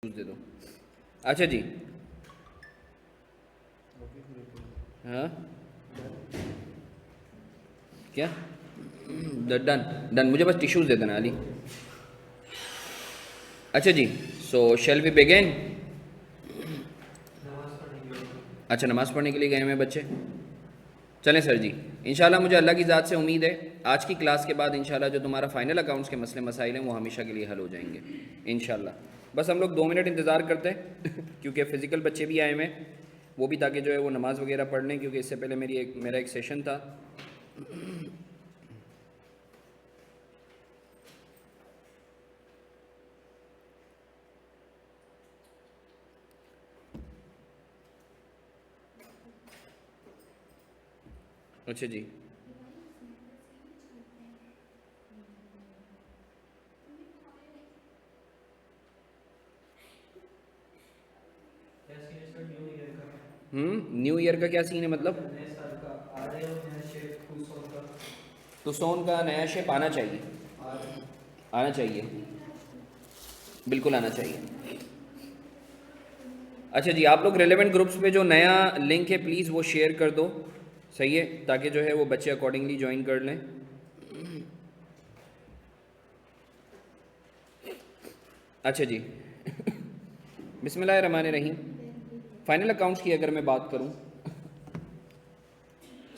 दे दो। अच्छा जी, हाँ क्या डन डन, मुझे बस टिश्यूज़ दे देना अली। अच्छा जी, सो शेल वी बिगिन। अच्छा, नमाज़ पढ़ने के लिए गए हैं बच्चे। चलें सर जी, इंशाल्लाह मुझे अल्लाह की ज़ात से उम्मीद है आज की क्लास के बाद इंशाल्लाह जो तुम्हारा फ़ाइनल अकाउंट्स के मसले मसाइल हैं वो हमेशा के लिए हल हो जाएंगे इंशाल्लाह। बस हम लोग 2 मिनट इंतज़ार करते हैं क्योंकि फ़िज़िकल बच्चे भी आए हुए हैं, वो भी ताकि जो है वो नमाज़ वगैरह पढ़ लें, क्योंकि इससे पहले मेरा एक सेशन था। अच्छा जी, न्यू ईयर का क्या सीन है मतलब? नए साल का आ रहे हो नया शेप टूसोन का तो सोन का नया शेप आना चाहिए, आ रहे हैं। आना चाहिए, बिल्कुल आना चाहिए। अच्छा जी, आप लोग रेलेवेंट ग्रुप्स पे जो नया लिंक है प्लीज़ वो शेयर कर दो, सही है, ताकि जो है वो बच्चे अकॉर्डिंगली ज्वाइन कर लें। अच्छा जी बिस्मिल्लाहिर्रहमानिर्रहीम। फाइनल अकाउंट्स की अगर मैं बात करूं,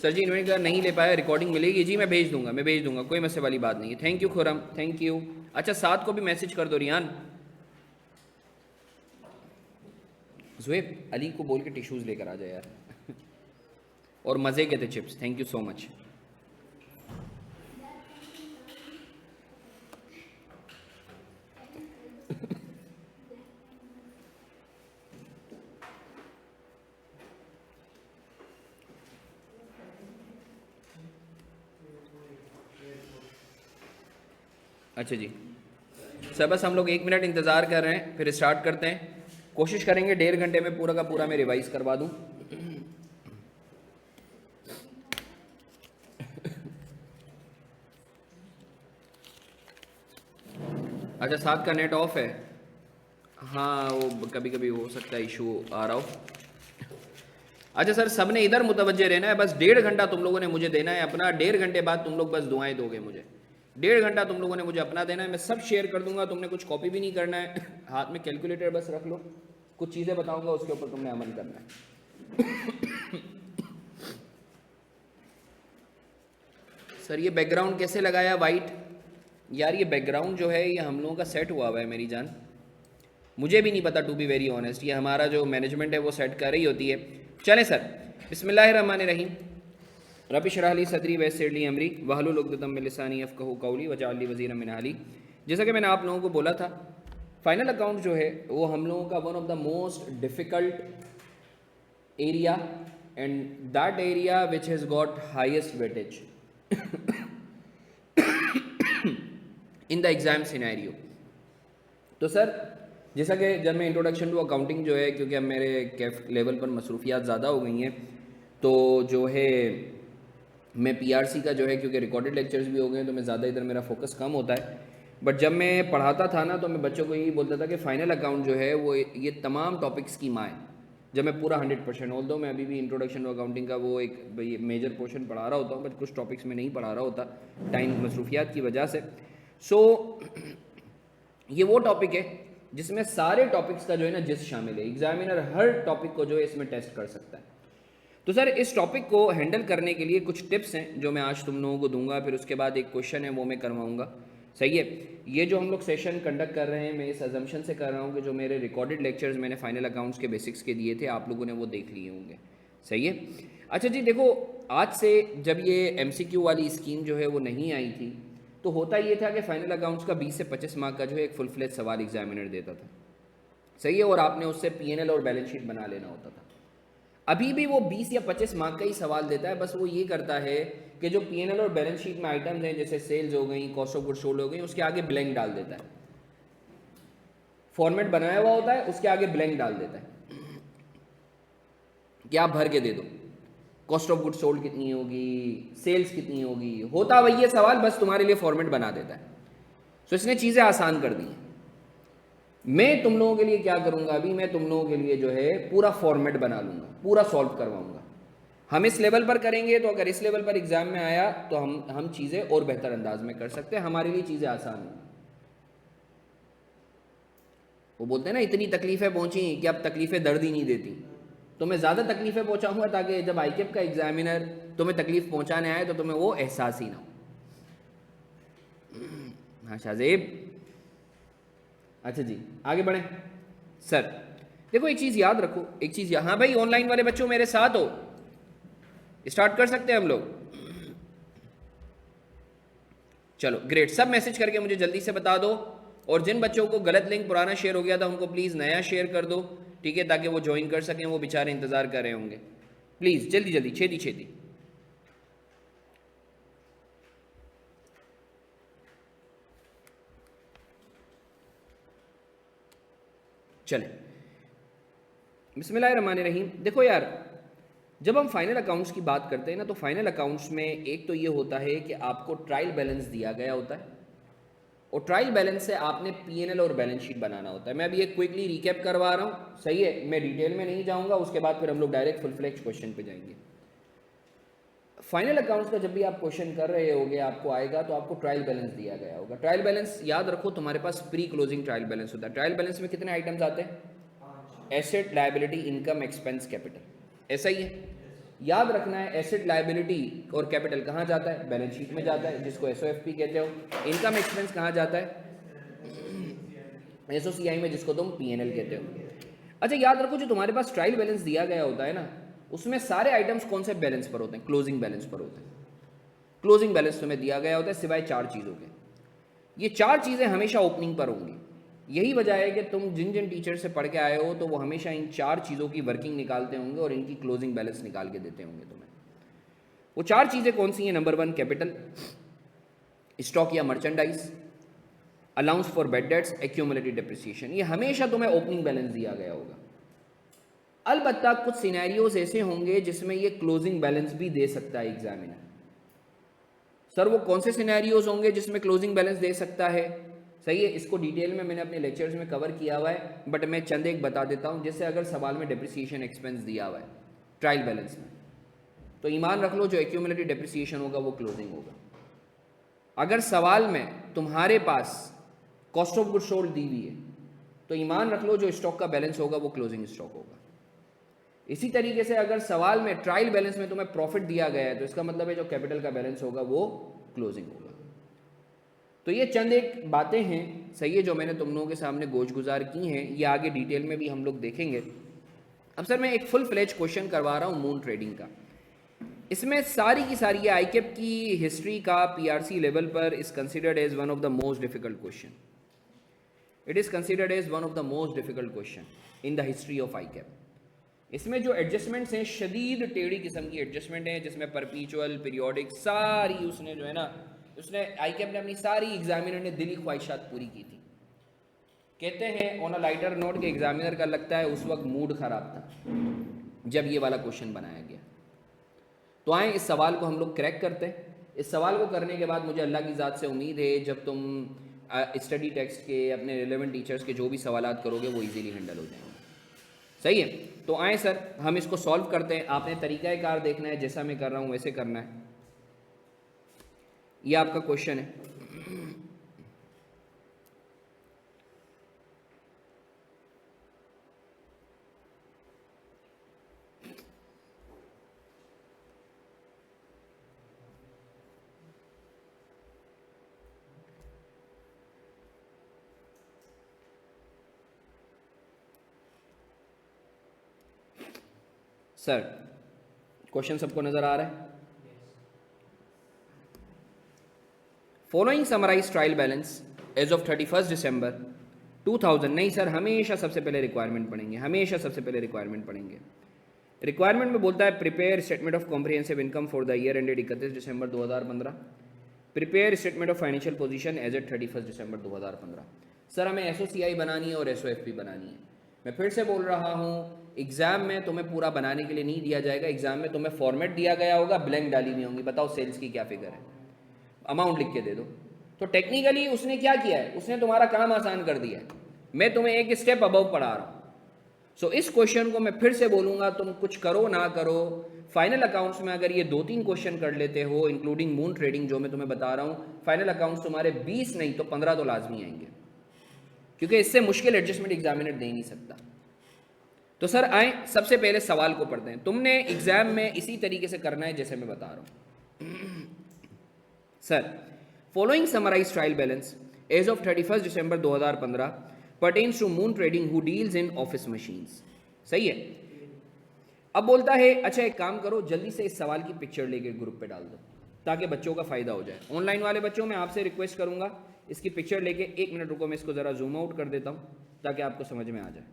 सर जी इन्होंने कहा नहीं ले पाया, रिकॉर्डिंग मिलेगी जी, मैं भेज दूंगा, कोई मसले वाली बात नहीं है। Thank you Khurram, thank you. अच्छा, साथ को भी मैसेज कर दो रियान। जुएब अली को बोल के टिश्यूज़ लेकर आ जाए यार और मज़े के थे chips, thank you so much. अच्छा जी सर, बस हम लोग 1 मिनट इंतज़ार कर रहे हैं, फिर स्टार्ट करते हैं। कोशिश करेंगे 1.5 घंटे में पूरा का पूरा मैं रिवाइज़ करवा दूँ। अच्छा, साथ का नेट ऑफ है? हाँ, वो कभी कभी हो सकता है इशू आ रहा हो। अच्छा सर, सब ने इधर मुतवज्जे रहना है, बस 1.5 घंटा तुम लोगों ने मुझे देना है अपना। 1.5 घंटे बाद तुम लोग बस दुआएं दोगे मुझे। 1.5 घंटा तुम लोगों ने मुझे अपना देना है, मैं सब शेयर कर दूंगा, तुमने कुछ कॉपी भी नहीं करना है हाथ में कैलकुलेटर बस रख लो, कुछ चीज़ें बताऊंगा उसके ऊपर तुमने अमल करना है। सर ये बैकग्राउंड कैसे लगाया वाइट? यार ये बैकग्राउंड जो है ये हम लोगों का सेट हुआ है मेरी जान, मुझे भी नहीं पता टू बी वेरी ऑनेस्ट, ये हमारा जो मैनेजमेंट है वो सेट कर रही होती है। चलें सर, बिस्मिल्लाहिर्रहमानिर्रहीम। रब इश्रह ली सदरी वयस्सिर ली अमरी वहलुल उक़दतम मिन लिसानी यफ़क़हू क़ौली वजअल ली वज़ीरम मिन अहली। जैसा कि मैंने आप लोगों को बोला था, फाइनल अकाउंट जो है वो हम लोगों का one of the most difficult area and that area which has got highest weightage in the exam scenario. तो सर जैसा कि जब मैं इंट्रोडक्शन टू अकाउंटिंग जो है, क्योंकि अब मेरे कैफ लेवल पर मसरूफियात ज़्यादा हो गई हैं, तो जो है मैं पीआरसी का जो है, क्योंकि रिकॉर्डेड लेक्चर्स भी हो गए हैं तो मैं ज़्यादा इधर मेरा फोकस कम होता है। बट जब मैं पढ़ाता था ना तो मैं बच्चों को यही बोलता था कि फ़ाइनल अकाउंट जो है वो ये तमाम टॉपिक्स की माँ है। जब मैं पूरा 100%, ऑल्दो मैं अभी भी इंट्रोडक्शन टू अकाउंटिंग का वो एक मेजर पोर्शन पढ़ा रहा होता हूँ, बट कुछ टॉपिक्स में नहीं पढ़ा रहा होता टाइम मसरूफियात की वजह से। सो ये वो टॉपिक है जिसमें सारे टॉपिक्स का जो है ना जिस शामिल है, एग्जामिनर हर टॉपिक को जो है इसमें टेस्ट कर सकता है। तो सर इस टॉपिक को हैंडल करने के लिए कुछ टिप्स हैं जो मैं आज तुम लोगों को दूंगा, फिर उसके बाद एक क्वेश्चन है वो मैं करवाऊंगा, सही है। ये जो हम लोग सेशन कंडक्ट कर रहे हैं मैं इस अजम्पशन से कर रहा हूँ कि जो मेरे रिकॉर्डेड लेक्चर्स मैंने फाइनल अकाउंट्स के बेसिक्स के दिए थे आप लोगों ने वो देख लिए होंगे, सही है। अच्छा जी देखो, आज से जब ये MCQ वाली स्कीम जो है वो नहीं आई थी तो होता ये था कि फाइनल अकाउंट्स का 20 से 25 मार्क का जो है एक फुल फ्लेज सवाल एग्जामिनर देता था, सही है, और आपने उससे PNL और बैलेंस शीट बना लेना होता था। अभी भी वो 20 या 25 मार्क का ही सवाल देता है, बस वो ये करता है कि जो PNL और बैलेंस शीट में आइटम्स हैं जैसे सेल्स हो गई, कॉस्ट ऑफ गुड सोल्ड हो गई, उसके आगे ब्लैंक डाल देता है। फॉर्मेट बनाया हुआ होता है, उसके आगे ब्लैंक डाल देता है कि आप भर के दे दो कॉस्ट ऑफ गुड सोल्ड कितनी होगी, सेल्स कितनी होगी, होता वही है सवाल, बस तुम्हारे लिए फॉर्मेट बना देता है। सो इसने चीज़ें आसान कर दी हैं। मैं तुम लोगों के लिए क्या करूंगा, अभी मैं तुम लोगों के लिए जो है पूरा फॉर्मेट बना लूंगा, पूरा सॉल्व करवाऊंगा। हम इस लेवल पर करेंगे तो अगर इस लेवल पर एग्जाम में आया तो हम चीज़ें और बेहतर अंदाज में कर सकते हैं, हमारे लिए चीज़ें आसान होंगी। वो बोलते हैं ना इतनी तकलीफ़ें पहुंची कि अब तकलीफ़ें दर्द ही नहीं देती, तो मैं ज़्यादा तकलीफ़ें पहुंचाऊंगा ताकि जब आईकेप का एग्जामिनर तुम्हें तकलीफ़ पहुंचाने आए तो तुम्हें वो एहसास ही ना हो। हाँ शाहजेब, अच्छा जी आगे बढ़ें। सर देखो एक चीज़ याद रखो, एक चीज़ हाँ भाई ऑनलाइन वाले बच्चों मेरे साथ हो, स्टार्ट कर सकते हैं हम लोग। चलो ग्रेट, सब मैसेज करके मुझे जल्दी से बता दो, और जिन बच्चों को गलत लिंक पुराना शेयर हो गया था उनको प्लीज़ नया शेयर कर दो, ठीक है, ताकि वो ज्वाइन कर सकें, वो बेचारे इंतज़ार कर रहे होंगे। प्लीज़ जल्दी जल्दी छेती छेती। चले बिस्मिल्लाहिर्रहमानिर्रहीम। देखो यार, जब हम फाइनल अकाउंट्स की बात करते हैं ना, तो फाइनल अकाउंट्स में एक तो ये होता है कि आपको ट्रायल बैलेंस दिया गया होता है, और ट्रायल बैलेंस से आपने पीएनएल और बैलेंस शीट बनाना होता है। मैं अभी एक क्विकली रिकैप करवा रहा हूँ, सही है, मैं डिटेल में नहीं जाऊँगा, उसके बाद फिर हम लोग डायरेक्ट फुल फ्लेज क्वेश्चन पे जाएंगे। फाइनल अकाउंट्स का जब भी आप क्वेश्चन कर रहे होगे, आपको आएगा तो आपको ट्रायल बैलेंस दिया गया होगा। ट्रायल बैलेंस याद रखो, तुम्हारे पास प्री क्लोजिंग ट्रायल बैलेंस होता है। ट्रायल बैलेंस में कितने आइटम्स आते हैं? Asset, liability, income, expense, capital, ऐसा ही है। याद रखना है एसेट, लायबिलिटी और कैपिटल कहाँ जाता है? बैलेंस शीट में जाता है, जिसको एसओएफपी कहते हो। इनकम एक्सपेंस कहाँ जाता है? एसओसीआई में, जिसको तुम पीएनएल कहते हो। अच्छा याद रखो, जो तुम्हारे पास ट्रायल बैलेंस दिया गया होता है ना, उसमें सारे आइटम्स कौन से बैलेंस पर होते हैं? क्लोजिंग बैलेंस पर होते हैं। क्लोजिंग बैलेंस तुम्हें दिया गया होता है सिवाय 4 चीज़ों के। ये 4 चीज़ें हमेशा ओपनिंग पर होंगी। यही वजह है कि तुम जिन जिन टीचर से पढ़ के आए हो तो वो हमेशा इन 4 चीज़ों की वर्किंग निकालते होंगे और इनकी क्लोजिंग बैलेंस निकाल के देते होंगे तुम्हें। वो 4 चीज़ें कौन सी हैं? नंबर 1 कैपिटल, स्टॉक या merchandise, allowance for bad debts, accumulated depreciation. ये हमेशा तुम्हें ओपनिंग बैलेंस दिया गया होगा। अलबत्ता कुछ सिनेरियोज ऐसे होंगे जिसमें ये क्लोजिंग बैलेंस भी दे सकता है एग्जामिनर। सर वो कौन से सिनेरियोज होंगे जिसमें क्लोजिंग बैलेंस दे सकता है? सही है, इसको डिटेल में मैंने अपने लेक्चर्स में कवर किया हुआ है, बट मैं चंद एक बता देता हूँ। जैसे अगर सवाल में डेप्रिसिएशन एक्सपेंस दिया हुआ है ट्रायल बैलेंस में, तो ईमान रख लो जो एक्यूमुलेटेड डेप्रिसिएशन होगा वो क्लोजिंग होगा। अगर सवाल में तुम्हारे पास कॉस्ट ऑफ गुड सोल्ड दी हुई है, तो ईमान रख लो जो स्टॉक का बैलेंस होगा वो क्लोजिंग स्टॉक होगा। इसी तरीके से अगर सवाल में ट्रायल बैलेंस में तुम्हें प्रॉफिट दिया गया है, तो इसका मतलब है जो कैपिटल का बैलेंस होगा वो क्लोजिंग होगा। तो ये चंद एक बातें हैं, सही है, जो मैंने तुम लोगों के सामने गोश गुजार की हैं। ये आगे डिटेल में भी हम लोग देखेंगे। अब सर मैं एक फुल फ्लेज क्वेश्चन करवा रहा हूँ मून ट्रेडिंग का। इसमें सारी की सारी आईकेप की हिस्ट्री का पीआरसी लेवल पर is considered as one of the most difficult question. It is considered as one of the most difficult question in the history of ICAP. इसमें जो एडजस्टमेंट्स हैं, शदीद टेढ़ी किस्म की एडजस्टमेंट हैं, जिसमें परपीचुअल, पीरियोडिक, सारी उसने जो है ना, उसने आईकेप ने अपनी सारी एग्जामिनर ने दिली ख्वाहिशात पूरी की थी। कहते हैं ऑन अ लाइटर नोट के एग्जामिनर का लगता है उस वक्त मूड ख़राब था जब ये वाला क्वेश्चन बनाया गया। तो आए इस सवाल को हम लोग क्रैक करते हैं। इस सवाल को करने के बाद मुझे अल्लाह की ज़ात से उम्मीद है जब तुम स्टडी टेक्स्ट के अपने रिलेवेंट टीचर्स के जो भी सवालात करोगे वो इजीली हैंडल हो जाएंगे। सही है, तो आए सर हम इसको सॉल्व करते हैं। आपने तरीक़ाकार देखना है, जैसा मैं कर रहा हूँ वैसे करना है। ये आपका क्वेश्चन है। सर क्वेश्चन सबको नज़र आ रहा है? Following summarised trial balance as of 31 December 2000। नहीं सर, हमेशा सबसे पहले रिक्वायरमेंट पढ़ेंगे, हमेशा सबसे पहले रिक्वायरमेंट पढ़ेंगे। रिक्वायरमेंट में बोलता है prepare statement of comprehensive income for the year ended 31 December 2015। Prepare statement of financial position as at 31 December 2015। Sir हमें एसओसीआई बनानी है और एसओएफपी बनानी है। मैं फिर से बोल रहा हूँ, एग्जाम में तुम्हें पूरा बनाने के लिए नहीं दिया जाएगा। एग्जाम में तुम्हें फॉर्मेट दिया गया होगा, ब्लैंक डाली हुई होंगी, बताओ सेल्स की क्या फिगर है, अमाउंट लिख के दे दो। तो टेक्निकली उसने क्या किया है, उसने तुम्हारा काम आसान कर दिया है। मैं तुम्हें एक स्टेप अबव पढ़ा रहा हूँ। सो इस क्वेश्चन को मैं फिर से बोलूँगा, तुम कुछ करो ना करो, फाइनल अकाउंट्स में अगर ये 2-3 क्वेश्चन कर लेते हो इंक्लूडिंग मून ट्रेडिंग जो मैं तुम्हें बता रहा हूँ, फाइनल अकाउंट्स तुम्हारे 20 नहीं तो 15 तो लाजमी आएंगे, क्योंकि इससे मुश्किल एडजस्टमेंट एग्जामिनर दे नहीं सकता। तो सर आए सबसे पहले सवाल को पढ़ते हैं। तुमने एग्जाम में इसी तरीके से करना है जैसे मैं बता रहा हूँ। Sir following summarised trial balance as of 31 December 2015 pertains to moon trading who deals in office machines। सही है। अब बोलता है अच्छा एक काम करो, जल्दी से इस सवाल की पिक्चर लेके ग्रुप पे डाल दो ताकि बच्चों का फायदा हो जाए। ऑनलाइन वाले बच्चों में आपसे रिक्वेस्ट करूंगा इसकी पिक्चर लेके, 1 मिनट रुको मैं इसको जरा जूम आउट कर देता हूं ताकि आपको समझ में आ जाए।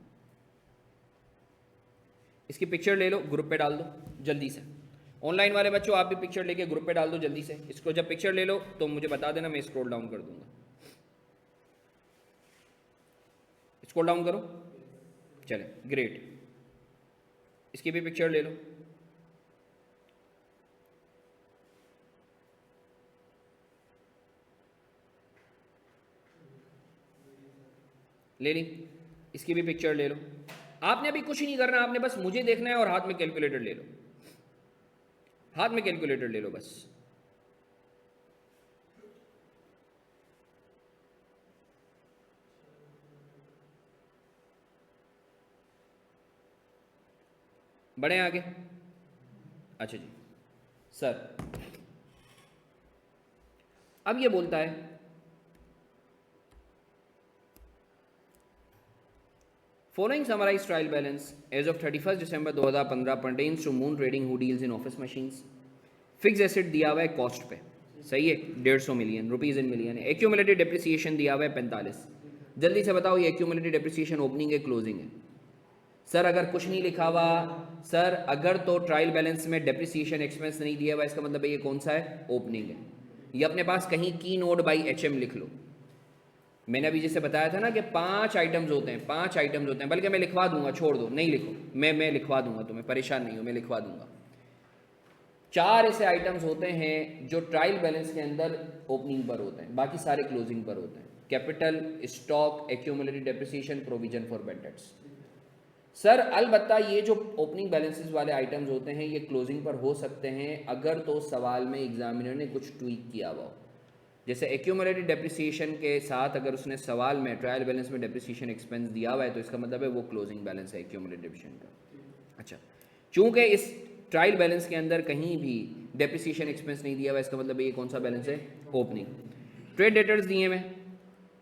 इसकी पिक्चर ले लो, ग्रुप पे डाल दो जल्दी से। ऑनलाइन वाले बच्चों आप भी पिक्चर लेके ग्रुप पे डाल दो जल्दी से। इसको जब पिक्चर ले लो तो मुझे बता देना, मैं स्क्रॉल डाउन कर दूंगा। स्क्रॉल डाउन करो, चले ग्रेट। इसकी भी पिक्चर ले लो। ले ली, इसकी भी पिक्चर ले लो। आपने अभी कुछ नहीं करना, आपने बस मुझे देखना है और हाथ में कैलकुलेटर ले लो, हाथ में कैलकुलेटर ले लो बस। बढ़े आगे। अच्छा जी सर, अब ये बोलता है following summarised trial balance as of 31 December 2015 pertains to Moon trading who deals in office machines. Fix asset दिया हुआ है कॉस्ट पे, सही है 150 मिलियन रुपीज इन मिलियन है। एक्यूमुलेटेड डेप्रिसिएशन दिया हुआ है 45। जल्दी से बताओ ये एक्यूमुलेटेड डेप्रिसिएशन ओपनिंग है क्लोजिंग है? सर अगर कुछ नहीं लिखा हुआ, सर अगर तो ट्रायल बैलेंस में डेप्रिसिएशन एक्सपेंस नहीं दिया हुआ, इसका मतलब है ये कौन सा है? ओपनिंग है। ये अपने पास कहीं की नोट बाई एचएम लिख लो। मैंने अभी जैसे बताया था ना कि 5 आइटम्स होते हैं, 5 आइटम्स होते हैं, बल्कि मैं लिखवा दूंगा, छोड़ दो नहीं लिखो, मैं लिखवा दूंगा, तुम्हें परेशान नहीं हो, मैं लिखवा दूंगा। 4 ऐसे आइटम्स होते हैं जो ट्रायल बैलेंस के अंदर ओपनिंग पर होते हैं, बाकी सारे क्लोजिंग पर होते हैं। Capital, stock, accumulated depreciation, provision for bad debts. Sir अलबत्ता ये जो ओपनिंग बैलेंसेस वाले आइटम्स होते हैं ये क्लोजिंग पर हो सकते हैं अगर तो सवाल में एग्जामिनर ने कुछ ट्वीक किया हुआ हो। जैसे एक्यूमुलेटेड डेप्रिसिएशन के साथ अगर उसने सवाल में ट्रायल बैलेंस में डेप्रिसिएशन एक्सपेंस दिया हुआ है तो इसका मतलब है वो क्लोजिंग बैलेंस है एक्यूमुलेटेड डेप्रिसिएशन का। अच्छा, चूंकि इस ट्रायल बैलेंस के अंदर कहीं भी डेप्रिसिएशन एक्सपेंस नहीं दिया हुआ, इसका मतलब ये कौन सा बैलेंस है? ओपनिंग। ट्रेड डेटर्स दिए हुए,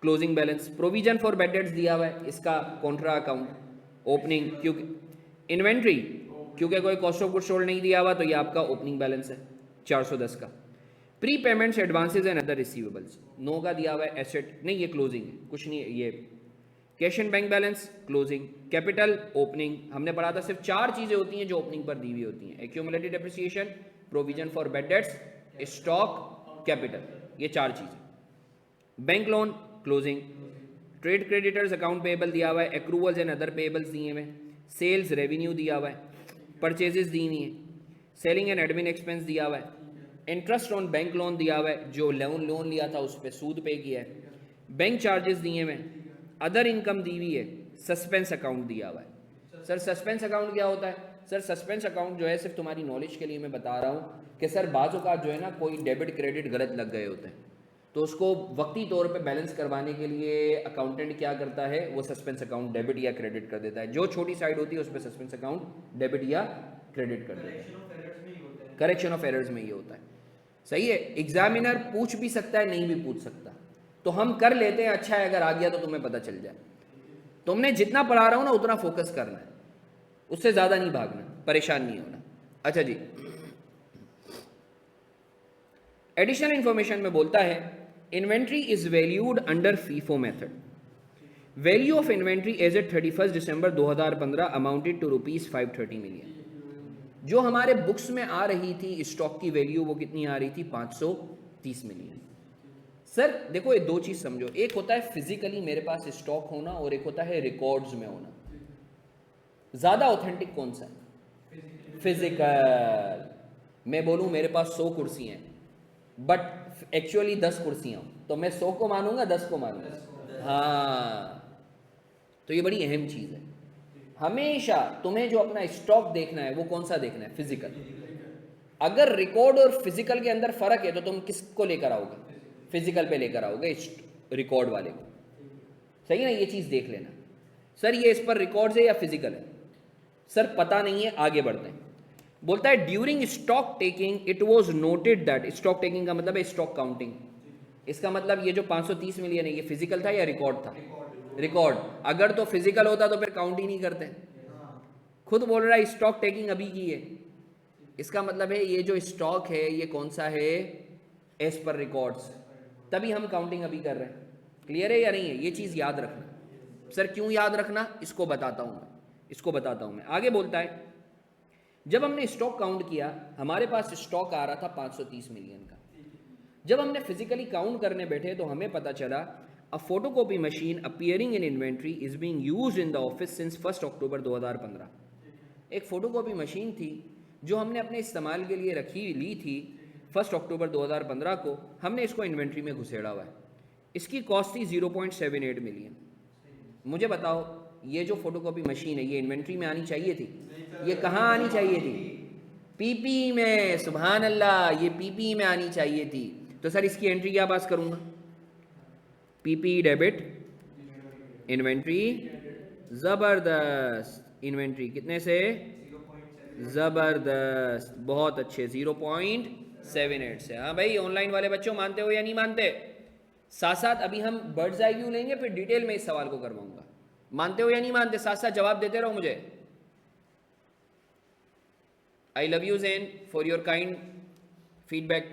closing balance. Provision for bad debts दिया हुआ है, इसका कॉन्ट्रा अकाउंट, ओपनिंग। क्योंकि इन्वेंट्री, क्योंकि कोई कॉस्ट ऑफ गुड सोल्ड नहीं दिया हुआ तो ये आपका ओपनिंग बैलेंस है 410 का। Pre payments, advances and other receivables 9 का दिया हुआ है। एसेट नहीं, ये क्लोजिंग है, कुछ नहीं है ये। Cash and bank balance closing. Capital opening. हमने पढ़ा था सिर्फ 4 चीजें होती हैं जो ओपनिंग पर दी हुई होती हैं, accumulated depreciation, provision for bad debts, stock, capital, ये 4 चीजें। Bank loan closing. Trade creditors account payable दिया हुआ है, एक्रूवल्स एंड अदर पेएबल्स दिए हुए हैं, सेल्स रेवेन्यू दिया हुआ है, परचेजेस दी हुई है, सेलिंग एंड एडमिन एक्सपेंस दिया हुआ है, इंटरेस्ट ऑन बैंक लोन दिया हुआ है, जो लोन लिया था उस पर सूद पे किया है, बैंक चार्जेस दिए हुए हैं, अदर इनकम दी हुई है, सस्पेंस अकाउंट दिया हुआ है। सर सस्पेंस अकाउंट क्या होता है? सर सस्पेंस अकाउंट जो है सिर्फ तुम्हारी नॉलेज के लिए मैं बता रहा हूँ कि सर बाज़ औक़ात जो है ना कोई डेबिट क्रेडिट गलत लग गए होते हैं तो उसको वक्ती तौर पे बैलेंस करवाने के लिए अकाउंटेंट क्या करता है, वो सस्पेंस अकाउंट डेबिट या क्रेडिट कर देता है। जो छोटी साइड होती है उस पर सस्पेंस अकाउंट डेबिट या क्रेडिट कर देता है। करेक्शन ऑफ एरर्स में ये होता है, सही है। एग्जामिनर पूछ भी सकता है, नहीं भी पूछ सकता, तो हम कर लेते हैं। अच्छा है अगर आ गया तो तुम्हें पता चल जाए। तुमने जितना पढ़ा रहा हो ना उतना फोकस करना है, उससे ज़्यादा नहीं भागना, परेशान नहीं होना। अच्छा जी, एडिशनल इंफॉर्मेशन में बोलता है inventory is valued under FIFO method. Value of inventory as at 31 December 2015 amounted to ₹530 million. जो हमारे बुक्स में आ रही थी स्टॉक की वैल्यू वो कितनी आ रही थी? 530 मिलियन। सर देखो ये 2 चीज समझो, एक होता है फिजिकली मेरे पास स्टॉक होना और एक होता है रिकॉर्ड्स में होना। ज्यादा ऑथेंटिक कौन सा है? फिजिकल। मैं बोलूं मेरे पास 100 कुर्सी हैं बट एक्चुअली 10 कुर्सियां हो तो मैं 100 को मानूंगा 10 को मानूंगा? हाँ, तो ये बड़ी अहम चीज़ है। हमेशा तुम्हें जो अपना स्टॉक देखना है वो कौन सा देखना है? फिजिकल। अगर रिकॉर्ड और फिजिकल के अंदर फर्क है तो तुम किसको लेकर आओगे? फिजिकल पे लेकर आओगे, रिकॉर्ड वाले को। सही है ना? ये चीज़ देख लेना। सर ये इस पर रिकॉर्ड है या फिजिकल है? सर पता नहीं है, आगे बढ़ते हैं। बोलता है during stock taking it was noted that, stock taking का मतलब है स्टॉक काउंटिंग। इसका मतलब ये जो 530 मिलियन है ये फिजिकल था या रिकॉर्ड था? रिकॉर्ड। अगर तो फिजिकल होता तो फिर काउंट ही नहीं करते। खुद बोल रहा है स्टॉक टेकिंग अभी की है, इसका मतलब है ये जो स्टॉक है ये कौन सा है? एज पर रिकॉर्ड्स, तभी हम काउंटिंग अभी कर रहे हैं। क्लियर है या नहीं है? ये चीज़ याद रखना। सर क्यों याद रखना? इसको बताता हूँ मैं, इसको बताता हूँ मैं। आगे बोलता है जब हमने स्टॉक काउंट किया हमारे पास स्टॉक आ रहा था 530 मिलियन का। जब हमने फिजिकली काउंट करने बैठे तो हमें पता चला a photocopy machine appearing in inventory is being used in the office since 1 October 2015। एक फोटोकॉपी मशीन थी जो हमने अपने इस्तेमाल के लिए ली थी 1 अक्टूबर 2015 को। हमने इसको इन्वेंट्री में घुसेड़ा हुआ है। इसकी कॉस्ट थी 0.78 मिलियन। मुझे बताओ ये जो फोटोकॉपी मशीन है ये इन्वेंट्री में आनी चाहिए थी? ये कहाँ आनी चाहिए थी? पीपी में। सुभान अल्लाह, ये पीपी में आनी चाहिए थी। तो सर इसकी एंट्री क्या पास करूँगा? PP debit inventory. ज़बरदस्त। इन्वेंट्री कितने से? ज़बरदस्त, बहुत अच्छे, 0.78 से। हाँ भाई ऑनलाइन वाले बच्चों मानते हो या नहीं मानते? साथ साथ अभी हम बर्ड्स आई व्यू लेंगे, फिर डिटेल में इस सवाल को करवाऊंगा। मानते हो या नहीं मानते? साथ साथ जवाब देते रहो मुझे। I love you Zain for your kind feedback.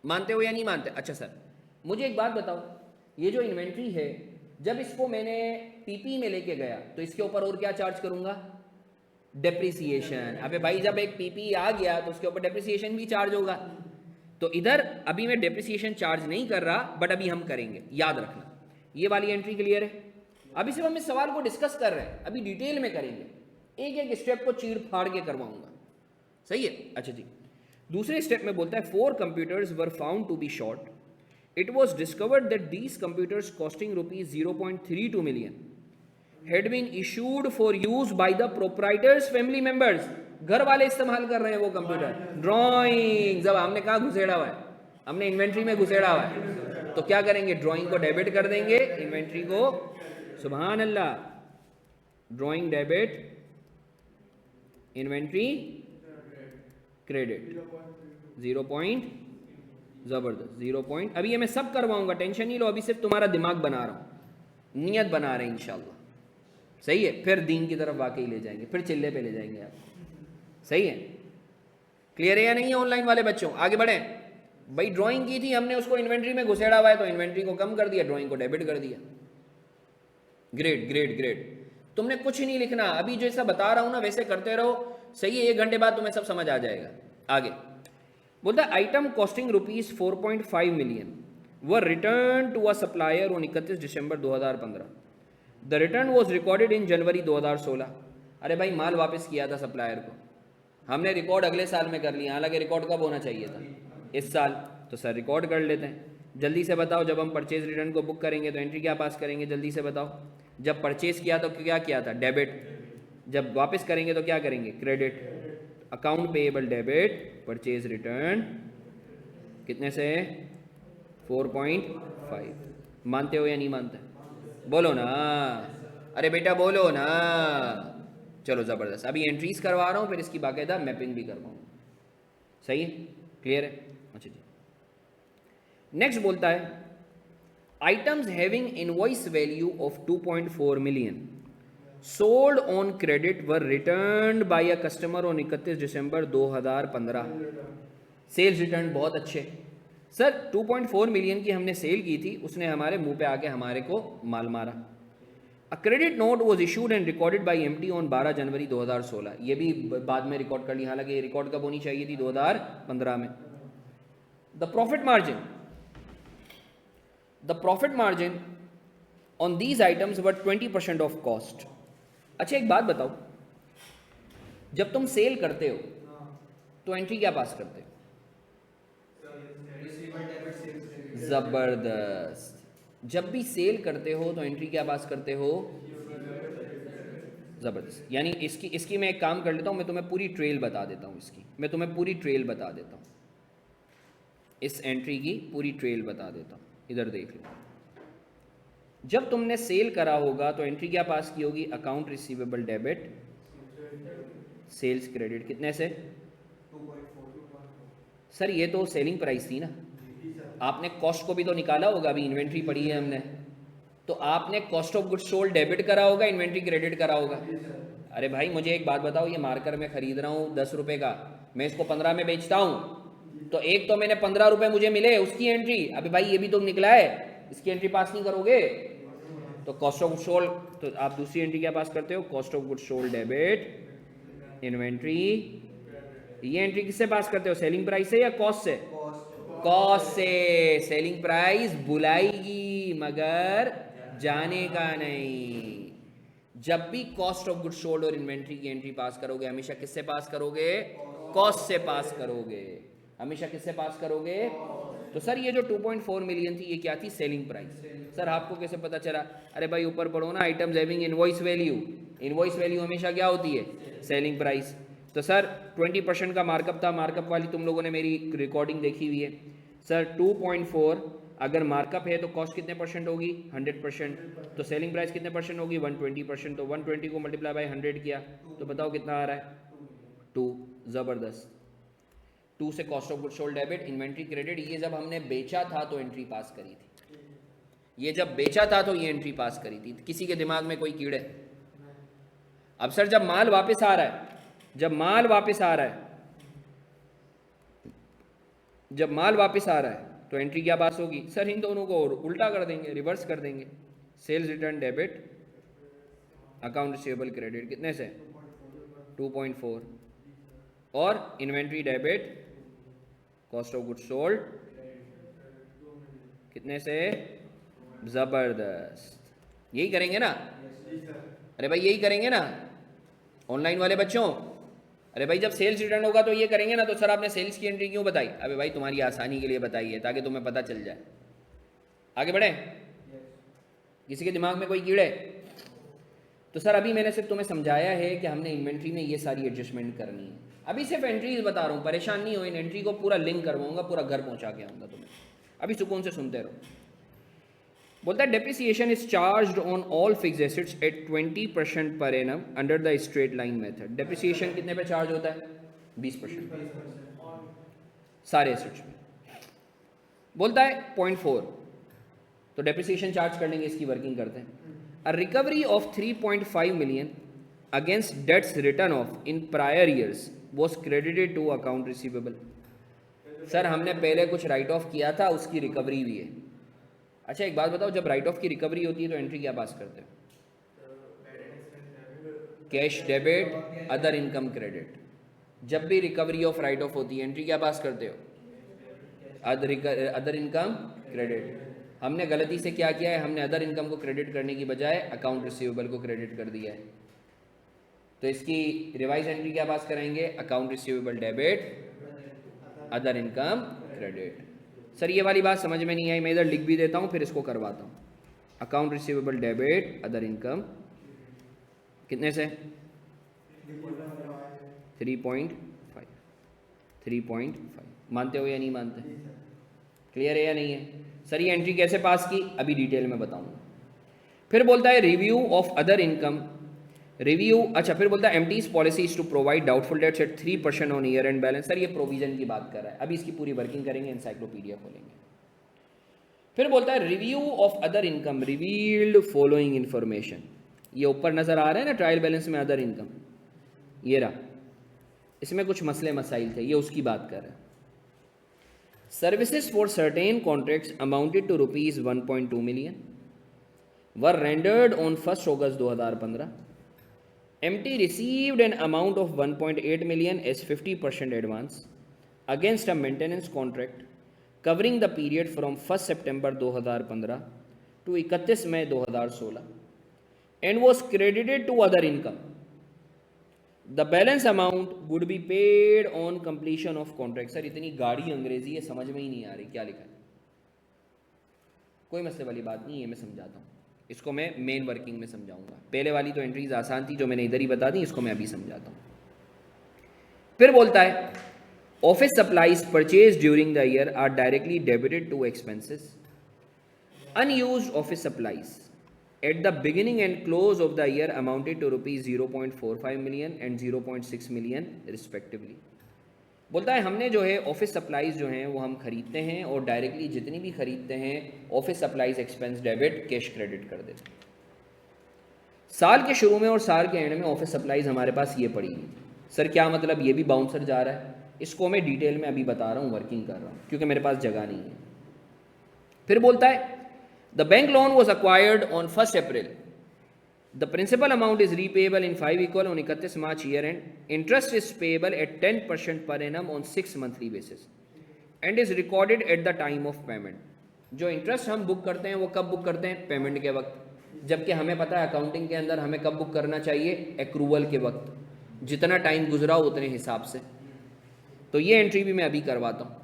मानते हो या नहीं मानते? अच्छा सर मुझे एक बात बताओ, ये जो इन्वेंट्री है जब इसको मैंने पीपी में लेके गया तो इसके ऊपर और क्या चार्ज करूंगा? डेप्रिसिएशन। अबे भाई जब एक पीपी आ गया तो उसके ऊपर डेप्रिसिएशन भी चार्ज होगा। तो इधर अभी मैं डेप्रिसिएशन चार्ज नहीं कर रहा, बट अभी हम करेंगे, याद रखना। ये वाली एंट्री क्लियर है? अभी सिर्फ हम इस सवाल को डिस्कस कर रहे हैं, अभी डिटेल में करेंगे, एक एक स्टेप को चीर फाड़ के करवाऊंगा। सही है? अच्छा जी। दूसरे स्टेप में बोलता है 4 computers were found to be short. It was discovered that these computers costing ₹0.32 million had been issued for use by the proprietors family members। घर वाले इस्तेमाल कर रहे हैं वो कंप्यूटर। ड्राइंग, जब हमने कहा घुसेड़ा हुआ है, हमने इन्वेंट्री में घुसेड़ा हुआ है, तो क्या करेंगे? ड्राइंग को डेबिट कर देंगे, इन्वेंट्री को। सुभान अल्लाह, drawing debit, inventory credit. 0 point, जबरदस्त 0 पॉइंट। अभी ये मैं सब करवाऊंगा, टेंशन नहीं लो, अभी सिर्फ तुम्हारा दिमाग बना रहा हूं, नियत बना रहे हैं इंशाल्लाह। सही है? फिर दीन की तरफ वाकई ले जाएंगे, फिर चिल्ले पे ले जाएंगे आप। सही है? क्लियर है या नहीं है ऑनलाइन वाले बच्चों? आगे बढ़े भाई। ड्राइंग की थी हमने, उसको इन्वेंट्री में घुसेड़ा हुआ है, तो इन्वेंट्री को कम कर दिया, ड्राइंग को डेबिट कर दिया। Great great great. तुमने कुछ नहीं लिखना, अभी जैसा बता रहा हूं ना वैसे करते रहो। सही है? 1 घंटे बाद तुम्हें सब समझ आ जाएगा। आगे बोलता है item costing ₹4.5 million were return to a supplier on 31 December 2015। The return was recorded in January 2016। अरे भाई माल वापस किया था सप्लायर को, हमने रिकॉर्ड अगले साल में कर लिया, हालांकि रिकॉर्ड कब होना चाहिए था? इस साल। तो सर रिकॉर्ड कर लेते हैं। जल्दी से बताओ, जब हम परचेज रिटर्न को बुक करेंगे तो एंट्री क्या पास करेंगे? जल्दी से बताओ। जब परचेज किया तो क्या किया था? डेबिट। जब वापस करेंगे तो क्या करेंगे? Credit. Account payable debit, purchase return कितने से? 4.5। मानते हो या नहीं मानते? बोलो ना, अरे बेटा बोलो ना। चलो ज़बरदस्त। अभी एंट्रीज करवा रहा हूँ, फिर इसकी बाकायदा मैपिंग भी करवाऊँगा। सही है? क्लियर है? अच्छा जी। नेक्स्ट बोलता है items having invoice value of 2.4 million sold on credit were returned by a customer on 31 December 2015। Sales return बहुत अच्छे। सर 2.4 मिलियन की हमने सेल की थी, उसने हमारे मुंह पे आके हमारे को माल मारा। A credit note was issued and recorded by MT on 12 January 2016। ये भी बाद में रिकॉर्ड कर ली, हालांकि ये रिकॉर्ड कब होनी चाहिए थी? 2015 में। The profit margin on these items were 20% of cost. अच्छा एक बात बताओ, जब तुम सेल करते हो तो एंट्री क्या पास करते हो? जबरदस्त। जब भी सेल करते हो तो एंट्री क्या पास करते हो? ज़बरदस्त। यानी इसकी मैं एक काम कर लेता हूँ, मैं तुम्हें पूरी ट्रेल बता देता हूँ, मैं तुम्हें पूरी ट्रेल बता देता हूँ, इस एंट्री की पूरी ट्रेल बता देता हूँ। इधर देख लो, जब तुमने सेल करा होगा तो एंट्री क्या पास की होगी? Account receivable debit sales credit, कितने से? 2.4 सर ये तो सेलिंग प्राइस थी ना, आपने कॉस्ट को भी तो निकाला होगा, अभी इन्वेंट्री पड़ी है हमने, तो आपने cost of goods sold debit करा होगा, इन्वेंट्री क्रेडिट करा होगा। अरे भाई मुझे एक बात बताओ, ये मार्कर मैं खरीद रहा हूँ 10 रुपये का, मैं इसको 15 में बेचता हूँ, तो एक तो मैंने 15 रुपये मुझे मिले उसकी एंट्री, अभी भाई ये भी तो निकला है, इसकी एंट्री पास नहीं करोगे तो कॉस्ट ऑफ गुड्स सोल्ड, तो आप दूसरी एंट्री क्या पास करते हो? Cost of goods sold debit inventory. ये एंट्री किससे पास करते हो? सेलिंग प्राइस से या कॉस्ट से? कॉस्ट से। सेलिंग प्राइस बुलाएगी मगर जाने का नहीं। जब भी कॉस्ट ऑफ गुड्स सोल्ड और इन्वेंट्री की एंट्री पास करोगे, हमेशा किससे पास करोगे? कॉस्ट से पास करोगे, हमेशा किससे पास करोगे? तो सर ये जो 2.4 मिलियन थी, ये क्या थी? Selling price. सर आपको कैसे पता चला? अरे भाई ऊपर पढ़ो ना, items having invoice value, invoice value हमेशा क्या होती है? Selling price. तो सर 20% का मार्कअप था, मार्कअप वाली तुम लोगों ने मेरी रिकॉर्डिंग देखी हुई है। सर 2.4 अगर मार्कअप है तो कॉस्ट कितने परसेंट होगी? 100%। तो सेलिंग प्राइस कितने परसेंट होगी? 120%। तो 120 को मल्टीप्लाई बाय 100 किया तो बताओ कितना आ रहा है? 2। ज़बरदस्त। 2 से cost of goods sold debit inventory credit, ये जब हमने बेचा था तो एंट्री पास करी थी, ये जब बेचा था तो ये एंट्री पास करी थी। किसी के दिमाग में कोई कीड़े? अब सर जब माल वापस आ रहा है, जब माल वापस आ रहा है, जब माल वापस आ रहा है तो एंट्री क्या पास होगी? सर इन दोनों को उल्टा कर देंगे, रिवर्स कर देंगे। Sales return debit account receivable credit, कितने से? 2.4। और inventory debit cost of goods sold, कितने से? ज़बरदस्त। यही करेंगे ना? अरे भाई यही करेंगे ना ऑनलाइन वाले बच्चों? अरे भाई जब सेल्स रिटर्न होगा तो ये करेंगे ना। तो सर आपने सेल्स की एंट्री क्यों बताई? अबे भाई तुम्हारी आसानी के लिए बताई है, ताकि तुम्हें पता चल जाए। आगे बढ़े? किसी के दिमाग में कोई कीड़े? तो सर अभी मैंने सिर्फ तुम्हें समझाया है कि हमने इन्वेंट्री में ये सारी एडजस्टमेंट करनी है। अभी सिर्फ एंट्रीज बता रहा हूँ, परेशान नहीं हो, इन एंट्री को पूरा लिंक करवाऊंगा, पूरा घर पहुँचा के आऊँगा तुम्हें। अभी सुकून से सुनते रहो। बोलता है depreciation is charged on all fixed assets at 20% per annum under the straight line method. Depreciation कितने पे चार्ज होता है? 20% सारे एसेट्स में। बोलता है 0.4, तो डेप्रिसिएशन चार्ज कर लेंगे, इसकी वर्किंग करते हैं। A recovery of 3.5 million against debts written off in prior years was credited to account receivable. Sir हमने पहले कुछ राइट ऑफ किया था, उसकी रिकवरी भी है। अच्छा एक बात बताओ, जब राइट ऑफ की रिकवरी होती है तो एंट्री क्या पास करते हो? Cash debit other income credit. जब भी रिकवरी ऑफ राइट ऑफ होती है एंट्री क्या पास करते हो? Other income credit. हमने गलती से क्या किया है? हमने अदर इनकम को क्रेडिट करने की बजाय अकाउंट रिसीवेबल को क्रेडिट कर दिया है। तो इसकी रिवाइज एंट्री क्या पास कराएंगे? Account receivable debit other income credit. Sir ये वाली बात समझ में नहीं आई, मैं इधर लिख भी देता हूँ फिर इसको करवाता हूँ। Account receivable debit other income कितने से? 3.5। मानते हो या नहीं मानते? क्लियर है या नहीं है? सर ये एंट्री कैसे पास की, अभी डिटेल में बताऊंगा। फिर बोलता है review of other income, review. अच्छा फिर बोलता है entity's policies to provide doubtful debts at 3% on year end balance. Sir ये प्रोविजन की बात कर रहा है, अभी इसकी पूरी वर्किंग करेंगे, एनसाइक्लोपीडिया खोलेंगे। फिर बोलता है review of other income revealed following information. ये ऊपर नजर आ रहा है ना ट्रायल बैलेंस में अदर इनकम, ये रहा, इसमें कुछ मसले मसाइल थे, ये उसकी बात कर रहा है। Services for certain contracts amounted to ₹1.2 million were rendered on 1 August 2015। MT received an amount of 1.8 million as 50% advance against a maintenance contract covering the period from 1 September 2015 to 31 May 2016 and was credited to other income. The balance amount would be paid on completion of contract. Sir इतनी गाढ़ी अंग्रेजी है, समझ में ही नहीं आ रही क्या लिखा है। कोई मसले वाली बात नहीं है, मैं समझाता हूँ। इसको मैं मेन वर्किंग में समझाऊंगा। पहले वाली तो एंट्रीज आसान थी जो मैंने इधर ही बता दी, इसको मैं अभी समझाता हूँ। फिर बोलता है office supplies purchase during the year are directly debited to expenses. Unused office supplies at the beginning and close of the year amounted to rupees 0.45 million and 0.6 million respectively. बोलता है हमने जो है ऑफिस सप्लाईज जो हैं वो हम खरीदते हैं और डायरेक्टली जितनी भी खरीदते हैं office supplies expense debit cash credit कर देते हैं। साल के शुरू में और साल के एंड में ऑफिस सप्लाईज हमारे पास ये पड़ी हुई। सर क्या मतलब, ये भी बाउंसर जा रहा है? इसको मैं डिटेल में अभी बता रहा हूँ, वर्किंग कर रहा हूँ क्योंकि मेरे पास जगह नहीं है। फिर बोलता है The bank loan was acquired on 1st April. The principal amount is repayable in 5 equal on 31 March year end. Interest is payable at 10% per annum on 6 monthly basis and is recorded at the time of payment. जो interest हम book करते हैं वो कब book करते हैं? Payment के वक्त। जबकि हमें पता है अकाउंटिंग के अंदर हमें कब बुक करना चाहिए? एक्रूवल के वक्त, जितना टाइम गुजरा हो उतने हिसाब से। तो ये एंट्री भी मैं अभी करवाता हूँ।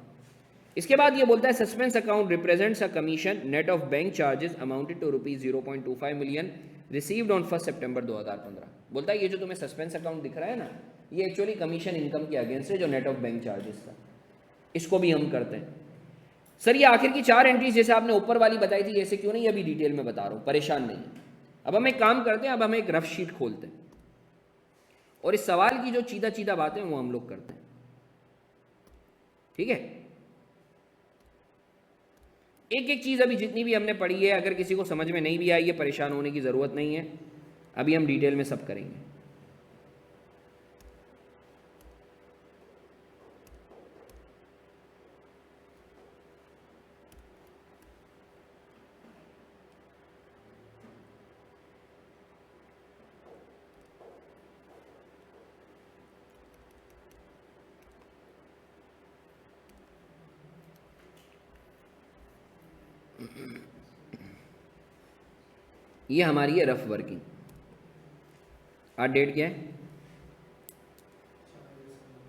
इसके बाद ये बोलता है suspense account represents a commission net of bank charges amounted to rupees 0.25 million received on 1 September 2015। बोलता है ये जो तुम्हें सस्पेंस अकाउंट दिख रहा है ना, ये एक्चुअली कमीशन इनकम के अगेंस्ट है जो नेट ऑफ बैंक चार्जेस था। इसको भी हम करते हैं। सर ये आखिर की 4 एंट्रीज जैसे आपने ऊपर वाली बताई थी ऐसे क्यों नहीं, अभी डिटेल में बता रहा हूँ, परेशान नहीं। अब हम एक काम करते हैं, अब हम एक रफ शीट खोलते हैं और इस सवाल की जो चीदा चीदा बातें वो हम लोग करते हैं, ठीक है? एक एक चीज़ अभी जितनी भी हमने पढ़ी है, अगर किसी को समझ में नहीं भी आई है परेशान होने की ज़रूरत नहीं है, अभी हम डिटेल में सब करेंगे। ये हमारी है रफ वर्किंग। आज डेट क्या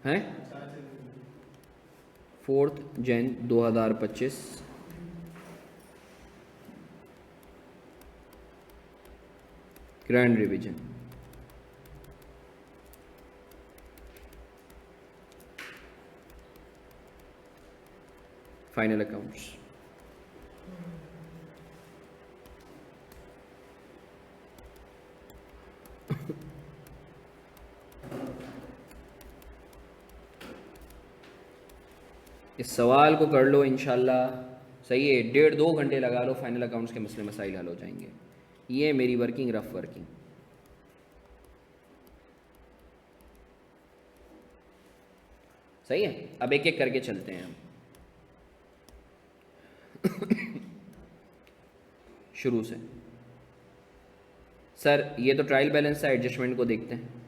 है? 4 Jain 2025। Grand revision. Final accounts. इस सवाल को कर लो इंशाल्लाह, सही है, 1.5-2 घंटे लगा लो, फाइनल अकाउंट्स के मसले मसाइल हल हो जाएंगे। ये मेरी वर्किंग, रफ वर्किंग। सही है, अब एक एक करके चलते हैं हम। शुरू से। सर ये तो ट्रायल बैलेंस है, एडजस्टमेंट को देखते हैं।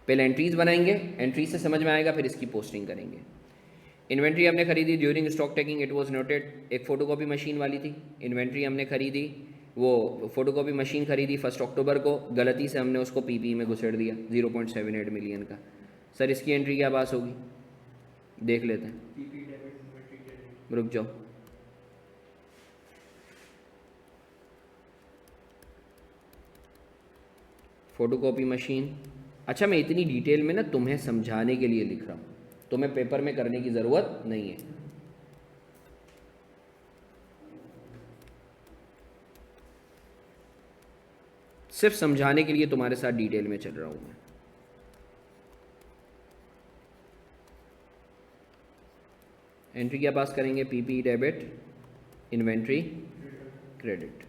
पहले एंट्रीज बनाएंगे, एंट्रीज से समझ में आएगा, फिर इसकी पोस्टिंग करेंगे। इन्वेंट्री हमने खरीदी during stock taking, it was noted. एक फ़ोटोकॉपी मशीन वाली थी इन्वेंट्री हमने खरीदी, वो फ़ोटोकॉपी मशीन खरीदी 1 अक्टूबर को, गलती से हमने उसको पीपी में घुसेड़ दिया 0.78 मिलियन का। सर इसकी एंट्री क्या पास होगी, देख लेते हैं। रुक जाओ, फ़ोटोकॉपी मशीन। अच्छा मैं इतनी डिटेल में ना तुम्हें समझाने के लिए लिख रहा हूँ, तुम्हें पेपर में करने की ज़रूरत नहीं है। सिर्फ समझाने के लिए तुम्हारे साथ डिटेल में चल रहा हूँ मैं। एंट्री क्या पास करेंगे? PP debit, inventory credit.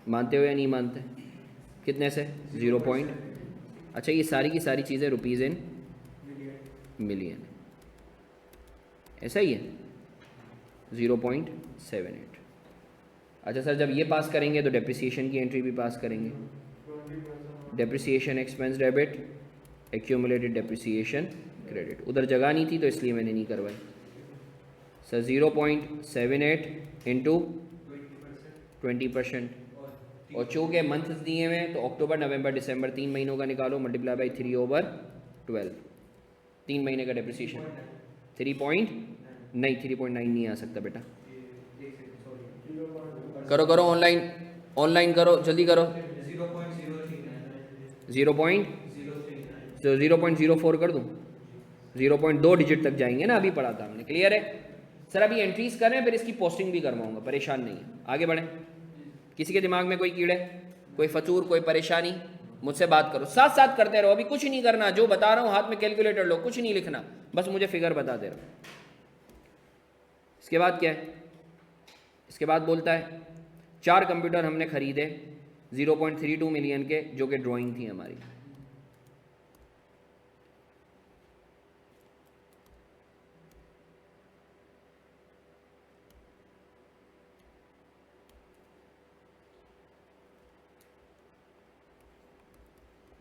मानते हो या नहीं मानते? कितने से? 0 पॉइंट। अच्छा ये सारी की सारी चीज़ें रुपीज़ इन मिलियन, ऐसा ही है 0.78। अच्छा सर जब ये पास करेंगे तो डेप्रिसिएशन की एंट्री भी पास करेंगे। Depreciation expense debit, accumulated depreciation credit. उधर जगह नहीं थी तो इसलिए मैंने नहीं करवाई। सर 0.78 इंटू 20%, और चूँकि मंथ्स दिए हुए हैं तो अक्टूबर नवंबर दिसंबर 3 महीनों का निकालो, मल्टीप्लाई बाई 3/12, 3 महीने का डेप्रिसिएशन। 3 पॉइंट नहीं, 3.9 नहीं आ सकता बेटा, करो करो, ऑनलाइन ऑनलाइन करो, जल्दी करो। 0.039 0.04 कर दूँ? 0.2 डिजिट तक जाएंगे ना, अभी पढ़ा था हमने, क्लियर है सर? अभी एंट्रीज करें, फिर इसकी पोस्टिंग भी करवाऊंगा, परेशान नहीं है, आगे बढ़ें। किसी के दिमाग में कोई कीड़े, कोई फतूर, कोई परेशानी, मुझसे बात करो, साथ साथ करते रहो, अभी कुछ नहीं करना, जो बता रहा हूँ हाथ में कैलकुलेटर लो, कुछ नहीं लिखना, बस मुझे फिगर बता दे रहा। इसके बाद क्या है? इसके बाद बोलता है 4 कंप्यूटर हमने खरीदे 0.32 मिलियन के, जो कि ड्राइंग थी हमारी।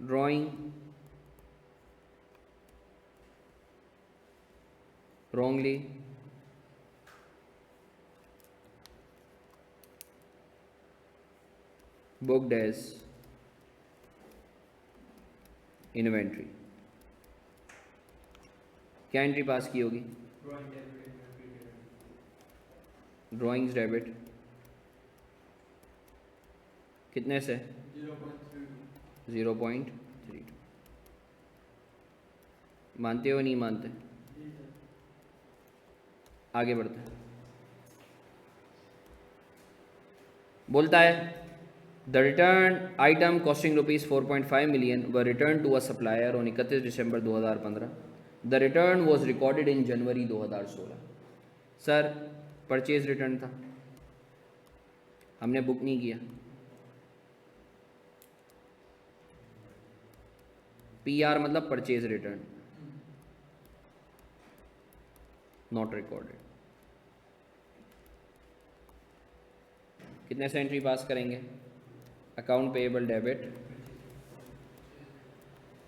Drawing wrongly booked as inventory। क्या एंट्री पास की होगी? ड्राइंग्स डेबिट कितने से? 0.32। मानते हो नहीं मानते? आगे बढ़ते हैं। बोलता है the return item costing ₹4.5 million were return to a supplier on 31 December 2015। The return was recorded in January 2016। Sir purchase return था, हमने बुक नहीं किया। PR मतलब परचेज रिटर्न, नॉट रिकॉर्डेड। कितने से एंट्री पास करेंगे? अकाउंट पेएबल डेबिट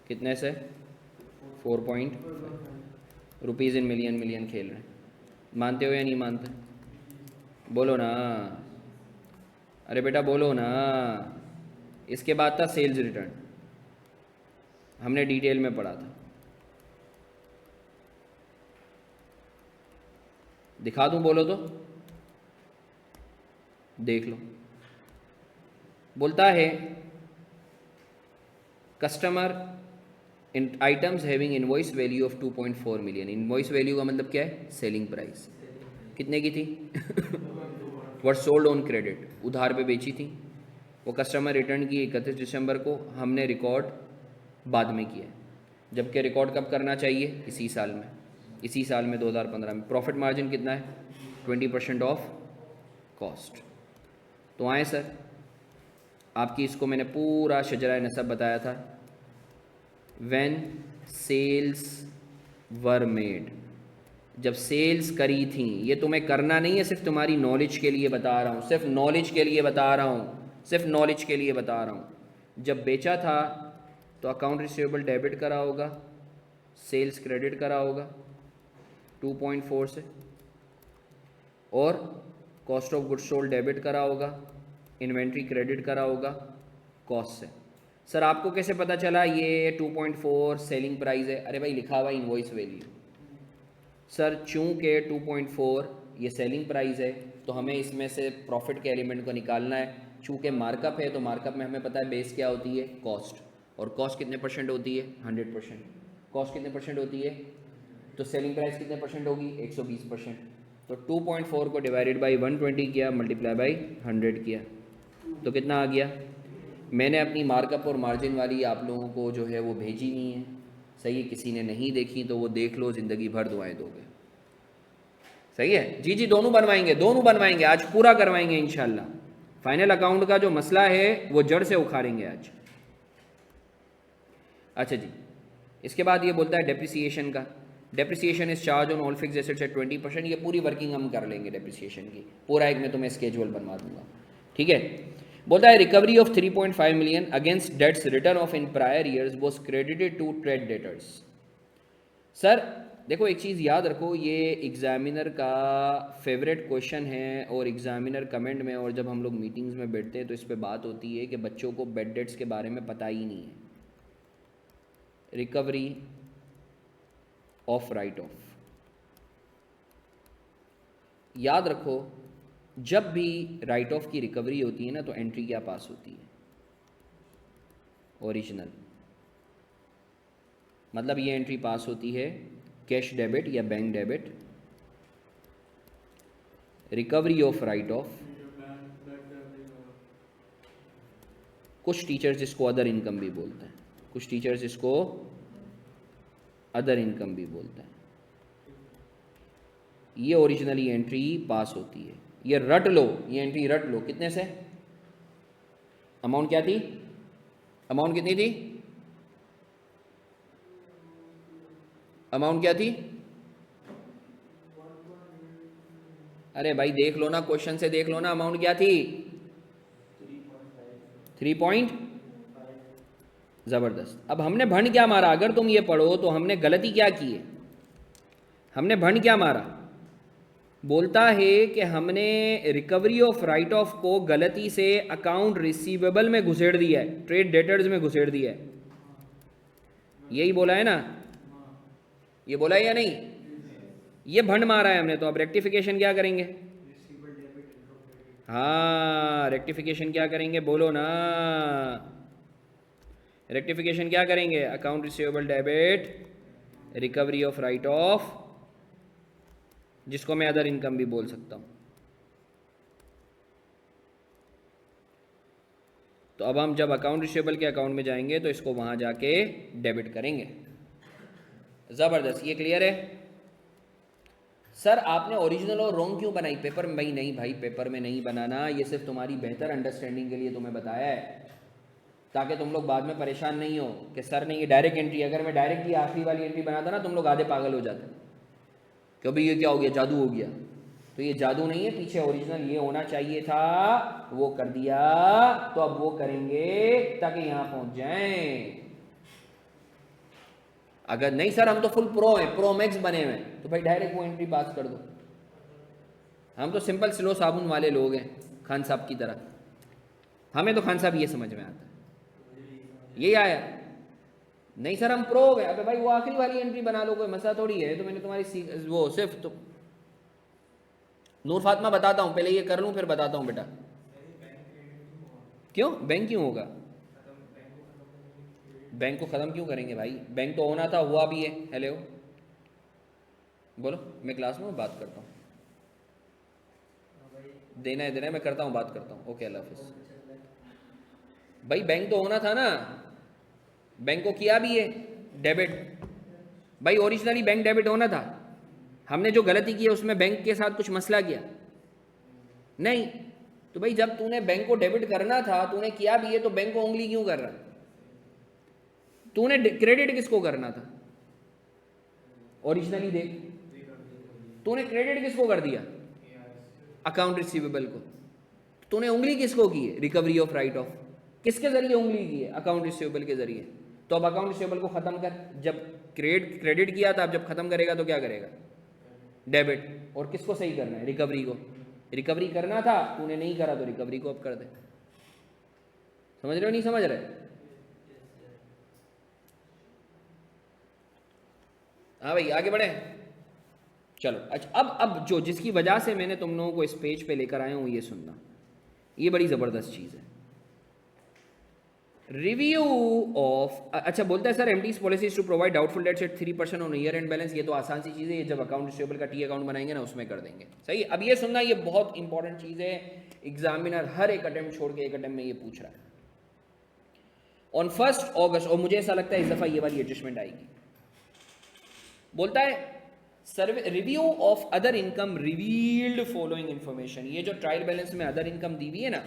कितने से? 4. रुपीज़ इन मिलियन, मिलियन खेल रहे हैं, मानते हो या नहीं मानते? बोलो ना, अरे बेटा बोलो ना। इसके बाद था सेल्स रिटर्न, हमने डिटेल में पढ़ा था, दिखा दूं बोलो तो? देख लो। बोलता है customer in items having invoice value of 2.4 million. Invoice value का मतलब क्या है? Selling price. कितने की थी? वर सोल्ड ऑन क्रेडिट, उधार पे बेची थी। वो कस्टमर रिटर्न की 31 दिसंबर को, हमने रिकॉर्ड बाद में किया, जबकि रिकॉर्ड कब करना चाहिए? इसी साल में, इसी साल में 2015 में। प्रॉफिट मार्जिन कितना है? 20% ऑफ कॉस्ट। तो आए सर, आपकी इसको मैंने पूरा शजरा नसब बताया था। व्हेन सेल्स वर मेड, जब सेल्स करी थी, ये तुम्हें करना नहीं है, सिर्फ तुम्हारी नॉलेज के लिए बता रहा हूँ, सिर्फ नॉलेज के लिए बता रहा हूँ, सिर्फ नॉलेज के लिए बता रहा हूँ। जब बेचा था तो अकाउंट रिसीवेबल डेबिट करा होगा, सेल्स क्रेडिट करा होगा 2.4 से, और cost of goods sold debit करा होगा, इन्वेंट्री क्रेडिट करा होगा कॉस्ट से। सर आपको कैसे पता चला ये 2.4 सेलिंग प्राइस है? अरे भाई लिखा हुआ इनवॉइस वैल्यू। सर चूँकि 2.4 ये सेलिंग प्राइस है, तो हमें इसमें से प्रॉफिट के एलिमेंट को निकालना है। चूँकि मार्कअप है, तो मार्कअप में हमें पता है बेस क्या होती है? कॉस्ट। और कॉस्ट कितने % होती है? 100%। कॉस्ट कितने % होती है? तो सेलिंग प्राइस कितने % होगी? 120%। तो 2.4 को डिवाइडेड बाई 120 किया, मल्टीप्लाई बाई 100 किया, तो कितना आ गया? मैंने अपनी मार्कअप और मार्जिन वाली आप लोगों को जो है वो भेजी नहीं है, सही है? किसी ने नहीं देखी तो वो देख लो, ज़िंदगी भर दुआएं दोगे। सही है जी? जी दोनों बनवाएंगे, दोनों बनवाएंगे, आज पूरा करवाएंगे इंशाल्लाह। फाइनल अकाउंट का जो मसला है वो जड़ से उखाड़ेंगे आज। अच्छा जी, इसके बाद ये बोलता है डेप्रिसिएशन का। Depreciation is charge on all fix assets at 20%। ये पूरी वर्किंग हम कर लेंगे डेप्रिसिएशन की, पूरा एक मैं तुम्हें स्केड्यूल बनवा दूंगा, ठीक है? बोलता है recovery of 3.5 million against debts written off in prior years was credited to trade debtors. Sir देखो एक चीज़ याद रखो, ये एग्जामिनर का फेवरेट क्वेश्चन है, और एग्जामिनर कमेंट में और जब हम लोग मीटिंग्स में बैठते हैं तो इस पर बात होती है कि बच्चों को बेड डेट्स के बारे में पता ही नहीं है। रिकवरी ऑफ राइट ऑफ, याद रखो जब भी राइट ऑफ की रिकवरी होती है ना तो एंट्री क्या पास होती है? ओरिजिनल। मतलब ये एंट्री पास होती है कैश डेबिट या bank debit, recovery of right of. कुछ टीचर्स इसको अदर इनकम भी बोलते हैं, कुछ टीचर्स इसको अदर इनकम भी बोलते हैं। ये ओरिजिनली एंट्री पास होती है, ये रट लो, ये एंट्री रट लो। कितने से? अमाउंट क्या थी? अमाउंट कितनी थी? अमाउंट क्या थी? अरे भाई देख लो ना, क्वेश्चन से देख लो ना, अमाउंट क्या थी? 3 ज़बरदस्त। अब हमने भंड क्या मारा? अगर तुम ये पढ़ो तो हमने गलती क्या की है? हमने भंड क्या मारा? बोलता है कि हमने रिकवरी ऑफ राइट ऑफ को गलती से अकाउंट रिसीवेबल में घुसेड़ दिया है, ट्रेड डेटर्स में घुसेड़ दिया है। यही बोला है ना? ये बोला है या नहीं? ये भंड मारा है हमने, तो अब रेक्टिफिकेशन क्या करेंगे? हाँ, रेक्टिफिकेशन क्या करेंगे? बोलो ना, रेक्टिफिकेशन क्या करेंगे? Account receivable debit recovery of right of, जिसको मैं अदर इनकम भी बोल सकता हूं। तो अब हम जब अकाउंट रिसीवेबल के अकाउंट में जाएंगे तो इसको वहां जाके डेबिट करेंगे। ज़बरदस्त। ये क्लियर है? सर आपने ओरिजिनल और रॉन्ग क्यों बनाई पेपर में? भाई नहीं भाई, पेपर में नहीं बनाना, ये सिर्फ तुम्हारी बेहतर अंडरस्टैंडिंग के लिए तुम्हें बताया है, ताकि तुम लोग बाद में परेशान नहीं हो कि सर ने ये डायरेक्ट एंट्री, अगर मैं डायरेक्ट ये आखिरी वाली एंट्री बनाता ना तुम लोग आधे पागल हो जाते कि भाई ये क्या हो गया, जादू हो गया। तो ये जादू नहीं है, पीछे ओरिजिनल ये होना चाहिए था, वो कर दिया, तो अब वो करेंगे ताकि यहां पहुंच जाएं। अगर नहीं सर हम तो फुल प्रो हैं, प्रो मैक्स बने हुए हैं, तो भाई डायरेक्ट वो एंट्री पास कर दो। हम तो सिंपल स्लो साबुन वाले लोग हैं, खान साहब की तरह। हमें तो खान साहब ये समझ में आता है, यही आया। नहीं सर हम प्रो हो गए, अबे भाई वो आखिरी वाली एंट्री बना लो, कोई मसला थोड़ी है। तो मैंने तुम्हारी वो सिर्फ तो नूर फातिमा बताता हूँ, पहले ये कर लूँ फिर बताता हूँ बेटा। क्यों बैंक क्यों होगा? बैंक को ख़त्म क्यों करेंगे भाई? बैंक तो होना था, हुआ भी है। हेलो बोलो, मैं क्लास में बात करता हूँ, देना है मैं करता हूँ, बात करता हूँ। ओके अल्लाह हाफिज़। भाई बैंक तो होना था ना, बैंक को किया भी है डेबिट। भाई ओरिजिनली बैंक डेबिट होना था, हमने जो गलती की है उसमें बैंक के साथ कुछ मसला किया नहीं। तो भाई जब तूने बैंक को डेबिट करना था, तूने किया भी है, तो बैंक को उंगली क्यों कर रहा है? तूने क्रेडिट किसको करना था? ओरिजिनली देख, तूने क्रेडिट किसको कर दिया? अकाउंट रिसीवेबल को। तूने उंगली किसको की है? Recovery of right of. किसके जरिए उंगली की है? अकाउंट रिसीवेबल के जरिए। तो अब अकाउंट रिसीवेबल को खत्म कर, जब क्रेडिट किया था, अब जब खत्म करेगा तो क्या करेगा? डेबिट। और किसको सही करना है? रिकवरी को। रिकवरी करना था, तूने नहीं करा, तो रिकवरी को अब कर दे। समझ रहे हो नहीं समझ रहे? हाँ भाई आगे बढ़े, चलो। अच्छा अब जो जिसकी वजह से मैंने तुम लोगों को इस पेज पे लेकर आया हूँ, ये सुनना, ये बड़ी ज़बरदस्त चीज़ है। रिव्यू ऑफ, अच्छा बोलता है sir MD's policies to provide doubtful debts at 3% on year end balance. ये तो आसान सी चीज़ है, ये जब अकाउंट रिसीवेबल का टी अकाउंट बनाएंगे ना उसमें कर देंगे। सही। अब ये सुनना, ये बहुत इंपॉर्टेंट चीज़ है, एग्जामिनर हर एक अटेम्प्ट छोड़ के एक अटेम्प्ट में ये पूछ रहा है। ऑन 1 अगस्त, और मुझे ऐसा लगता है इस दफ़ा ये वाली एडजस्टमेंट आएगी। बोलता है survey review of other income revealed following information. ये जो ट्रायल बैलेंस में अदर इनकम दी हुई है ना,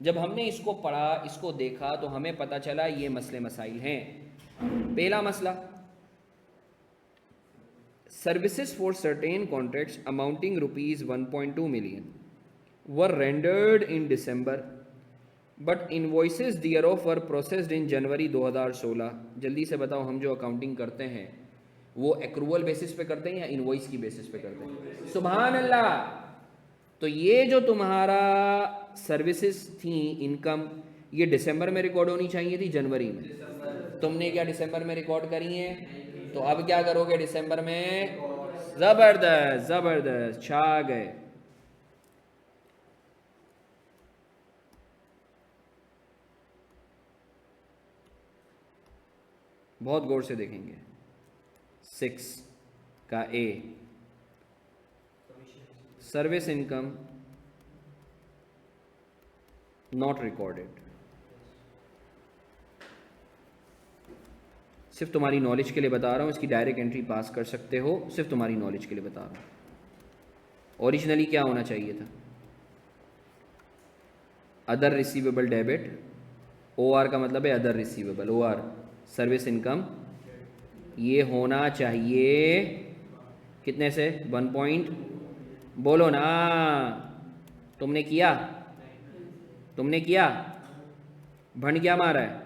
जब हमने इसको पढ़ा, इसको देखा, तो हमें पता चला ये मसले मसाइल हैं। पहला मसला, services for certain contracts amounting ₹1.2 million were rendered in December but invoices thereof were processed in January 2016। जल्दी से बताओ, हम जो अकाउंटिंग करते हैं वो एक्रूवल बेसिस पे करते हैं या इनवॉइस की बेसिस पे करते हैं? सुभान अल्लाह। तो ये जो तुम्हारा सर्विसेज थी इनकम, ये दिसंबर में रिकॉर्ड होनी चाहिए थी, जनवरी में। तुमने क्या दिसंबर में रिकॉर्ड करी है? तो अब क्या करोगे दिसंबर में? ज़बरदस्त ज़बरदस्त, छा गए। बहुत गौर से देखेंगे। 6 का ए, सर्विस इनकम नॉट रिकॉर्डेड। सिर्फ तुम्हारी नॉलेज के लिए बता रहा हूँ, इसकी डायरेक्ट एंट्री पास कर सकते हो, सिर्फ तुम्हारी नॉलेज के लिए बता रहा हूँ। ओरिजिनली क्या होना चाहिए था? Other receivable debit, O R का मतलब है other receivable, O R service income, ये होना चाहिए कितने से? 1 पॉइंट, बोलो ना, तुमने किया? तुमने किया? भंड क्या मारा है?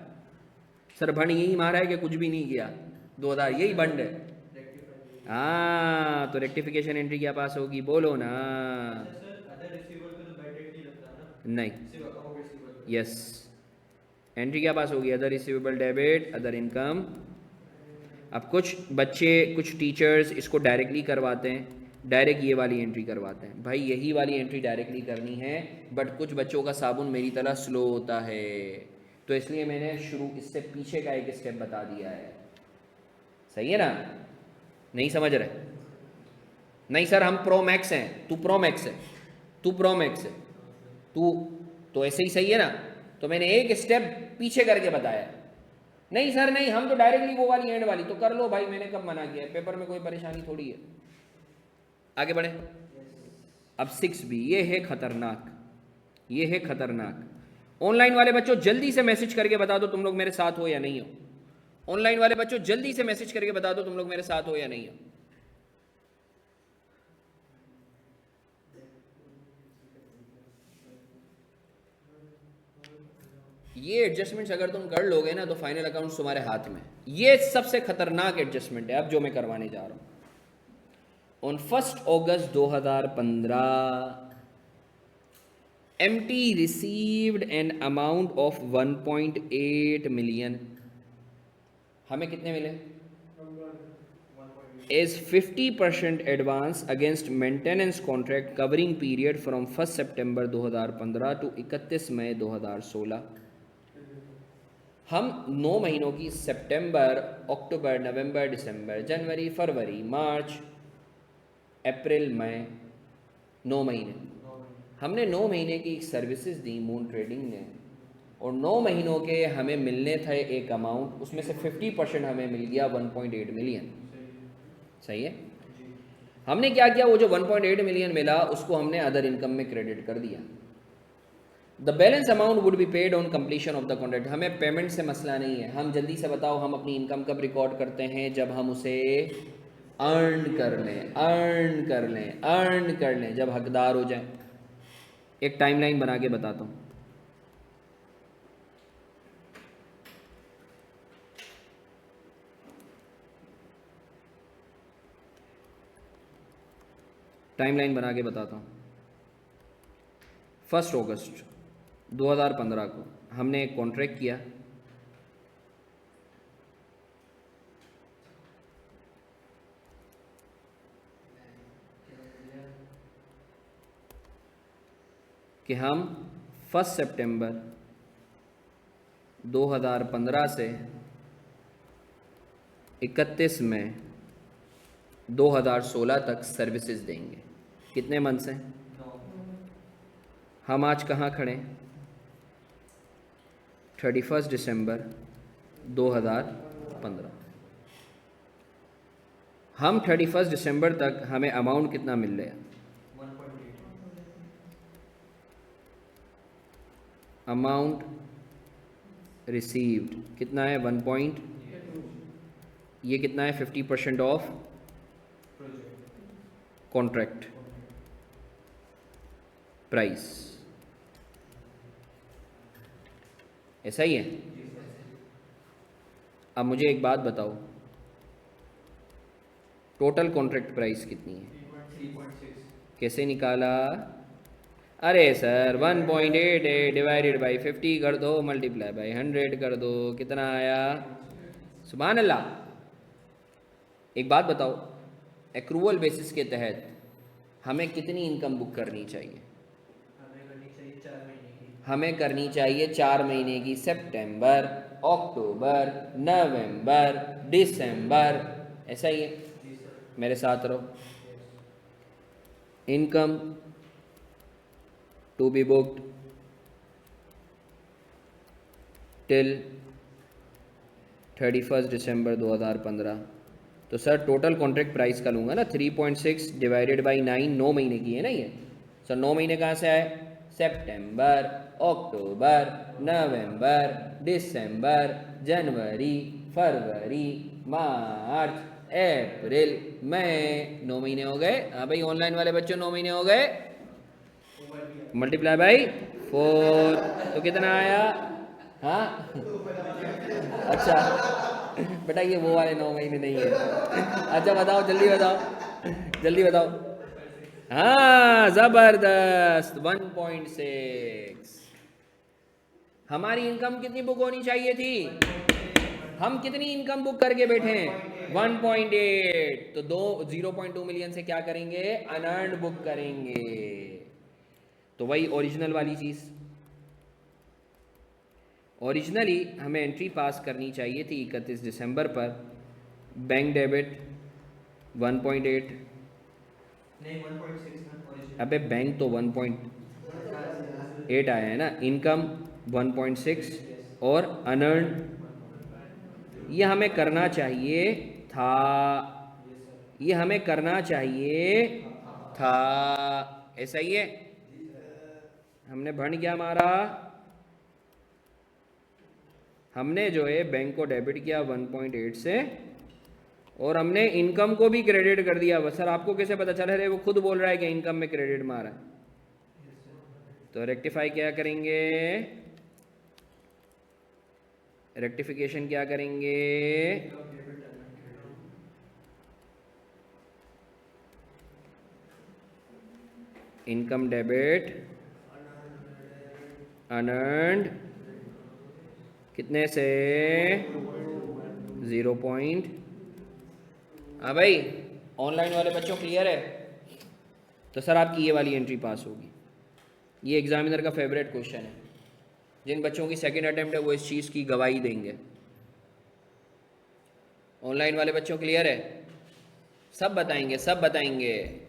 सर भंड यही मारा है कि कुछ भी नहीं किया? 2000 यही भंड है। हाँ, तो रेक्टिफिकेशन एंट्री क्या पास होगी? बोलो ना। नहीं, यस, एंट्री क्या पास होगी? Other receivable debit, other income. अब कुछ बच्चे, कुछ टीचर्स इसको डायरेक्टली करवाते हैं, डायरेक्ट ये वाली एंट्री करवाते हैं। भाई यही वाली एंट्री डायरेक्टली करनी है, बट कुछ बच्चों का साबुन मेरी तरह स्लो होता है, तो इसलिए मैंने शुरू इससे पीछे का एक स्टेप बता दिया है। सही है ना? नहीं समझ रहे? नहीं सर हम प्रो मैक्स हैं, तू प्रो मैक्स है, तू प्रो मैक्स है, तू तो ऐसे ही सही है ना? तो मैंने एक स्टेप पीछे करके बताया। नहीं सर नहीं, हम तो डायरेक्टली वो वाली एंड वाली, तो कर लो भाई, मैंने कब मना किया है? पेपर में कोई परेशानी थोड़ी है। आगे बढ़े। अब 6B, ये है खतरनाक, ये है खतरनाक। ऑनलाइन वाले बच्चों जल्दी से मैसेज करके बता दो तुम लोग मेरे साथ हो या नहीं हो। ऑनलाइन वाले बच्चों जल्दी से मैसेज करके बता दो तुम लोग मेरे साथ हो या नहीं हो। ये एडजस्टमेंट्स अगर तुम कर लोगे ना तो फाइनल अकाउंट्स तुम्हारे हाथ में। ये सबसे खतरनाक एडजस्टमेंट है अब जो मैं करवाने जा रहा हूं। On 1 August 2015 MT received an amount of 1.8 million। हमें कितने मिले? is 50% advance against maintenance contract covering period from 1 September 2015 to 31 मई 2016। हम 9 महीनों की सितंबर, अक्टूबर, नवंबर, दिसंबर, जनवरी, फरवरी, मार्च, अप्रैल, मई, 9 महीने, हमने 9 महीने की सर्विसेज दी मून ट्रेडिंग ने, और 9 महीनों के हमें मिलने थे एक अमाउंट, उसमें से 50% हमें मिल गया 1.8 मिलियन। सही है? हमने क्या किया? वो जो 1.8 मिलियन मिला उसको हमने अदर इनकम में क्रेडिट कर दिया। The balance amount would be paid on completion of the contract. हमें पेमेंट से मसला नहीं है, हम जल्दी से बताओ हम अपनी इनकम कब रिकॉर्ड करते हैं? जब हम उसे अर्न कर लें, अर्न कर लें, अर्न कर लें, जब हकदार हो जाए। एक टाइमलाइन बना के बताता हूँ। टाइमलाइन बना के बताता हूँ। 1 अगस्त 2015 को हमने एक कॉन्ट्रैक्ट किया, कि हम 1 सितंबर 2015 से 31 मई 2016 तक सर्विसेज देंगे। कितने मंथ्स हैं? हम आज कहाँ खड़े? 31 दिसंबर 2015। हम 31 दिसंबर तक हमें अमाउंट कितना मिल रहा है? अमाउंट रिसीव्ड कितना है? 1 पॉइंट, ये कितना है? 50% ऑफ कॉन्ट्रैक्ट प्राइस। ऐसा ही है? अब मुझे एक बात बताओ, टोटल कॉन्ट्रैक्ट प्राइस कितनी है? कैसे निकाला? अरे सर 1.8 डिवाइडेड बाई 50 कर दो, मल्टीप्लाई बाई 100 कर दो, कितना आया? सुभान अल्लाह। एक बात बताओ, एक्रूवल बेसिस के तहत हमें कितनी इनकम बुक करनी चाहिए? हमें करनी चाहिए 4 महीने की, सितंबर, अक्टूबर, नवंबर, दिसंबर, ऐसा ही है। जी सर। मेरे साथ रहो। Income to be booked till 31 December 2015। तो सर टोटल कॉन्ट्रैक्ट प्राइस का लूँगा ना, 3.6 डिवाइडेड बाई 9, 9 महीने की है ना ये। सर 9 महीने कहाँ से आए? सितंबर, अक्टूबर, नवंबर, दिसंबर, जनवरी, फरवरी, मार्च, अप्रैल, मई। 9 महीने हो गए। हाँ भाई ऑनलाइन वाले बच्चों 9 महीने हो गए। मल्टीप्लाई बाई 4 तो कितना आया? हाँ अच्छा बेटा ये वो वाले 9 महीने नहीं है। अच्छा बताओ, जल्दी बताओ, जल्दी बताओ। हाँ जबरदस्त, 1.6। हमारी इनकम कितनी बुक होनी चाहिए थी? हम कितनी इनकम बुक करके बैठे हैं? 1.8। तो 0.2 मिलियन से क्या करेंगे? अनअर्न्ड बुक करेंगे। तो वही ओरिजिनल वाली चीज़। ओरिजिनली हमें एंट्री पास करनी चाहिए थी 31 दिसंबर पर, बैंक डेबिट 1.8। नहीं 1.6 ना ओरिजिनल। अबे बैंक तो 1.8 आया है ना, इनकम 1.6 और अनर्न। ये हमें करना चाहिए था, ये हमें करना चाहिए था। ऐसा ही है। हमने भंड क्या मारा? हमने जो है बैंक को डेबिट किया 1.8 से, और हमने इनकम को भी क्रेडिट कर दिया। बस सर आपको कैसे पता चल रहा है? वो खुद बोल रहा है कि इनकम में क्रेडिट मारा है। तो रेक्टिफाई क्या करेंगे? रेक्टिफिकेशन क्या करेंगे? इनकम डेबिट अनर्न्ड कितने से? 0 पॉइंट। हाँ भाई ऑनलाइन वाले बच्चों क्लियर है? तो सर आपकी ये वाली एंट्री पास होगी। ये एग्जामिनर का फेवरेट क्वेश्चन है। जिन बच्चों की सेकंड अटेम्प्ट है वो इस चीज़ की गवाही देंगे। ऑनलाइन वाले बच्चों क्लियर है? सब बताएंगे, सब बताएंगे।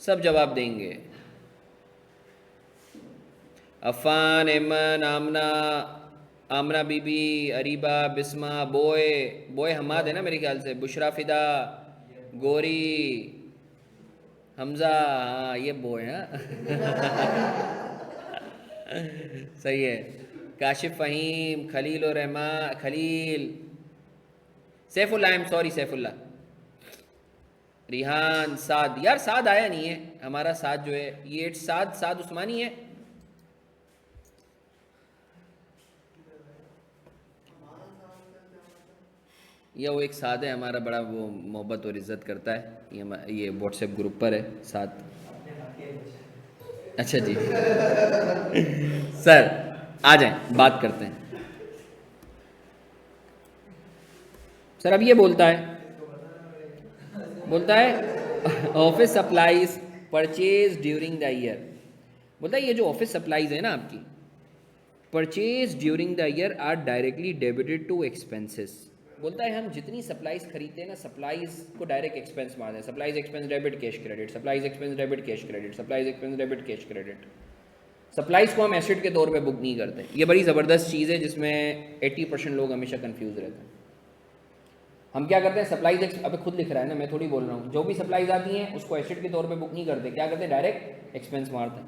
सब जवाब देंगे। अफान, एमन, आमना, आमना बीबी, अरीबा, बिस्मा, बोए, बोए हमाद है ना मेरे ख्याल से, बुशरा फिदा, गोरी, हमजा, हाँ ये बोए हैं। सही है। काशिफ, फ़हीम, खलील और Rehman, Khalil, Saifullah, I am sorry Saifullah, Rehan, Saad. यार साद आया नहीं है हमारा। साद जो है ये साद, साद उस्मानी है। ये वो एक साद है हमारा, बड़ा वो मोहब्बत और इज़्ज़त करता है। ये व्हाट्सएप ग्रुप पर है साद। अच्छा जी। सर आ जाएं, बात करते हैं। सर अब ये बोलता है office supplies purchase during the year. बोलता है ये जो ऑफिस सप्लाईज है ना आपकी, purchase during the year are directly debited to expenses. बोलता है हम जितनी सप्लाईज खरीदते हैं ना, सप्लाईज को डायरेक्ट एक्सपेंस मारते हैं। Supplies expense debit cash credit, supplies expense debit cash credit, supplies expense debit cash credit. Supplies को हम एसेट के तौर पे बुक नहीं करते। ये बड़ी ज़बरदस्त चीज़ है जिसमें 80% लोग हमेशा कंफ्यूज रहते हैं। हम क्या करते हैं? सप्लाईज अबे खुद लिख रहा है ना, मैं थोड़ी बोल रहा हूँ। जो भी सप्लाईज आती हैं उसको एसेट के तौर पे बुक नहीं करते। क्या करते हैं? डायरेक्ट एक्सपेंस मारते हैं।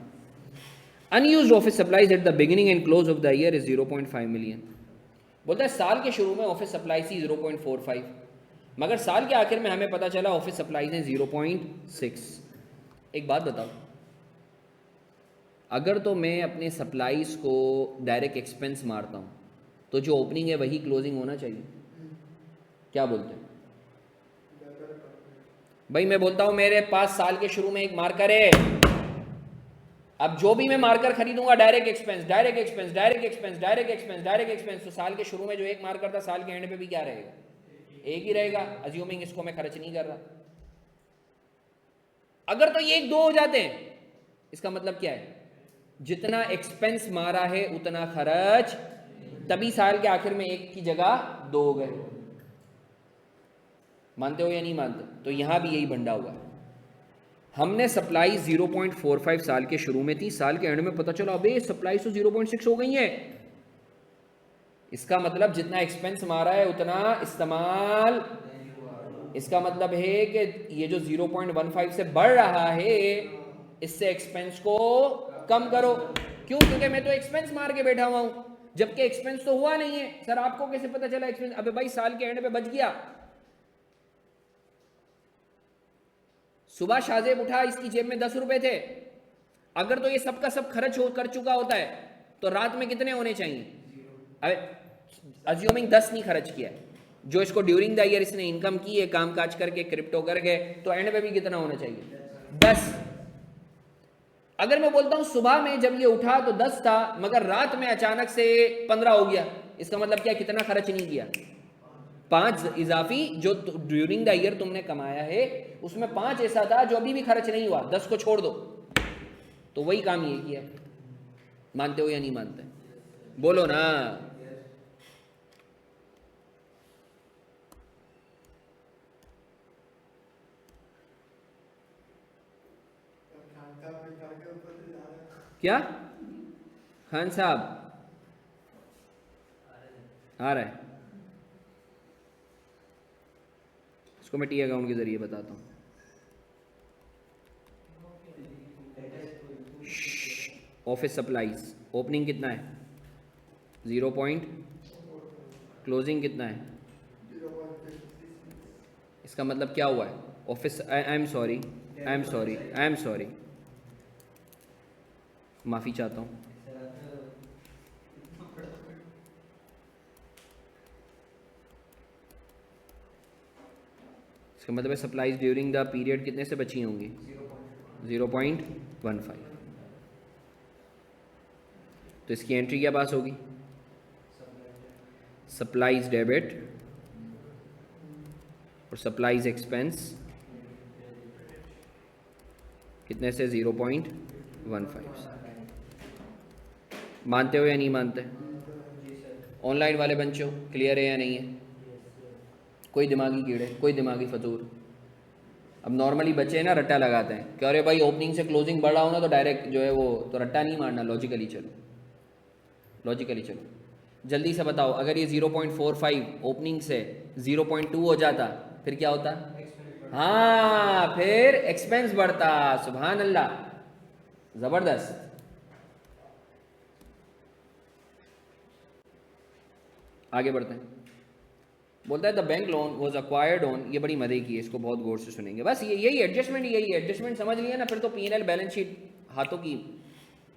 Unused office supplies at the beginning and close of the year is 0.5 million. बोलता है साल के शुरू में ऑफिस सप्लाई थी 0.45, मगर साल के आखिर में हमें पता चला ऑफिस सप्लाईज हैं 0.6। एक बात बताओ, अगर तो मैं अपने सप्लाईज को डायरेक्ट एक्सपेंस मारता हूँ तो जो ओपनिंग है वही क्लोजिंग होना चाहिए। क्या बोलते हैं भाई? मैं बोलता हूँ मेरे पास साल के शुरू में एक मार्कर है, अब जो भी मैं मार्कर खरीदूंगा direct expense, direct expense, direct expense, direct expense, direct expense. तो साल के शुरू में जो एक मार्कर था, साल के एंड पे भी क्या रहेगा? एक ही रहेगा, अज्यूमिंग इसको मैं खर्च नहीं कर रहा। अगर तो ये एक दो हो जाते हैं, इसका मतलब क्या है? जितना एक्सपेंस मारा है उतना खर्च, तभी साल के आखिर में एक की जगह दो हो गए। मानते हो या नहीं मानते? तो यहां भी यही बंडा हुआ है। हमने सप्लाई 0.45 साल के शुरू में थी, साल के एंड में पता चला अबे सप्लाई तो 0.6 हो गई है। इसका मतलब जितना एक्सपेंस मारा है उतना इस्तेमाल। इसका मतलब है कि ये जो 0.15 से बढ़ रहा है, इससे एक्सपेंस को कम करो। क्यों? क्योंकि मैं तो एक्सपेंस मार के बैठा हुआ हूं, जबकि एक्सपेंस तो हुआ नहीं है। सर आपको कैसे पता चला एक्सपेंस? अबे भाई साल के एंड पे बच गया। सुबह शाहजेब उठा, इसकी जेब में 10 रुपए थे। अगर तो ये सबका सब खर्च कर चुका होता है तो रात में कितने होने चाहिए? अबे अज्यूमिंग 10 नहीं खर्च किया, जो इसको ड्यूरिंग द ईयर इसने इनकम की है काम काज करके, क्रिप्टो करके, तो एंड में भी कितना होना चाहिए? 10। अगर मैं बोलता हूं सुबह में जब ये उठा तो 10 था, मगर रात में अचानक से 15 हो गया, इसका मतलब क्या? कितना खर्च नहीं किया? 5 इजाफी जो ड्यूरिंग द ईयर तुमने कमाया है उसमें 5 ऐसा था जो अभी भी खर्च नहीं हुआ, 10 को छोड़ दो। तो वही काम ये किया। मानते हो या नहीं मानते? बोलो ना। क्या खान साहब आ रहा है? इसको मैं टी अकाउंट के जरिए बताता हूँ। ऑफिस सप्लाईज ओपनिंग कितना है? 0 पॉइंट, क्लोजिंग कितना है? इसका मतलब क्या हुआ है? ऑफिस आई एम सॉरी, माफ़ी चाहता हूँ। इसका मतलब है सप्लाईज ड्यूरिंग द पीरियड कितने से बची होंगी? 0.15। तो इसकी एंट्री क्या पास होगी? सप्लाईज डेबिट और सप्लाईज एक्सपेंस कितने से? 0.15। मानते हो या नहीं मानते? ऑनलाइन वाले बच्चों क्लियर है या नहीं है? कोई दिमागी कीड़े, कोई दिमागी फतूर? अब नॉर्मली बच्चे ना रट्टा लगाते हैं कि अरे भाई ओपनिंग से क्लोजिंग बढ़ रहा हो ना तो डायरेक्ट जो है वो, तो रट्टा नहीं मारना, लॉजिकली चलो, लॉजिकली चलो। जल्दी से बताओ, अगर ये 0.45 ओपनिंग से 0.2 हो जाता फिर क्या होता? हाँ, फिर एक्सपेंस बढ़ता। सुभान अल्लाह, जबरदस्त। आगे बढ़ते हैं। बोलता है the bank loan was acquired on, ये बड़ी मजे की है, इसको बहुत गौर से सुनेंगे। बस ये यही एडजस्टमेंट, यही एडजस्टमेंट समझ लिया ना, फिर तो P&L बैलेंस शीट हाथों की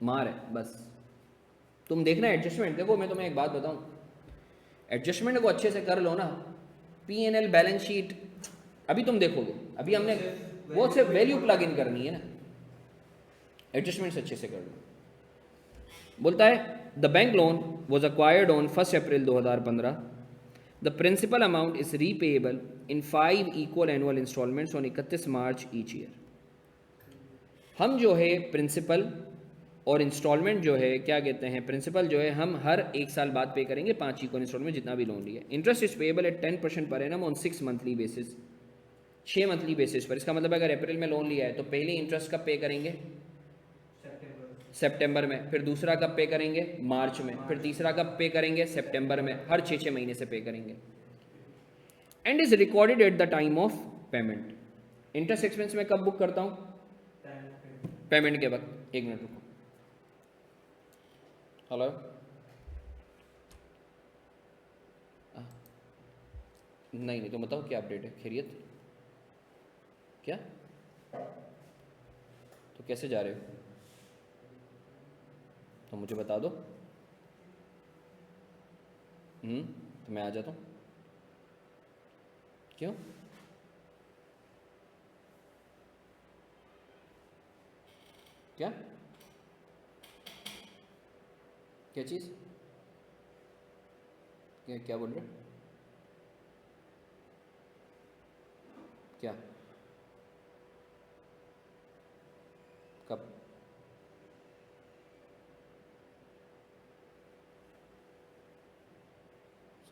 मार है। बस तुम देखना एडजस्टमेंट। देखो मैं तुम्हें एक बात बताऊं, एडजस्टमेंट को अच्छे से कर लो ना, P&L बैलेंस शीट अभी तुम देखोगे। अभी हमने वो सिर्फ वैल्यू प्लग इन करनी है ना, एडजस्टमेंट अच्छे से कर लो। बोलता है the bank loan was acquired on 1 April 2015। The principal amount is repayable in 5 equal annual instalments on 31 March each year. हम जो है प्रिंसिपल और इंस्टॉलमेंट जो है, क्या कहते हैं, प्रिंसिपल जो है हम हर 1 साल बाद पे करेंगे 5 इक्वल इंस्टॉलमेंट जितना भी लोन लिया। Interest is payable eight 10% per annum on 6 monthly basis, 6 monthly basis पर। इसका मतलब अगर अप्रैल में लोन लिया है तो पहले इंटरेस्ट कब पे करेंगे? सितंबर में। फिर दूसरा कब पे करेंगे? मार्च में। फिर तीसरा कब पे करेंगे? सितंबर में। हर 6 महीने से पे करेंगे। And is recorded at the time of payment. Interest expense में कब बुक करता हूं? पेमेंट के वक्त। 1 मिनट रुको। हेलो, नहीं नहीं, तो बताओ क्या अपडेट है? खैरियत? क्या? तो कैसे जा रहे हो? तो मुझे बता दो। तो मैं आ जाता हूँ। क्यों? क्या क्या चीज़? क्या बोल रहे? क्या? कब?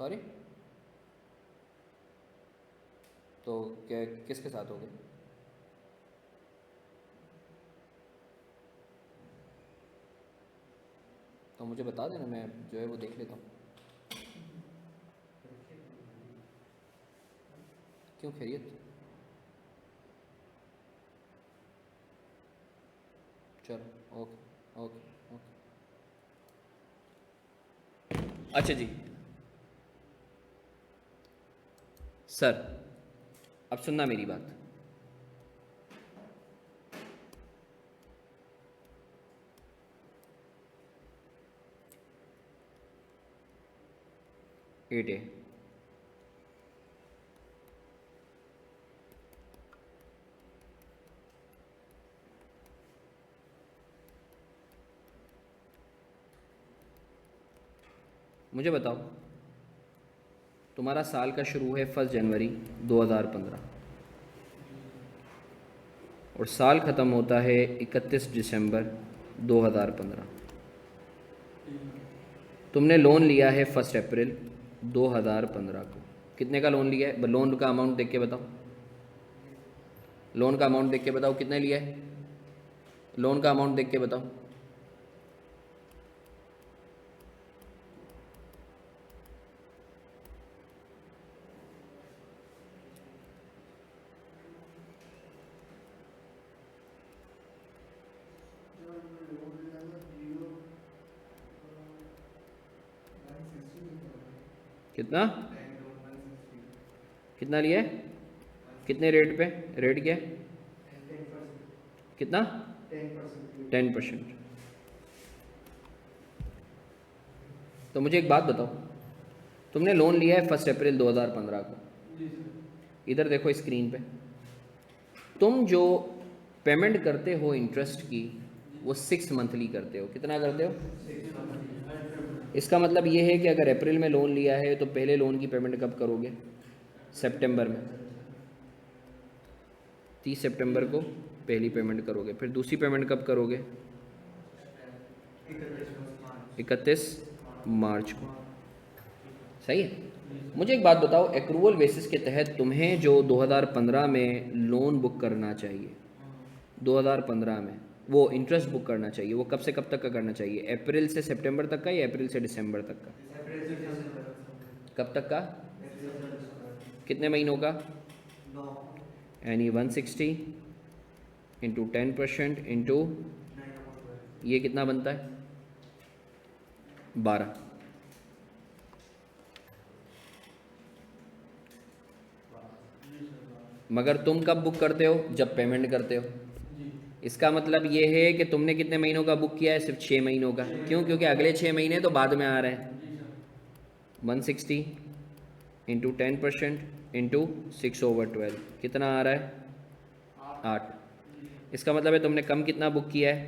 सॉरी, तो क्या किसके साथ हो गए? तो मुझे बता देना, मैं जो है वो देख लेता हूँ। क्यों खैरियत? चलो ओके ओके ओके। अच्छा जी सर, अब सुनना मेरी बात। एट ए मुझे बताओ, तुम्हारा साल का शुरू है 1 जनवरी 2015 और साल ख़त्म होता है 31 दिसंबर 2015। तुमने लोन लिया है 1 अप्रैल 2015 को। कितने का लोन लिया है? लोन का अमाउंट देख के बताओ, लोन का अमाउंट देख के बताओ कितने लिया है, लोन का अमाउंट देख के बताओ। कितना कितना लिया है? कितने रेट पे? रेट क्या है? कितना? 10%। तो मुझे एक बात बताओ, तुमने लोन लिया है 1 अप्रैल 2015 को। इधर देखो स्क्रीन पे, तुम जो पेमेंट करते हो इंटरेस्ट की वो 6 मंथली करते हो। कितना करते हो? इसका मतलब ये है कि अगर अप्रैल में लोन लिया है तो पहले लोन की पेमेंट कब करोगे? सितंबर में। 30 सितंबर को पहली पेमेंट करोगे, फिर दूसरी पेमेंट कब करोगे? 31 मार्च को। सही है। मुझे एक बात बताओ, एक्रूवल बेसिस के तहत तुम्हें जो 2015 में लोन बुक करना चाहिए, 2015 में वो इंटरेस्ट बुक करना चाहिए, वो कब से कब तक का करना चाहिए? अप्रैल से सितंबर तक का या अप्रैल से दिसंबर तक का? कब तक का? कितने महीनों का? यानी 160 इंटू 10% इंटू ये कितना बनता है? 12। मगर तुम कब बुक करते हो? जब पेमेंट करते हो। इसका मतलब ये है कि तुमने कितने महीनों का बुक किया है? सिर्फ 6 महीनों का। क्यों? क्योंकि अगले 6 महीने तो बाद में आ रहे हैं। 160 इंटू 10% इंटू 6/12 कितना आ रहा है? 8। इसका मतलब है तुमने कम कितना बुक किया है?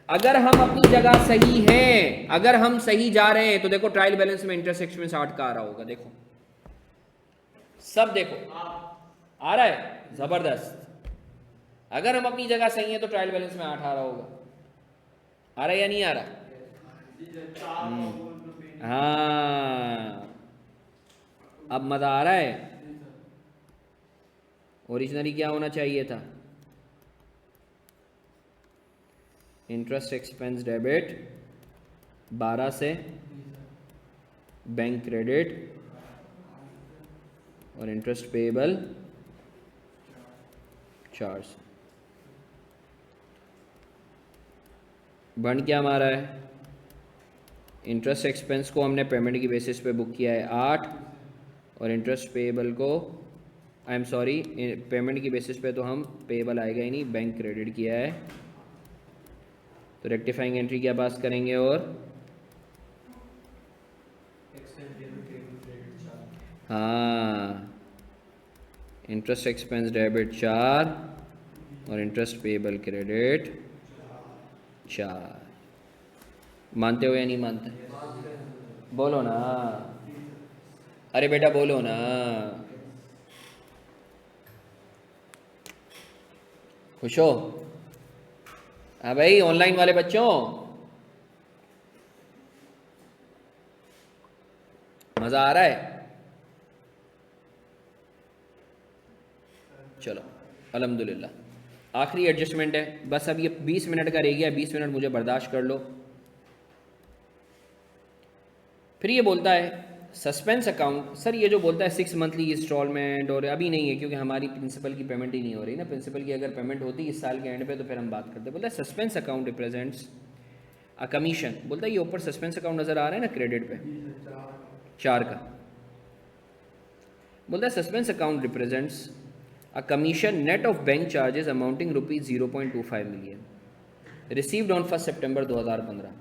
अगर हम अपनी जगह सही हैं, अगर हम सही जा रहे हैं तो देखो ट्रायल बैलेंस में इंटरेस्ट एक्सपेंस 8 का आ रहा होगा। देखो सब देखो आ रहा है, जबरदस्त। अगर हम अपनी जगह सही है तो ट्रायल बैलेंस में 8 आ रहा होगा। आ रहा है या नहीं आ रहा? हाँ, अब मजा आ रहा है। ओरिजिनली क्या होना चाहिए था? इंटरेस्ट एक्सपेंस डेबिट 12 से, बैंक क्रेडिट और इंटरेस्ट पेएबल 4 से। बंड क्या हमारा है? इंटरेस्ट एक्सपेंस को हमने पेमेंट की बेसिस पे बुक किया है 8 और इंटरेस्ट पेएबल को, आई एम सॉरी, पेमेंट की बेसिस पे तो हम पेएबल आएगा ही नहीं, बैंक क्रेडिट किया है। तो रेक्टिफाइंग एंट्री क्या पास करेंगे? और हाँ, इंटरेस्ट एक्सपेंस डेबिट 4 और इंटरेस्ट पेएबल क्रेडिट 4। मानते हो या नहीं मानते? बोलो ना, अरे बेटा बोलो ना। खुश हो? हाँ भाई, ऑनलाइन वाले बच्चों मज़ा मज़ा आ रहा है? चलो अल्हम्दुलिल्लाह। आखिरी एडजस्टमेंट है, बस अब ये 20 मिनट का रह गया, 20 मिनट मुझे बर्दाश्त कर लो। फिर ये बोलता है सस्पेंस अकाउंट। सर ये जो बोलता है 6 मंथली इंस्टॉलमेंट, और अभी नहीं है क्योंकि हमारी प्रिंसिपल की पेमेंट ही नहीं हो रही ना। प्रिंसिपल की अगर पेमेंट होती इस साल के एंड पे तो फिर हम बात करते। बोलता है suspense account represents a commission. बोलता है ये ऊपर सस्पेंस अकाउंट नज़र आ रहा है ना क्रेडिट पे 4 का। बोलता है suspense account represents a commission net of bank charges amounting ₹0.25 million received on 1 September 2015।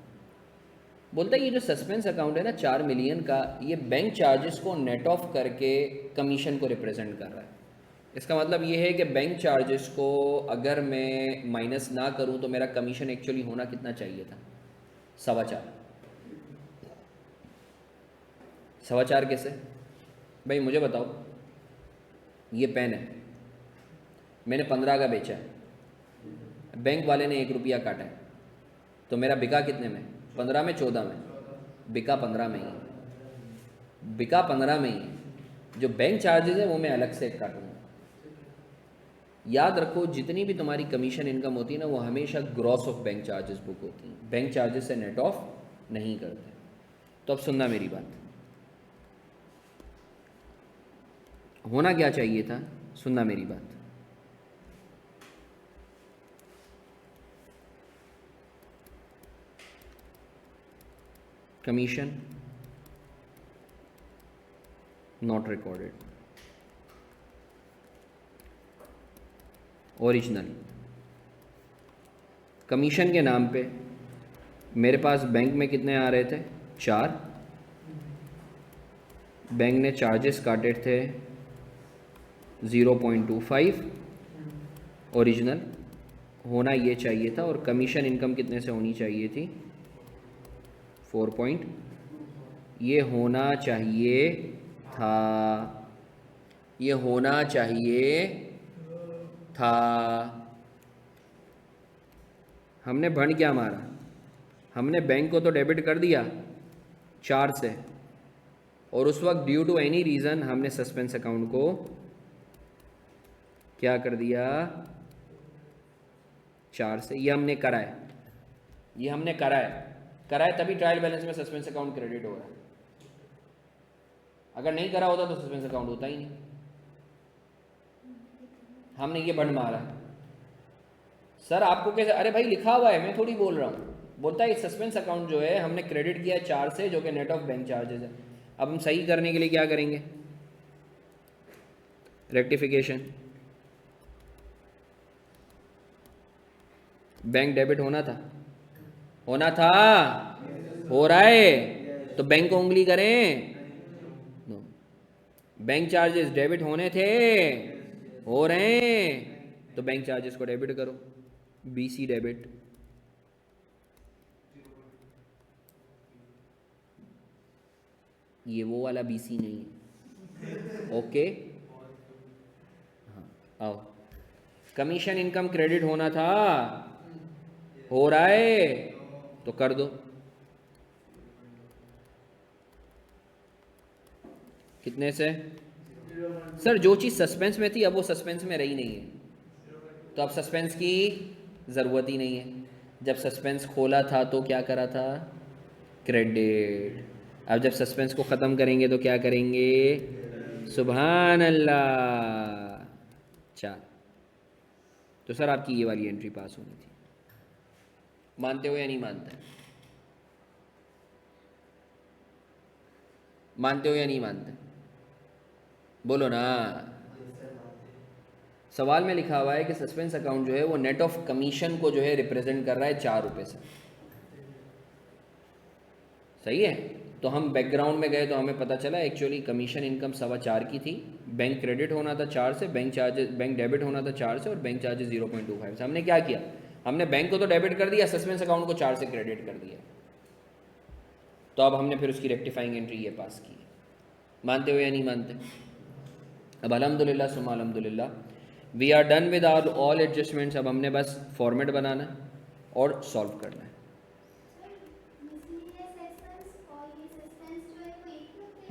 बोलता है ये जो सस्पेंस अकाउंट है ना 4 मिलियन का, ये बैंक चार्जेस को नेट ऑफ करके कमीशन को रिप्रेजेंट कर रहा है। इसका मतलब ये है कि बैंक चार्जेस को अगर मैं माइनस ना करूं तो मेरा कमीशन एक्चुअली होना कितना चाहिए था? 4.25। 4.25 कैसे भाई मुझे बताओ? ये पेन है, मैंने 15 का बेचा है, बैंक वाले ने 1 रुपया काटा है, तो मेरा बिका कितने में? 15 में, 14 में? बिका 15 में ही, बिका 15 में ही। जो बैंक चार्जेस है वो मैं अलग से काटूंगा। याद रखो जितनी भी तुम्हारी कमीशन इनकम होती है ना वो हमेशा gross of bank charges book होती हैं, बैंक चार्जेस से नेट ऑफ नहीं करते। तो अब सुनना मेरी बात, होना क्या चाहिए था? सुनना मेरी बात। Commission not recorded, original commission के नाम पे मेरे पास बैंक में कितने आ रहे थे? 4। बैंक ने चार्जेस काटे थे 0.25, ओरिजिनल होना ये चाहिए था। और कमीशन इनकम कितने से होनी चाहिए थी? 4 ये होना चाहिए था, ये होना चाहिए था। हमने भंड क्या मारा? हमने बैंक को तो डेबिट कर दिया 4 से, और उस वक्त ड्यू टू एनी रीज़न हमने सस्पेंस अकाउंट को क्या कर दिया? 4 से। ये हमने करा है, ये हमने करा है तभी ट्रायल बैलेंस में सस्पेंस अकाउंट क्रेडिट हो रहा है। अगर नहीं करा होता तो सस्पेंस अकाउंट होता ही नहीं। हमने ये बंड मारा। सर आपको कैसे? अरे भाई लिखा हुआ है, मैं थोड़ी बोल रहा हूँ। बोलता है सस्पेंस अकाउंट जो है हमने क्रेडिट किया है 4 से, जो कि नेट ऑफ बैंक चार्जेस है। अब हम सही करने के लिए क्या करेंगे? रेक्टिफिकेशन। बैंक डेबिट होना था, होना था, हो रहा है, तो बैंक को उंगली करें। नो, बैंक चार्जेस डेबिट होने थे, हो रहे हैं, तो बैंक चार्जेस को डेबिट करो। बीसी डेबिट, ये वो वाला बीसी नहीं है। ओके हाँ आओ। कमीशन इनकम क्रेडिट होना था, हो रहा है, तो कर दो। कितने से? सर जो चीज़ सस्पेंस में थी अब वो सस्पेंस में रही नहीं है, तो अब सस्पेंस की ज़रूरत ही नहीं है। जब सस्पेंस खोला था तो क्या करा था? क्रेडिट। अब जब सस्पेंस को ख़त्म करेंगे तो क्या करेंगे? सुभान अल्लाह। चल, तो सर आपकी ये वाली एंट्री पास होनी थी। मानते हो या नहीं मानते? मानते हो या नहीं मानते? बोलो ना। सवाल में लिखा हुआ है कि सस्पेंस अकाउंट जो है वो नेट ऑफ कमीशन को जो है रिप्रेजेंट कर रहा है 4 रुपये से। सही है। तो हम बैकग्राउंड में गए तो हमें पता चला एक्चुअली कमीशन इनकम 4.25 की थी, बैंक क्रेडिट होना था 4 से, बैंक डेबिट होना था 4 से, और बैंक चार्जेस 0.25 से। हमने क्या किया? हमने बैंक को तो डेबिट कर दिया, सस्पेंस अकाउंट को 4 से क्रेडिट कर दिया। तो अब हमने फिर उसकी रेक्टिफाइंग एंट्री ये पास की। मानते हो या नहीं मानते? अब अल्हम्दुलिल्लाह सुम्मा अल्हम्दुलिल्लाह, we are done with our all adjustments. अब हमने बस फॉर्मेट बनाना और सॉल्व करना है।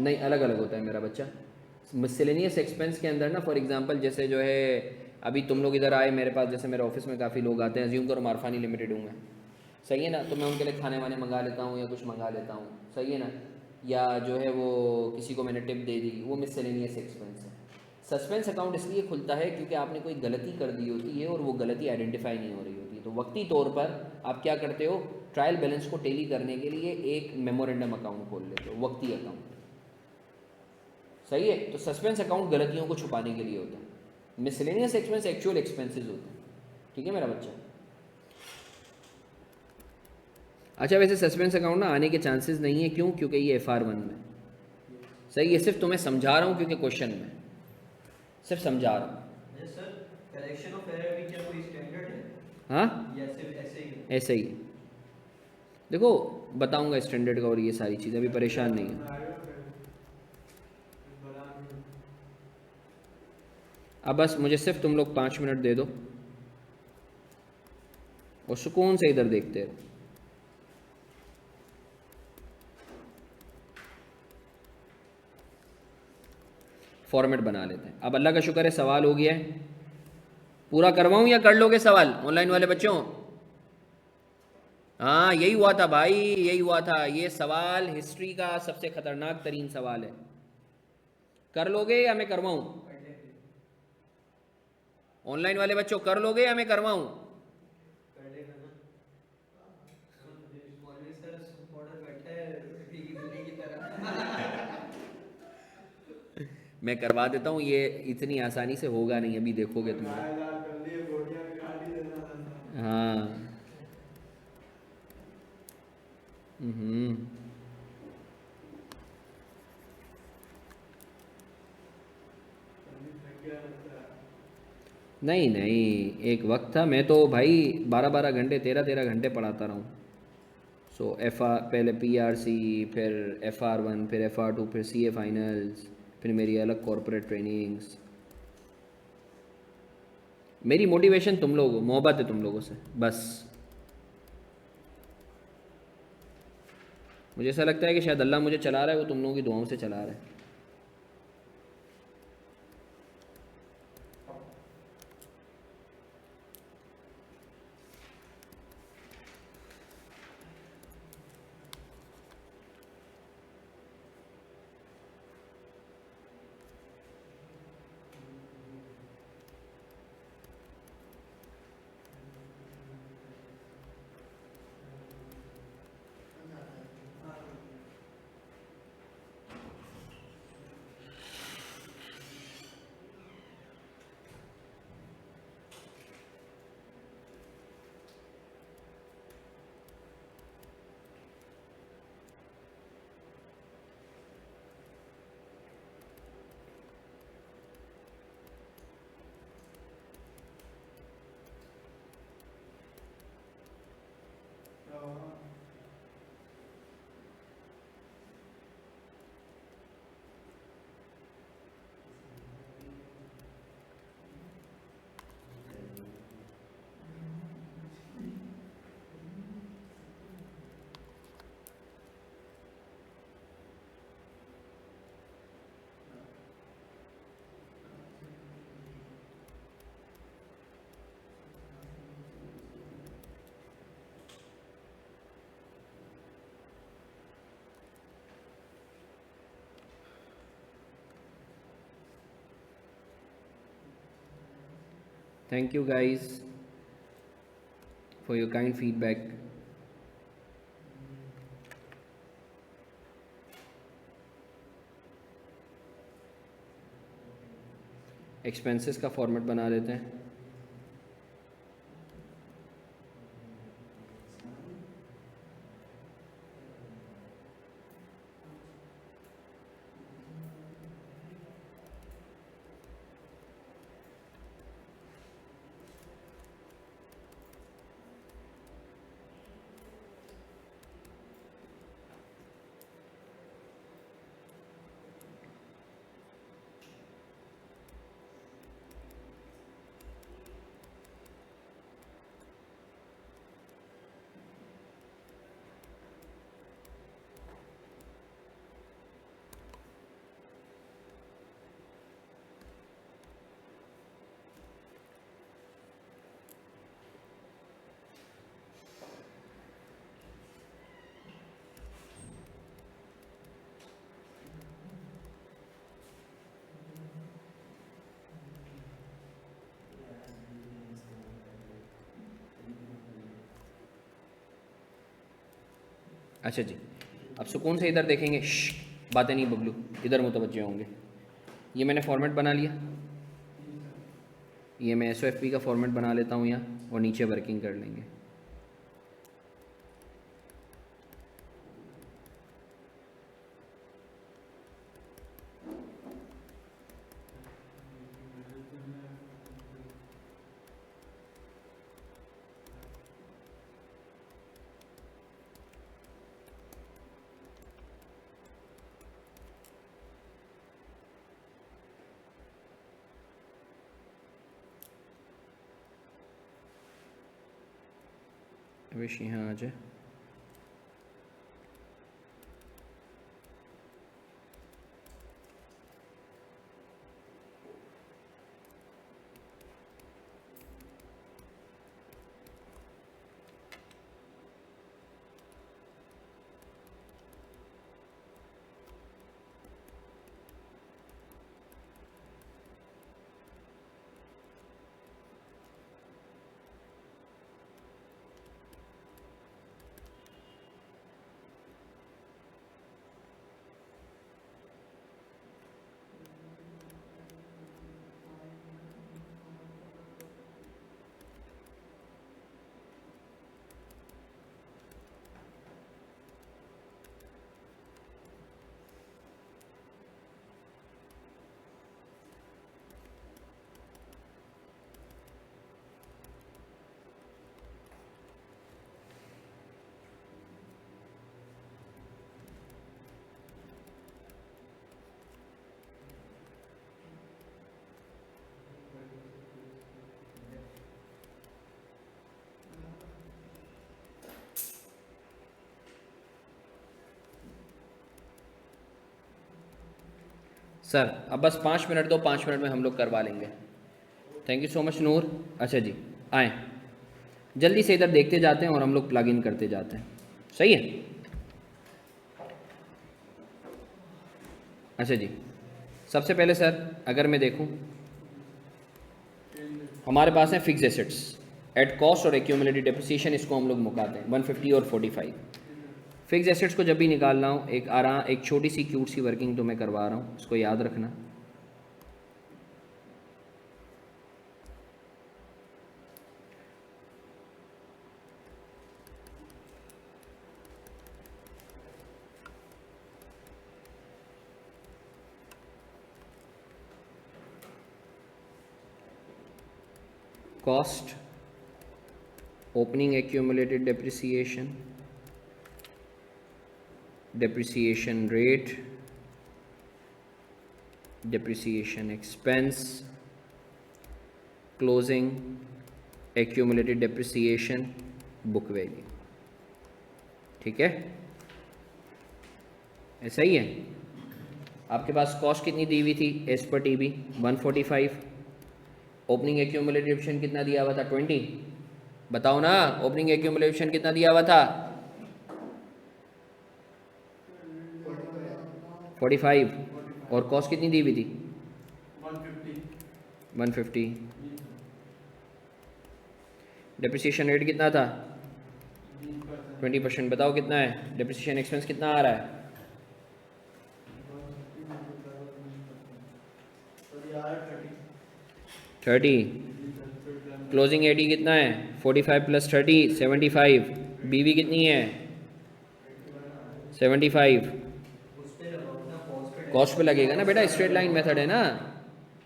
नहीं, अलग अलग होता है मेरा बच्चा। मिसलेनियस एक्सपेंस के अंदर ना, फॉर एग्जांपल जैसे जो है अभी तुम लोग इधर आए मेरे पास, जैसे मेरे ऑफिस में काफ़ी लोग आते हैं, अज्यूम करो मारफानी लिमिटेड हूँ मैं, सही है ना, तो मैं उनके लिए खाने वाने मंगा लेता हूँ या कुछ मंगा लेता हूँ, सही है ना, या जो है वो किसी को मैंने टिप दे दी, वो मिसलेनियस एक्सपेंस है। सस्पेंस अकाउंट इसलिए खुलता है क्योंकि आपने कोई गलती कर दी होती है और वो गलती आइडेंटिफाई नहीं हो रही होती है, तो वक्ती तौर पर आप क्या करते हो, ट्रायल बैलेंस को टेली करने के लिए एक मेमोरेंडम अकाउंट खोल लेते हो, वक्ती अकाउंट, सही है। तो सस्पेंस अकाउंट गलतियों को छुपाने के लिए होता है, मिसलेनियस एक्सपेंस एक्चुअल एक्सपेंसेस होते हैं, ठीक है मेरा बच्चा। अच्छा, वैसे सस्पेंस अकाउंट ना आने के चांसेस नहीं है, क्यों? क्योंकि ये FR1 में, सही है, सिर्फ तुम्हें समझा रहा हूँ क्योंकि क्वेश्चन में सिर्फ समझा रहा हूँ। yes sir, correction of error भी क्या कोई स्टैंडर्ड है हाँ, या सिर्फ ऐसे ही है? ऐसे ही है। देखो बताऊंगा स्टैंडर्ड का और ये सारी चीज़ें, अभी परेशान नहीं है। अब बस मुझे सिर्फ तुम लोग 5 मिनट दे दो और सुकून से इधर देखते रहो। फॉर्मेट बना लेते हैं। अब अल्लाह का शुक्र है सवाल हो गया है, पूरा करवाऊं या कर लोगे सवाल ऑनलाइन वाले बच्चों? हाँ यही हुआ था भाई, यही हुआ था, ये सवाल हिस्ट्री का सबसे खतरनाक तरीन सवाल है। कर लोगे या मैं करवाऊं? ऑनलाइन वाले बच्चों कर लोगे या मैं करवाऊं? कर लेगा ना, मौलवी सर मॉडल बैठा है भीगी बिल्ली की तरह। मैं करवा देता हूँ, ये इतनी आसानी से होगा नहीं, अभी देखोगे तुम लोग। हाँ। हम्म। नहीं नहीं, एक वक्त था, मैं तो भाई 12 12 घंटे 13 13 घंटे पढ़ाता रहा हूँ। सो पहले PRC, फिर FR1, फिर FR2, फिर CA फाइनल्स, फिर मेरी अलग कॉरपोरेट ट्रेनिंग्स। मेरी मोटिवेशन तुम लोग हो, मोहब्बत है तुम लोगों से बस। मुझे ऐसा लगता है कि शायद अल्लाह मुझे चला रहा है, वो तुम लोगों की दुआओं से चला रहा है। Thank you guys for your kind feedback. Expenses का फॉर्मेट बना लेते हैं। अच्छा जी, अब सुकून से इधर देखेंगे, बातें नहीं बबलू, इधर मुतवज्जे होंगे। ये मैंने फॉर्मेट बना लिया, ये मैं SOFP का फॉर्मेट बना लेता हूँ यहाँ, और नीचे वर्किंग कर लेंगे। विश यहाँ आ जाए। सर अब बस 5 मिनट दो, 5 मिनट में हम लोग करवा लेंगे। थैंक यू सो मच नूर। अच्छा जी, आए जल्दी से इधर देखते जाते हैं और हम लोग प्लग इन करते जाते हैं, सही है। अच्छा जी, सबसे पहले सर अगर मैं देखूं, हमारे पास है फिक्स एसेट्स एट कॉस्ट और एक्यूमुलेटेड डेप्रिसिएशन, इसको हम लोग मुकाते हैं 150 और 45। फिक्स एसेट्स को जब भी निकालना हो, एक छोटी सी क्यूट सी वर्किंग तो मैं करवा रहा हूँ, इसको याद रखना। Cost, opening accumulated depreciation, depreciation rate, depreciation expense, closing accumulated depreciation, book value। ठीक है, ऐसा ही है। आपके पास कॉस्ट कितनी दी हुई थी as per TB 145, opening accumulated depreciation कितना दिया हुआ था 20, बताओ ना ओपनिंग एक्यूमुलेशन कितना दिया हुआ था 45, और कॉस्ट कितनी दी हुई थी 150। डेप्रिसिएशन रेट कितना था 20%। बताओ कितना है डेप्रिसिएशन एक्सपेंस, कितना आ रहा है 30। क्लोजिंग एडी कितना है 45 प्लस 30 75। बीवी कितनी है 75। कॉस्ट पे लगेगा ना बेटा, स्ट्रेट लाइन मेथड है ना।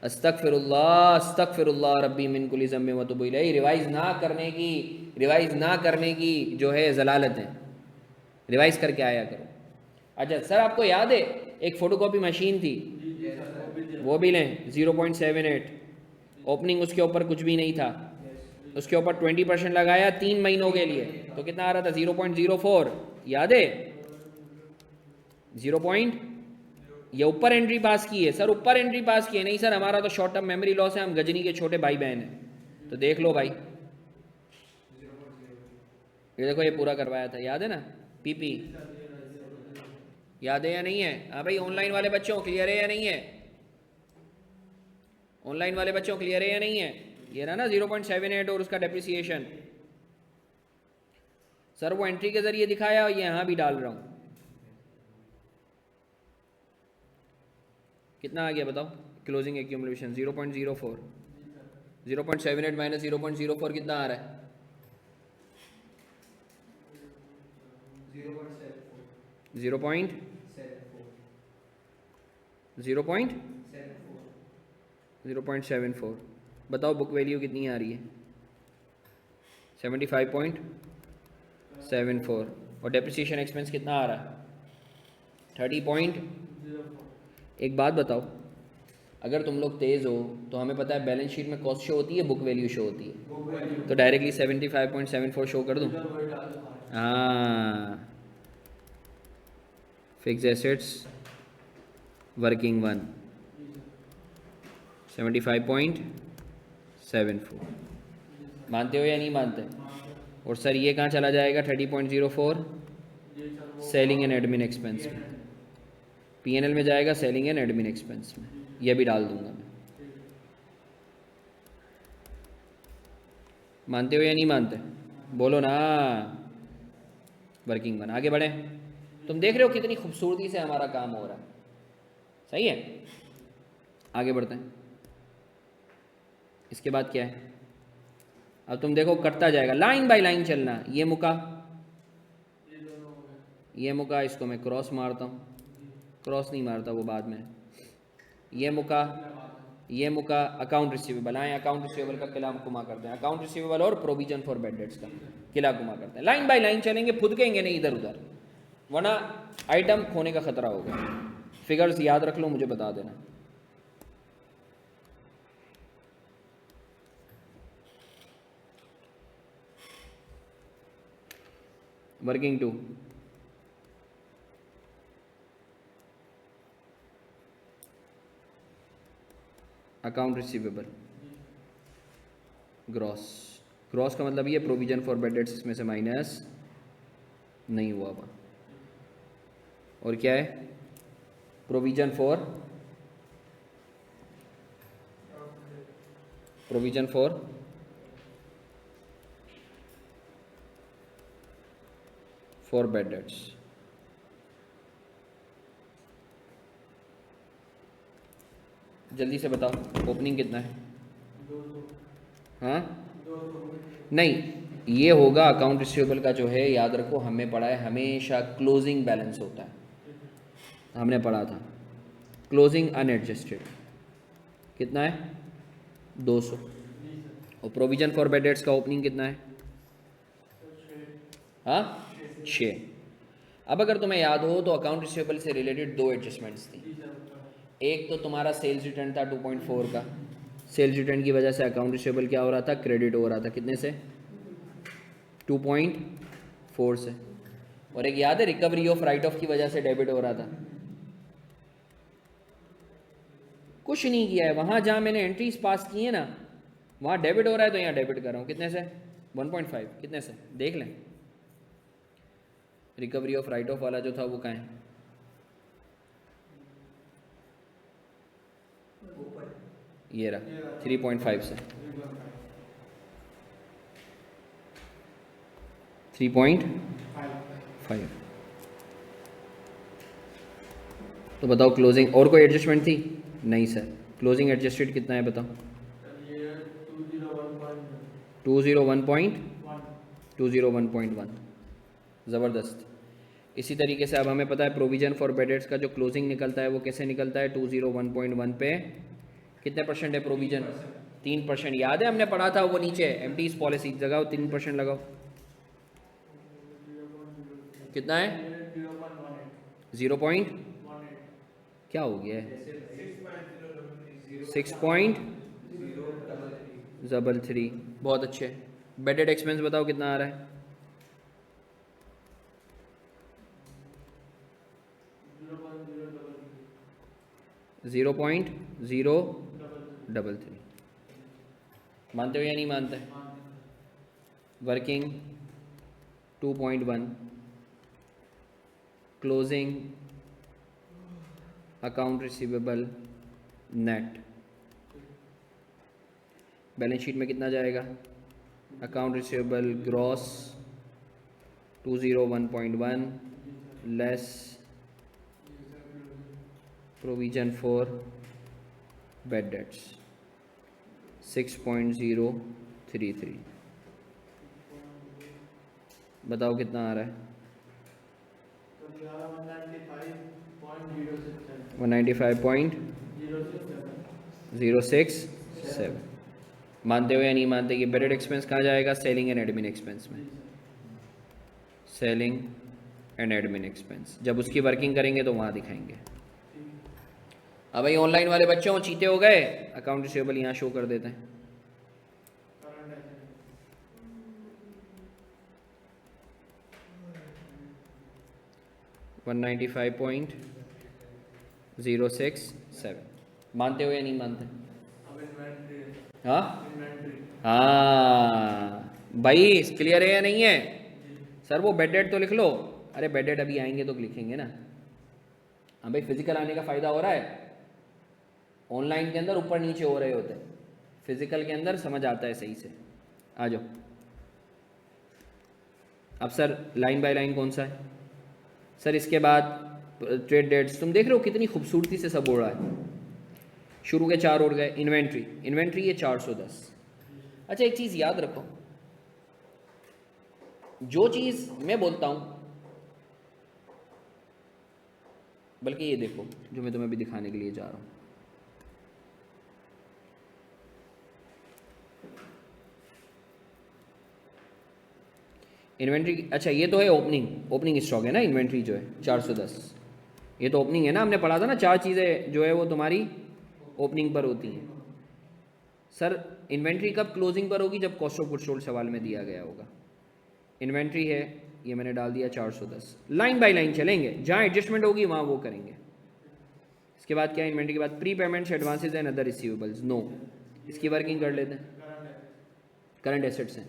अस्तगफिरुल्लाह रब्बी मिन कुल्ली ज़म्बिन व तुबू इलैहि। रिवाइज ना करने की जो है जलालत है, रिवाइज करके आया करो। अच्छा सर आपको याद है एक फ़ोटोकॉपी मशीन थी, वो भी लें 0.78, ओपनिंग उसके ऊपर कुछ भी नहीं था, उसके ऊपर 20% लगाया 3 महीनों के लिए, तो कितना आ रहा था 0.04, याद है 0. ये ऊपर एंट्री पास की है सर, ऊपर एंट्री पास की है। नहीं सर हमारा तो शॉर्ट टर्म मेमोरी लॉस है, हम गजनी के छोटे भाई बहन हैं, तो देख लो भाई, ये देखो ये पूरा करवाया था, याद है ना पीपी, याद है या नहीं है? हाँ भाई ऑनलाइन वाले बच्चों क्लियर है या नहीं है? ऑनलाइन वाले बच्चों क्लियर है या नहीं है? ये रहा ना 0.78 और उसका डेप्रिसिएशन। सर वो एंट्री के ज़रिए दिखाया और ये यहाँ भी डाल रहा हूँ। कितना आ गया बताओ? क्लोजिंग एक्यूमुलेशन 0.04, 0.78 माइनस 0.04 कितना आ रहा है? 0.74। बताओ बुक वैल्यू कितनी आ रही है? 75.74। और डेप्रिसिएशन एक्सपेंस कितना आ रहा है? 30 एक बात बताओ, अगर तुम लोग तेज़ हो तो हमें पता है बैलेंस शीट में कॉस्ट शो होती है, बुक वैल्यू शो होती है, तो डायरेक्टली 75.74 शो कर दूँ? हाँ, फिक्स एसेट्स वर्किंग 1 75.74। मानते हो या नहीं मानते? और सर ये कहाँ चला जाएगा? 30.04 सेलिंग एंड एडमिन एक्सपेंस में, पीएनएल में जाएगा सेलिंग एंड एडमिन एक्सपेंस में, ये भी डाल दूंगा मैं। मानते हो या नहीं मानते? बोलो ना। वर्किंग 1, आगे बढ़े। तुम देख रहे हो कितनी खूबसूरती से हमारा काम हो रहा है, सही है? आगे बढ़ते हैं। इसके बाद क्या है? अब तुम देखो कटता जाएगा, लाइन बाय लाइन चलना। ये मुका, ये मुका, इसको मैं क्रॉस मारता हूँ, क्रॉस नहीं मारता वो बाद में। ये मुका, ये मुका, अकाउंट रिसीवेबल। आए अकाउंट रिसीवेबल का किला घुमा करते हैं, अकाउंट रिसीवेबल और प्रोविजन फॉर बैड डेट्स का किला घुमा करते हैं। लाइन बाय लाइन चलेंगे, फुदकेंगे नहीं इधर उधर, वरना आइटम खोने का खतरा होगा। फिगर्स याद रख लो, मुझे बता देना। Working 2, account receivable gross. Gross का मतलब ये प्रोविजन फॉर बैड डेट्स इसमें से माइनस नहीं हुआ हुआ। और क्या है? Provision for bad debts. जल्दी से बताओ ओपनिंग कितना है? हाँ नहीं, ये होगा अकाउंट रिसीवेबल का जो है, याद रखो हमें पढ़ा है हमेशा क्लोजिंग बैलेंस होता है, हमने पढ़ा था क्लोजिंग अनएडजस्टेड कितना है? 200। और प्रोविजन फॉर बैड डेट्स का ओपनिंग कितना है? हाँ 6। अब अगर तुम्हें याद हो तो अकाउंट रिसीवेबल से रिलेटेड 2 एडजस्टमेंट्स थी। एक तो तुम्हारा सेल्स रिटर्न था 2.4 का, सेल्स रिटर्न की वजह से अकाउंट रिसीवेबल क्या हो रहा था? क्रेडिट हो रहा था। कितने से? 2.4 से। और एक याद है रिकवरी ऑफ राइट ऑफ की वजह से डेबिट हो रहा था। कुछ नहीं किया है, वहाँ जहाँ मैंने एंट्रीज पास की है ना, वहाँ डेबिट हो रहा है तो यहाँ डेबिट कर रहा हूँ। कितने से? 1.5। कितने से? देख लें। रिकवरी ऑफ राइट ऑफ वाला जो था वो कहाँ है? ये रहा 3.5 से 3.5। तो बताओ क्लोजिंग और कोई एडजस्टमेंट थी? नहीं सर। क्लोजिंग एडजस्टेड कितना है बताओ? 201.1। ज़बरदस्त। इसी तरीके से अब हमें पता है प्रोविजन फॉर बैड डेट्स का जो क्लोजिंग निकलता है वो कैसे निकलता है? 201.1 पे कितने परसेंट है प्रोविजन? 3%। याद है हमने पढ़ा था वो नीचे एमटीज पॉलिसी जगह 3% लगाओ। कितना है? 0. क्या हो गया है? 6.03। बहुत अच्छे। बेडेड एक्सपेंस बताओ कितना आ रहा है? 0.033। मानते हो या नहीं मानते? Working 2.1, closing account receivable net. Balance sheet में कितना जाएगा? Account receivable gross 201.1 less provision for bad debts 6.033। बताओ कितना आ रहा है? 195.067। मानते हो या नहीं मानते कि बेडेड एक्सपेंस कहाँ जाएगा? सेलिंग एंड एडमिन एक्सपेंस में। सेलिंग एंड एडमिन एक्सपेंस जब उसकी वर्किंग करेंगे तो वहाँ दिखाएंगे। अब भाई ऑनलाइन वाले बच्चों चीते हो गए, अकाउंट रिसीवेबल यहाँ शो कर देते हैं। $195.067 मानते हो या नहीं मानते? हाँ हाँ भाई, क्लियर है या नहीं है? सर वो बेड डेट तो लिख लो। अरे बेड डेट अभी आएंगे तो लिखेंगे ना। हाँ भाई, फिजिकल आने का फ़ायदा हो रहा है। ऑनलाइन के अंदर ऊपर नीचे हो रहे होते हैं, फिजिकल के अंदर समझ आता है सही से। आ जाओ। अब सर लाइन बाय लाइन कौन सा है? सर इसके बाद ट्रेड डेट्स, तुम देख रहे हो कितनी खूबसूरती से सब हो रहा है। शुरू के 4 उड़ गए। इन्वेंट्री, इन्वेंट्री ये 410। अच्छा एक चीज़ याद रखो, जो चीज़ मैं बोलता हूँ, बल्कि ये देखो जो मैं तुम्हें भी दिखाने के लिए जा रहा हूँ। इन्वेंट्री, अच्छा ये तो है ओपनिंग स्टॉक है ना। इन्वेंट्री जो है 410, ये तो ओपनिंग है ना। हमने पढ़ा था ना 4 चीज़ें जो है वो तुम्हारी ओपनिंग पर होती हैं। सर इन्वेंट्री कब क्लोजिंग पर होगी? जब कॉस्ट ऑफ गुड्स सोल्ड सवाल में दिया गया होगा। इन्वेंट्री है, ये मैंने डाल दिया 410। लाइन बाय लाइन चलेंगे, जहाँ एडजस्टमेंट होगी वहाँ वो करेंगे। इसके बाद क्या है? इन्वेंट्री के बाद prepayments, advances and other receivables. No, इसकी वर्किंग कर लेते हैं। करंट एसेट्स हैं,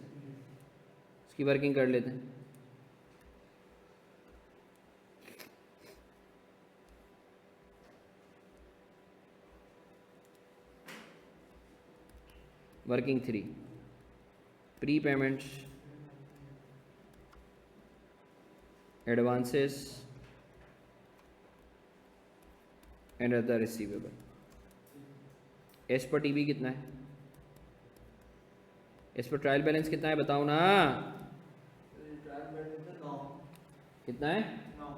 इसकी वर्किंग कर लेते हैं। Working 3, pre payments, advances and other receivable. S पर टीबी कितना है? एस पर ट्रायल बैलेंस कितना है बताओ ना। कितना है? 9।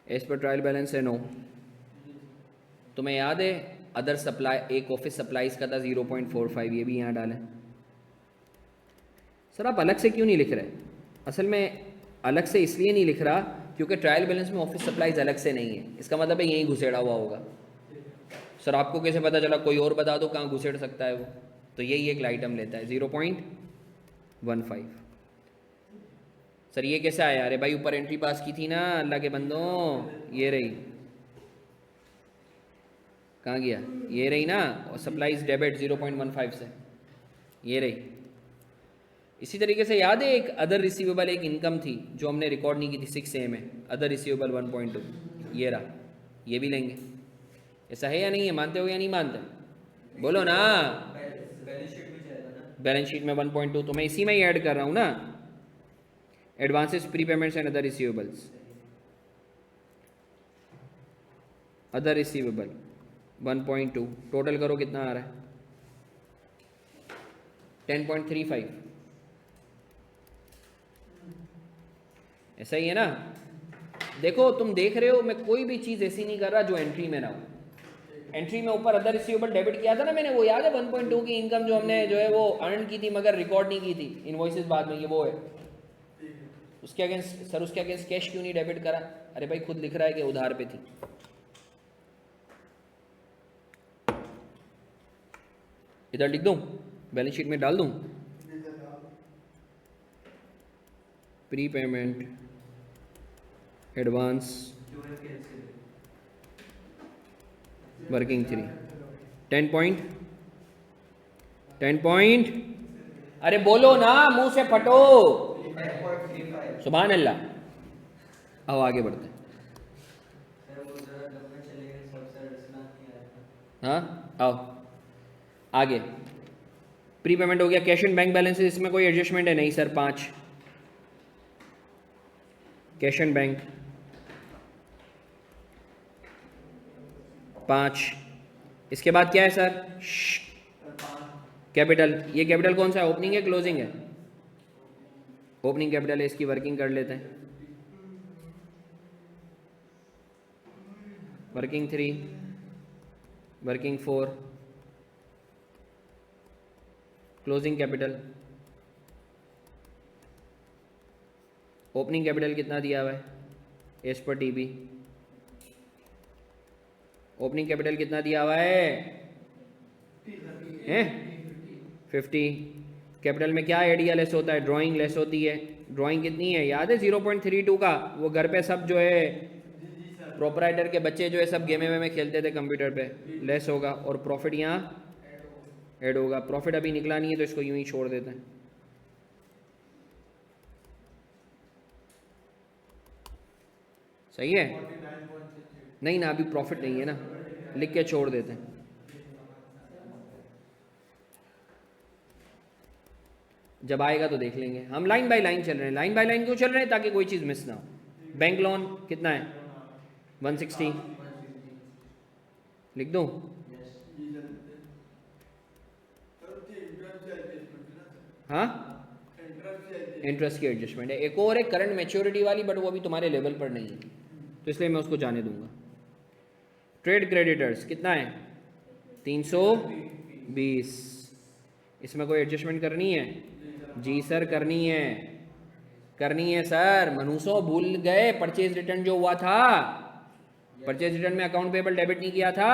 एस पर ट्रायल बैलेंस है 9। तुम्हें याद है अदर सप्लाई, एक ऑफिस सप्लाईज का था 0.45, ये भी यहाँ डालें। सर आप अलग से क्यों नहीं लिख रहे? असल में अलग से इसलिए नहीं लिख रहा क्योंकि ट्रायल बैलेंस में ऑफिस सप्लाईज अलग से नहीं है। इसका मतलब है यहीं घुसेड़ा हुआ होगा। सर आपको कैसे पता चला? कोई और बता दो कहाँ घुसेड़ सकता है वो। तो यही एक आइटम लेता है 0.15। सर ये कैसे आया? अरे भाई ऊपर एंट्री पास की थी ना अल्लाह के बंदों, ये रही। कहाँ गया? ये रही ना। और सप्लाईज डेबिट 0.15 से, ये रही। इसी तरीके से याद है एक अदर रिसीवेबल, एक इनकम थी जो हमने रिकॉर्ड नहीं की थी 6A में, अदर रिसीवेबल 1.2, ये रहा। ये भी लेंगे। ऐसा है या नहीं है? मानते हो या नहीं मानते? बोलो ना। बैलेंस शीट में जाएगा ना। बैलेंस शीट में 1.2 तो मैं इसी में ही ऐड कर रहा हूँ ना। Advances, pre payments and other receivables. Other receivable 1.2, total करो कितना आ रहा है? 10.35। ऐसा ही है ना। देखो तुम देख रहे हो मैं कोई भी चीज़ ऐसी नहीं कर रहा जो एंट्री में ना हो। एंट्री में ऊपर अदर रिसीवेबल डेबिट किया था ना मैंने, वो याद है 1.2 की इनकम जो हमने जो है वो अर्न की थी मगर रिकॉर्ड नहीं की थी, इनवॉइसेस बाद में, ये वो है। उसके अगेंस्ट सर, उसके अगेंस्ट कैश क्यों नहीं डेबिट करा? अरे भाई खुद लिख रहा है कि उधार पे थी। इधर लिख दूं, बैलेंस शीट में डाल दूं। Pre payment, advance, working 3, 10 point. अरे बोलो ना, मुंह से फटो। 5.35 सुभान अल्लाह। आओ आगे बढ़ते हैं। सर वो जरा लंबे चले गए सब सर सुना नहीं आया था। हाँ आओ आगे। प्री पेमेंट हो गया। कैश एंड बैंक बैलेंसेस, इसमें कोई एडजस्टमेंट है नहीं सर। 5 cash and bank 5। इसके बाद क्या है सर? कैपिटल। ये कैपिटल कौन सा है? ओपनिंग है क्लोजिंग है? ओपनिंग कैपिटल है। इसकी वर्किंग कर लेते हैं। Working 3, working 4, closing capital. Opening capital कितना दिया हुआ है as per TB? Opening capital कितना दिया हुआ है? 50। कैपिटल में क्या एडिया लेस होता है? ड्राइंग लेस होती है। ड्राइंग कितनी है याद है? 0.32 का। वो घर पे सब जो है प्रोपराइटर के बच्चे जो है सब गेमे वेमे खेलते थे कंप्यूटर पे, लेस होगा। और प्रॉफिट यहाँ ऐड होगा। प्रॉफिट अभी निकला नहीं है तो इसको यूं ही छोड़ देते हैं। सही है? नहीं ना, अभी प्रॉफिट नहीं है ना, लिख के छोड़ देते हैं। जब आएगा तो देख लेंगे। हम लाइन बाय लाइन चल रहे हैं। लाइन बाय लाइन क्यों चल रहे हैं? ताकि कोई चीज़ मिस ना हो। बैंक लोन कितना है? 160 लिख दूँ? हाँ, इंटरेस्ट की एडजस्टमेंट है। एक और है करंट मैच्योरिटी वाली, बट वो अभी तुम्हारे लेवल पर नहीं है तो इसलिए मैं उसको जाने दूंगा। ट्रेड क्रेडिटर्स कितना है? 320। इसमें कोई एडजस्टमेंट करनी है? जी सर करनी है, करनी है सर। मनुष्यों भूल गए परचेज रिटर्न जो हुआ था? परचेज रिटर्न में अकाउंट पेबल डेबिट नहीं किया था।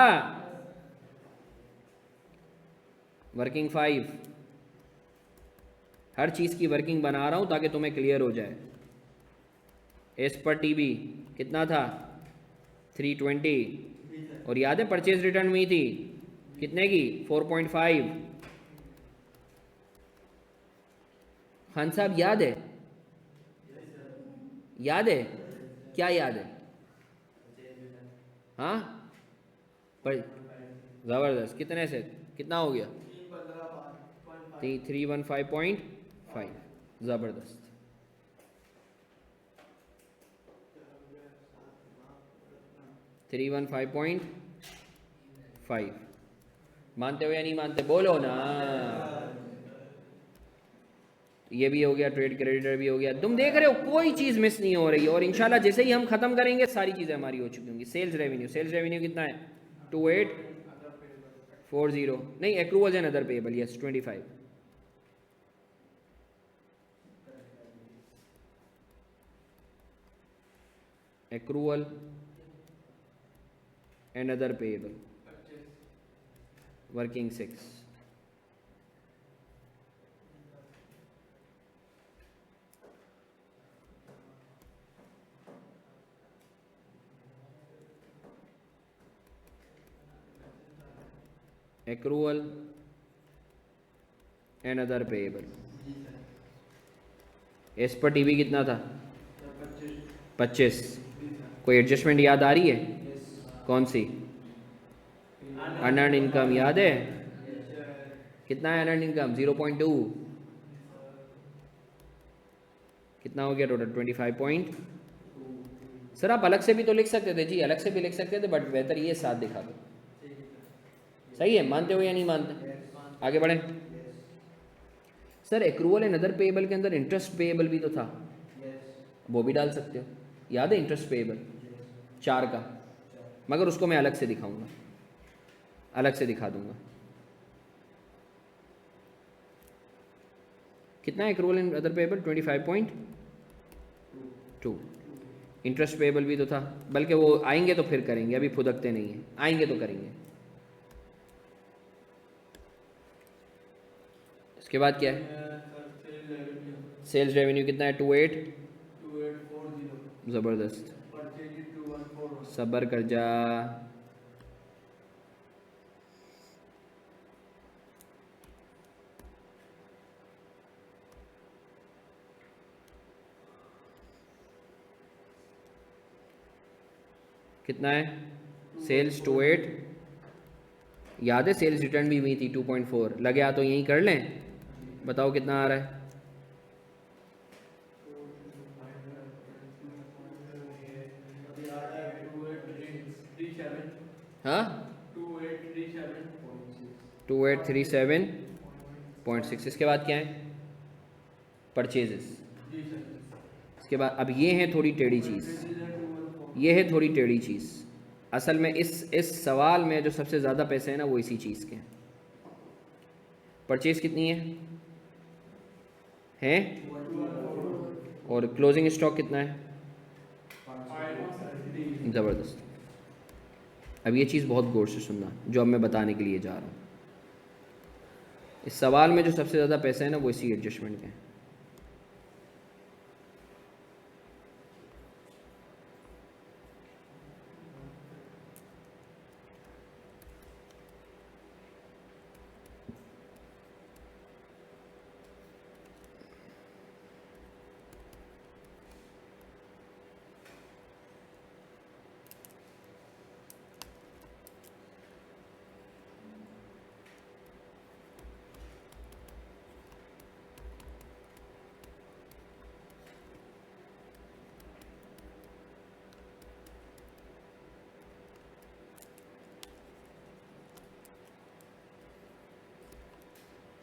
वर्किंग 5। हर चीज़ की वर्किंग बना रहा हूं ताकि तुम्हें क्लियर हो जाए। एस पर टीबी कितना था? 320। और याद है परचेज रिटर्न हुई थी कितने की? 4.5। खान साहब याद है? याद है? क्या याद है? हाँ पर ज़बरदस्त। कितने से कितना हो गया? 315.5। ज़बरदस्त। थ्री 115.5 मानते हो या नहीं मानते? बोलो ना। ये भी हो गया, ट्रेड क्रेडिटर भी हो गया। तुम देख रहे हो कोई चीज़ मिस नहीं हो रही है। और इंशाल्लाह जैसे ही हम ख़त्म करेंगे सारी चीज़ें हमारी हो चुकी होंगी। सेल्स रेवेन्यू, सेल्स रेवेन्यू कितना है? 2840। नहीं, accruals and other payable, yes 25। Accrual and other payable, working 6। Accrual and other payable. As per TB कितना था? 25। कोई एडजस्टमेंट याद आ रही है? कौन सी? अनअर्न्ड इनकम याद है? कितना है अनअर्न्ड इनकम? 0.2। कितना हो गया टोटल? 25 सर आप अलग से भी तो लिख सकते थे जी, अलग से भी लिख सकते थे, बट बेहतर ये साथ दिखा दो। सही है? मानते हो या नहीं मानते? आगे बढ़ें। Sir accrual and other payable के अंदर इंटरेस्ट पेएबल भी तो था, वो भी डाल सकते हो। याद है इंटरेस्ट पेएबल 4 का? मगर उसको मैं अलग से दिखाऊंगा, अलग से दिखा दूंगा। कितना है accrual and other payable? 25.2। Interest payable भी तो था, बल्कि वो आएंगे तो फिर करेंगे, अभी फुदकते नहीं है, आएंगे तो करेंगे। इसके बाद क्या है? सेल्स रेवेन्यू कितना है? 2840। ज़बरदस्त। सबर कर जा। कितना है? सेल्स 28, याद है सेल्स रिटर्न भी हुई थी 2.4, लगे आ तो यहीं कर लें, बताओ कितना आ रहा है? हाँ 2837.6। इसके बाद क्या है? परचेजेस। इसके बाद अब ये है थोड़ी टेढ़ी चीज़, ये है थोड़ी टेढ़ी चीज़। असल में इस सवाल में जो सबसे ज़्यादा पैसे हैं ना वो इसी चीज़ के हैं। परचेज कितनी है? और क्लोजिंग स्टॉक कितना है? ज़बरदस्त। अब ये चीज़ बहुत गौर से सुनना जो अब मैं बताने के लिए जा रहा हूँ। इस सवाल में जो सबसे ज़्यादा पैसे हैं ना वो इसी एडजस्टमेंट के हैं।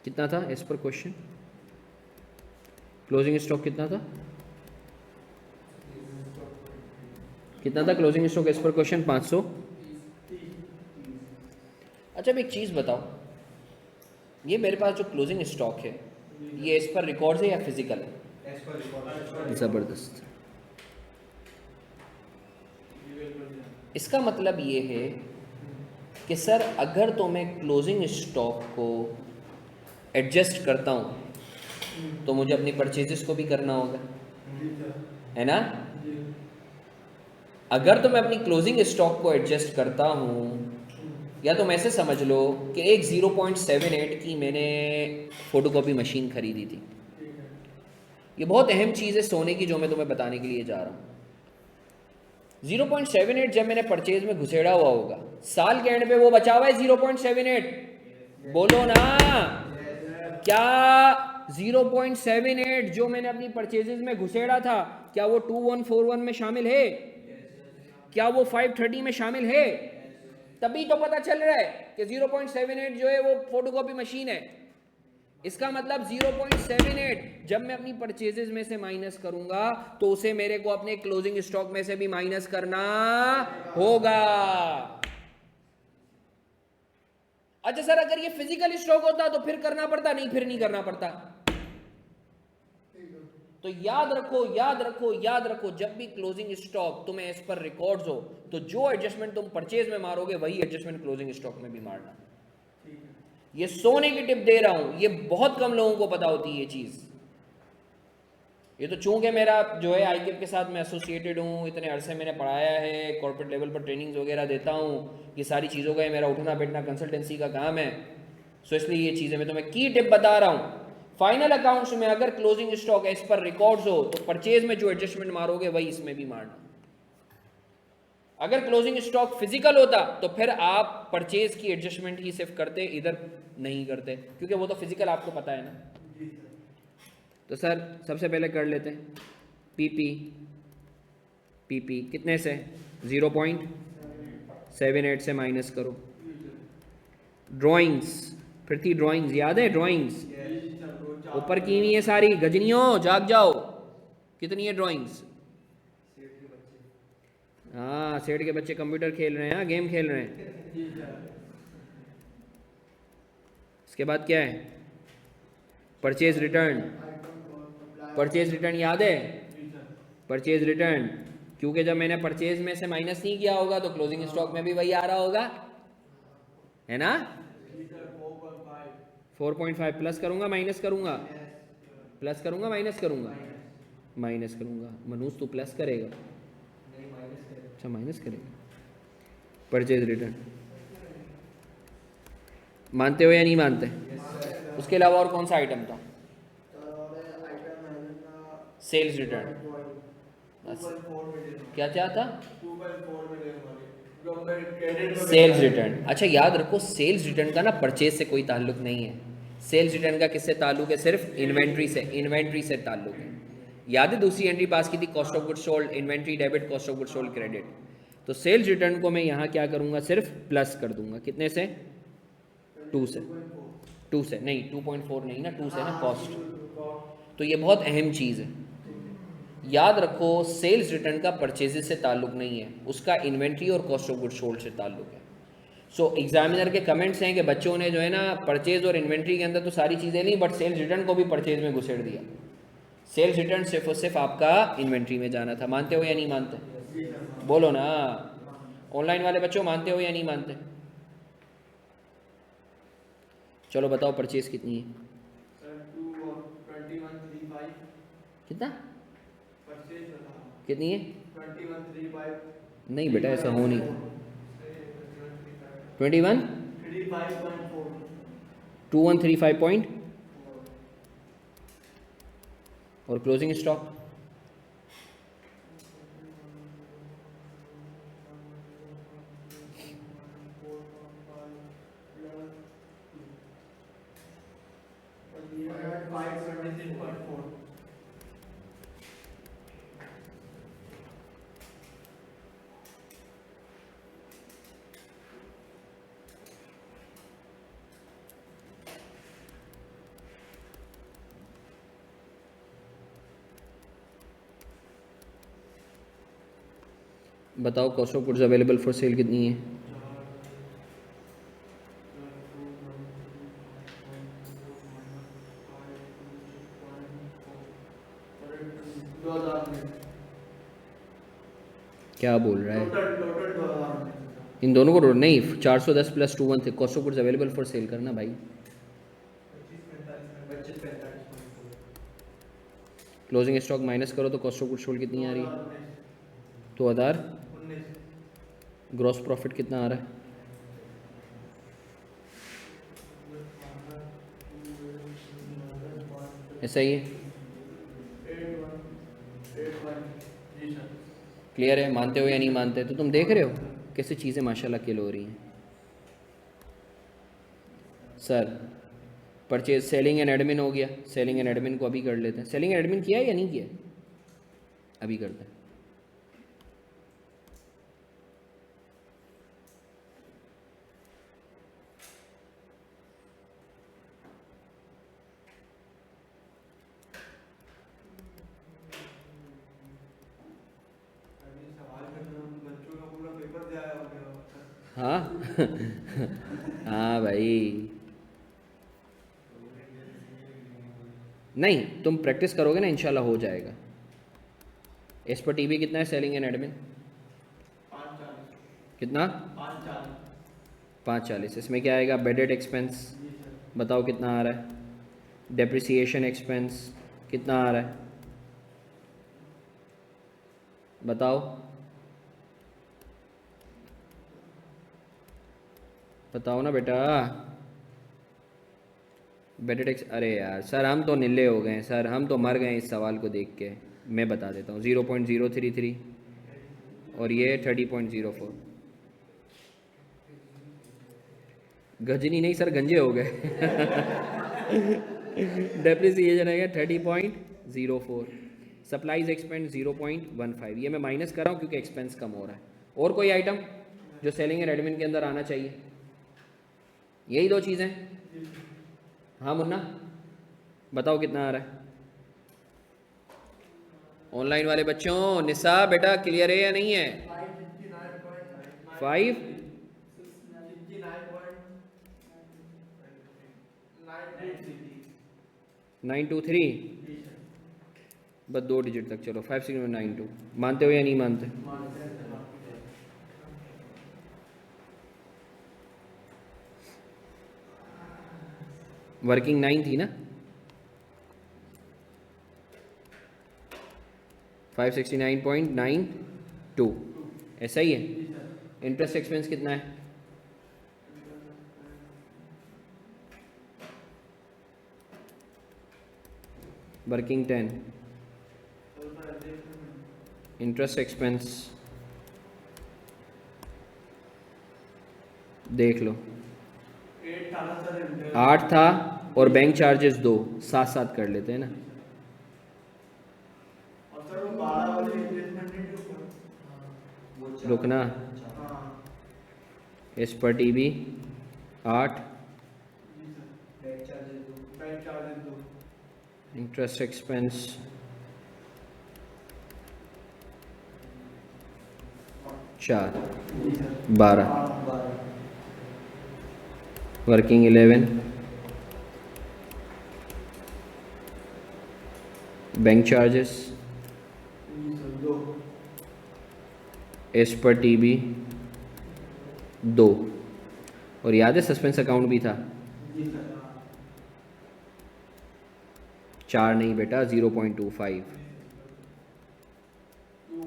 कितना था as per question? Closing stock कितना था? कितना था closing stock as per question? 500। अच्छा अब एक चीज़ बताओ, ये मेरे पास जो क्लोजिंग स्टॉक है ये एज पर रिकॉर्ड है या फिजिकल है? ज़बरदस्त। इसका मतलब ये है कि सर अगर तो मैं क्लोजिंग स्टॉक को एडजस्ट करता हूँ तो मुझे अपनी परचेजेस को भी करना होगा, है ना? अगर तो मैं अपनी क्लोजिंग स्टॉक को एडजस्ट करता हूँ, या तो मैं ऐसे समझ लो कि एक 0.78 की मैंने फ़ोटोकॉपी मशीन खरीदी थी। ये बहुत अहम चीज़ है सोने की जो मैं तुम्हें बताने के लिए जा रहा हूँ। 0.78 जब मैंने परचेज में घुसेड़ा हुआ होगा, साल के एंड पे वो बचा हुआ है 0.78। बोलो ना, क्या 0.78 जो मैंने अपनी परचेजेस में घुसेड़ा था क्या वो 2141 में शामिल है? क्या वो 530 में शामिल है? तभी तो पता चल रहा है कि 0.78 जो है वो फोटोकॉपी मशीन है। इसका मतलब 0.78 जब मैं अपनी परचेजेस में से माइनस करूंगा तो उसे मेरे को अपने क्लोजिंग स्टॉक में से भी माइनस करना होगा। अच्छा सर अगर ये फिजिकल स्टॉक होता तो फिर करना पड़ता? नहीं, फिर नहीं करना पड़ता। तो याद रखो याद रखो याद रखो, जब भी क्लोजिंग स्टॉक तुम्हें एज पर रिकॉर्ड्स हो तो जो एडजस्टमेंट तुम परचेज में मारोगे वही एडजस्टमेंट क्लोजिंग स्टॉक में भी मारना। ये सोने की टिप दे रहा हूं, ये बहुत कम लोगों को पता होती है ये चीज। ये तो चूंकि मेरा जो है आईकेप के साथ मैं एसोसिएटेड हूँ, इतने अरसे मैंने पढ़ाया है, कॉर्पोरेट लेवल पर ट्रेनिंग्स वगैरह देता हूँ, ये सारी चीज़ों का मेरा उठना बैठना कंसल्टेंसी का काम है। सो इसलिए ये चीज़ें मैं तुम्हें की टिप बता रहा हूँ। फाइनल अकाउंट्स में अगर closing stock as per records हो तो परचेज में जो एडजस्टमेंट मारोगे वही इसमें भी मारना। अगर क्लोजिंग स्टॉक फिजिकल होता तो फिर आप परचेज की एडजस्टमेंट ही सिर्फ करते, इधर नहीं करते, क्योंकि वो तो फिजिकल आपको पता है ना। तो सर सबसे पहले कर लेते हैं पीपी कितने से? 0.78 से माइनस करो। ड्राइंग्स, फिर थी ड्राइंग्स, याद है ड्राइंग्स? ऊपर की हुई है सारी, गजनियों जाग जाओ। कितनी है ड्राइंग्स? हाँ सेठ के बच्चे कंप्यूटर खेल रहे हैं, गेम खेल रहे हैं। इसके बाद क्या है? Purchase return. परचेज रिटर्न याद है? परचेज रिटर्न, क्योंकि जब मैंने परचेज में से माइनस नहीं किया होगा तो क्लोजिंग स्टॉक में भी वही आ रहा होगा, है ना? 4.5 प्लस करूंगा माइनस करूंगा? प्लस करूंगा माइनस करूंगा? माइनस करूंगा। मनूज तू प्लस करेगा? अच्छा माइनस करेगा। परचेज रिटर्न मानते हो या नहीं मानते? उसके अलावा और कौन सा आइटम था? Sales return. क्या क्या था? Sales return. अच्छा याद रखो, सेल्स रिटर्न का ना परचेज से कोई ताल्लुक नहीं है। सेल्स रिटर्न का किससे ताल्लुक है? सिर्फ इन्वेंट्री से, इन्वेंट्री से ताल्लुक है। याद है दूसरी एंट्री पास की थी, cost of good sold, inventory debit, cost of good sold credit. तो सेल्स रिटर्न को मैं यहाँ क्या करूँगा? सिर्फ प्लस कर दूंगा। कितने से? 2 से। 2 से नहीं, 2.4 नहीं ना, 2 से ना कॉस्ट। तो ये बहुत अहम चीज़ है, याद रखो। सेल्स रिटर्न का परचेजेस से ताल्लुक नहीं है, उसका इन्वेंट्री और कॉस्ट ऑफ गुड सोल्ड से ताल्लुक है। सो एग्जामिनर के कमेंट्स हैं कि बच्चों ने जो है ना परचेज और इन्वेंट्री के अंदर तो सारी चीज़ें ली, बट सेल्स रिटर्न को भी परचेज में घुसेड़ दिया। सेल्स रिटर्न सिर्फ और सिर्फ आपका इन्वेंट्री में जाना था। मानते हो या नहीं मानते? बोलो ना, ऑनलाइन वाले बच्चों मानते हो या नहीं मानते? चलो बताओ परचेज कितनी है? कितना? कितनी है? 2135। नहीं बेटा, ऐसा हो नहीं। 21 2135 पॉइंट। और क्लोजिंग स्टॉक? बताओ cost of goods available for sale कितनी है? क्या बोल रहा है? इन दोनों को नहीं, 410 प्लस 21 थे। Cost of goods available for sale करना भाई। क्लोजिंग स्टॉक माइनस करो तो कॉस्ट ऑफ गुड्स सोल्ड कितनी आ रही है? 2000। ग्रॉस प्रॉफिट कितना आ रहा है? ऐसा ही है। क्लियर है? मानते हो या नहीं मानते? तो तुम देख रहे हो कैसे चीज़ें माशाल्लाह किल हो रही हैं। Sir purchase selling and admin हो गया। सेलिंग एंड एडमिन को अभी कर लेते हैं। सेलिंग एंड एडमिन किया है या नहीं किया? अभी करते हैं। हाँ हाँ भाई, नहीं तुम प्रैक्टिस करोगे ना इंशाल्लाह हो जाएगा। एस पर टीवी कितना है सेलिंग एंड एडमिन? कितना? 540। इसमें क्या आएगा? बेडेड एक्सपेंस बताओ कितना आ रहा है? डेप्रिसिएशन एक्सपेंस कितना आ रहा है? बताओ बताओ ना बेटा। बेटेड एक्स, अरे यार सर हम तो निल्ले हो गए हैं सर, हम तो मर गए इस सवाल को देख के। मैं बता देता हूँ, 0.033 और ये 30.04। गजनी नहीं सर, गंजे हो गए डेप्रिसिएशन है 30.04। Supplies expense 0.15। ये मैं माइनस कर रहा हूँ क्योंकि एक्सपेंस कम हो रहा है। और कोई आइटम जो सेलिंग एंड एडमिन के अंदर आना चाहिए? यही दो चीज़ें। हाँ मुन्ना बताओ कितना आ रहा है? ऑनलाइन वाले बच्चों, निशा बेटा क्लियर है या नहीं है? 5 923 बस 2 डिजिट तक। चलो 5692। मानते हो या नहीं मानते? वर्किंग 9 थी ना? 569.92 ऐसा ही है। इंटरेस्ट एक्सपेंस कितना है? वर्किंग 10। इंटरेस्ट एक्सपेंस देख लो 8 था ना सर 8 था और बैंक चार्जेस 2, साथ साथ कर लेते हैं ना। और सर वो 12 वाले इन्वेस्टमेंट नहीं थे ऊपर वो रुकना, हाँ एस पर टी बी 8, जी सर बैंक चार्जेस दो। बैंक चार्जेस 2 इंटरेस्ट एक्सपेंस 4, जी सर 12, 12 वर्किंग 11, बैंक चार्जेस जी सर 2 एस पर टी बी 2, और याद है सस्पेंस अकाउंट भी था। जी सर 4 नहीं बेटा, 0.25,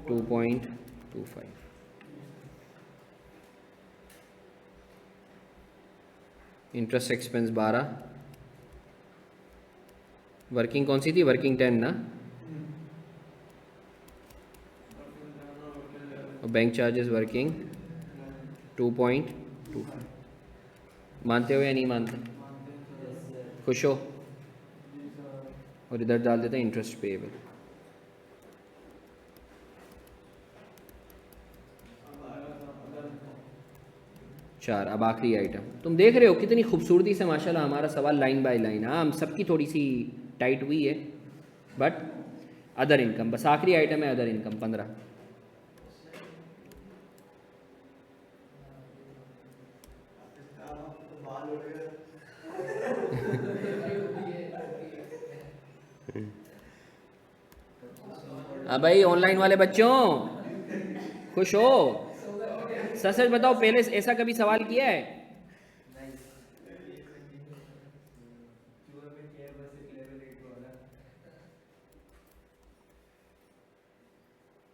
2.25। इंटरेस्ट एक्सपेंस 12, वर्किंग कौन सी थी, वर्किंग 10 ना, और बैंक चार्जेस वर्किंग 2.25। मानते हो या नहीं मानते? Yes sir. खुश हो? जी सर और इधर डाल देते हैं इंटरेस्ट पेएबल। अब आएगा सर अदर इनकम 4। अब आखिरी आइटम, तुम देख रहे हो कितनी खूबसूरती से माशाल्लाह हमारा सवाल लाइन बाय लाइन, हाँ हम सबकी थोड़ी सी टाइट हुई है, बट अदर इनकम बस आखिरी आइटम है, अदर इनकम 15। तो बाल उड़ गए हाँ भाई ऑनलाइन वाले बच्चों, खुश हो? सच सच बताओ, पहले ऐसा कभी सवाल किया है? नहीं चूहा में क्या है, बस एक लेवल 8 वाला।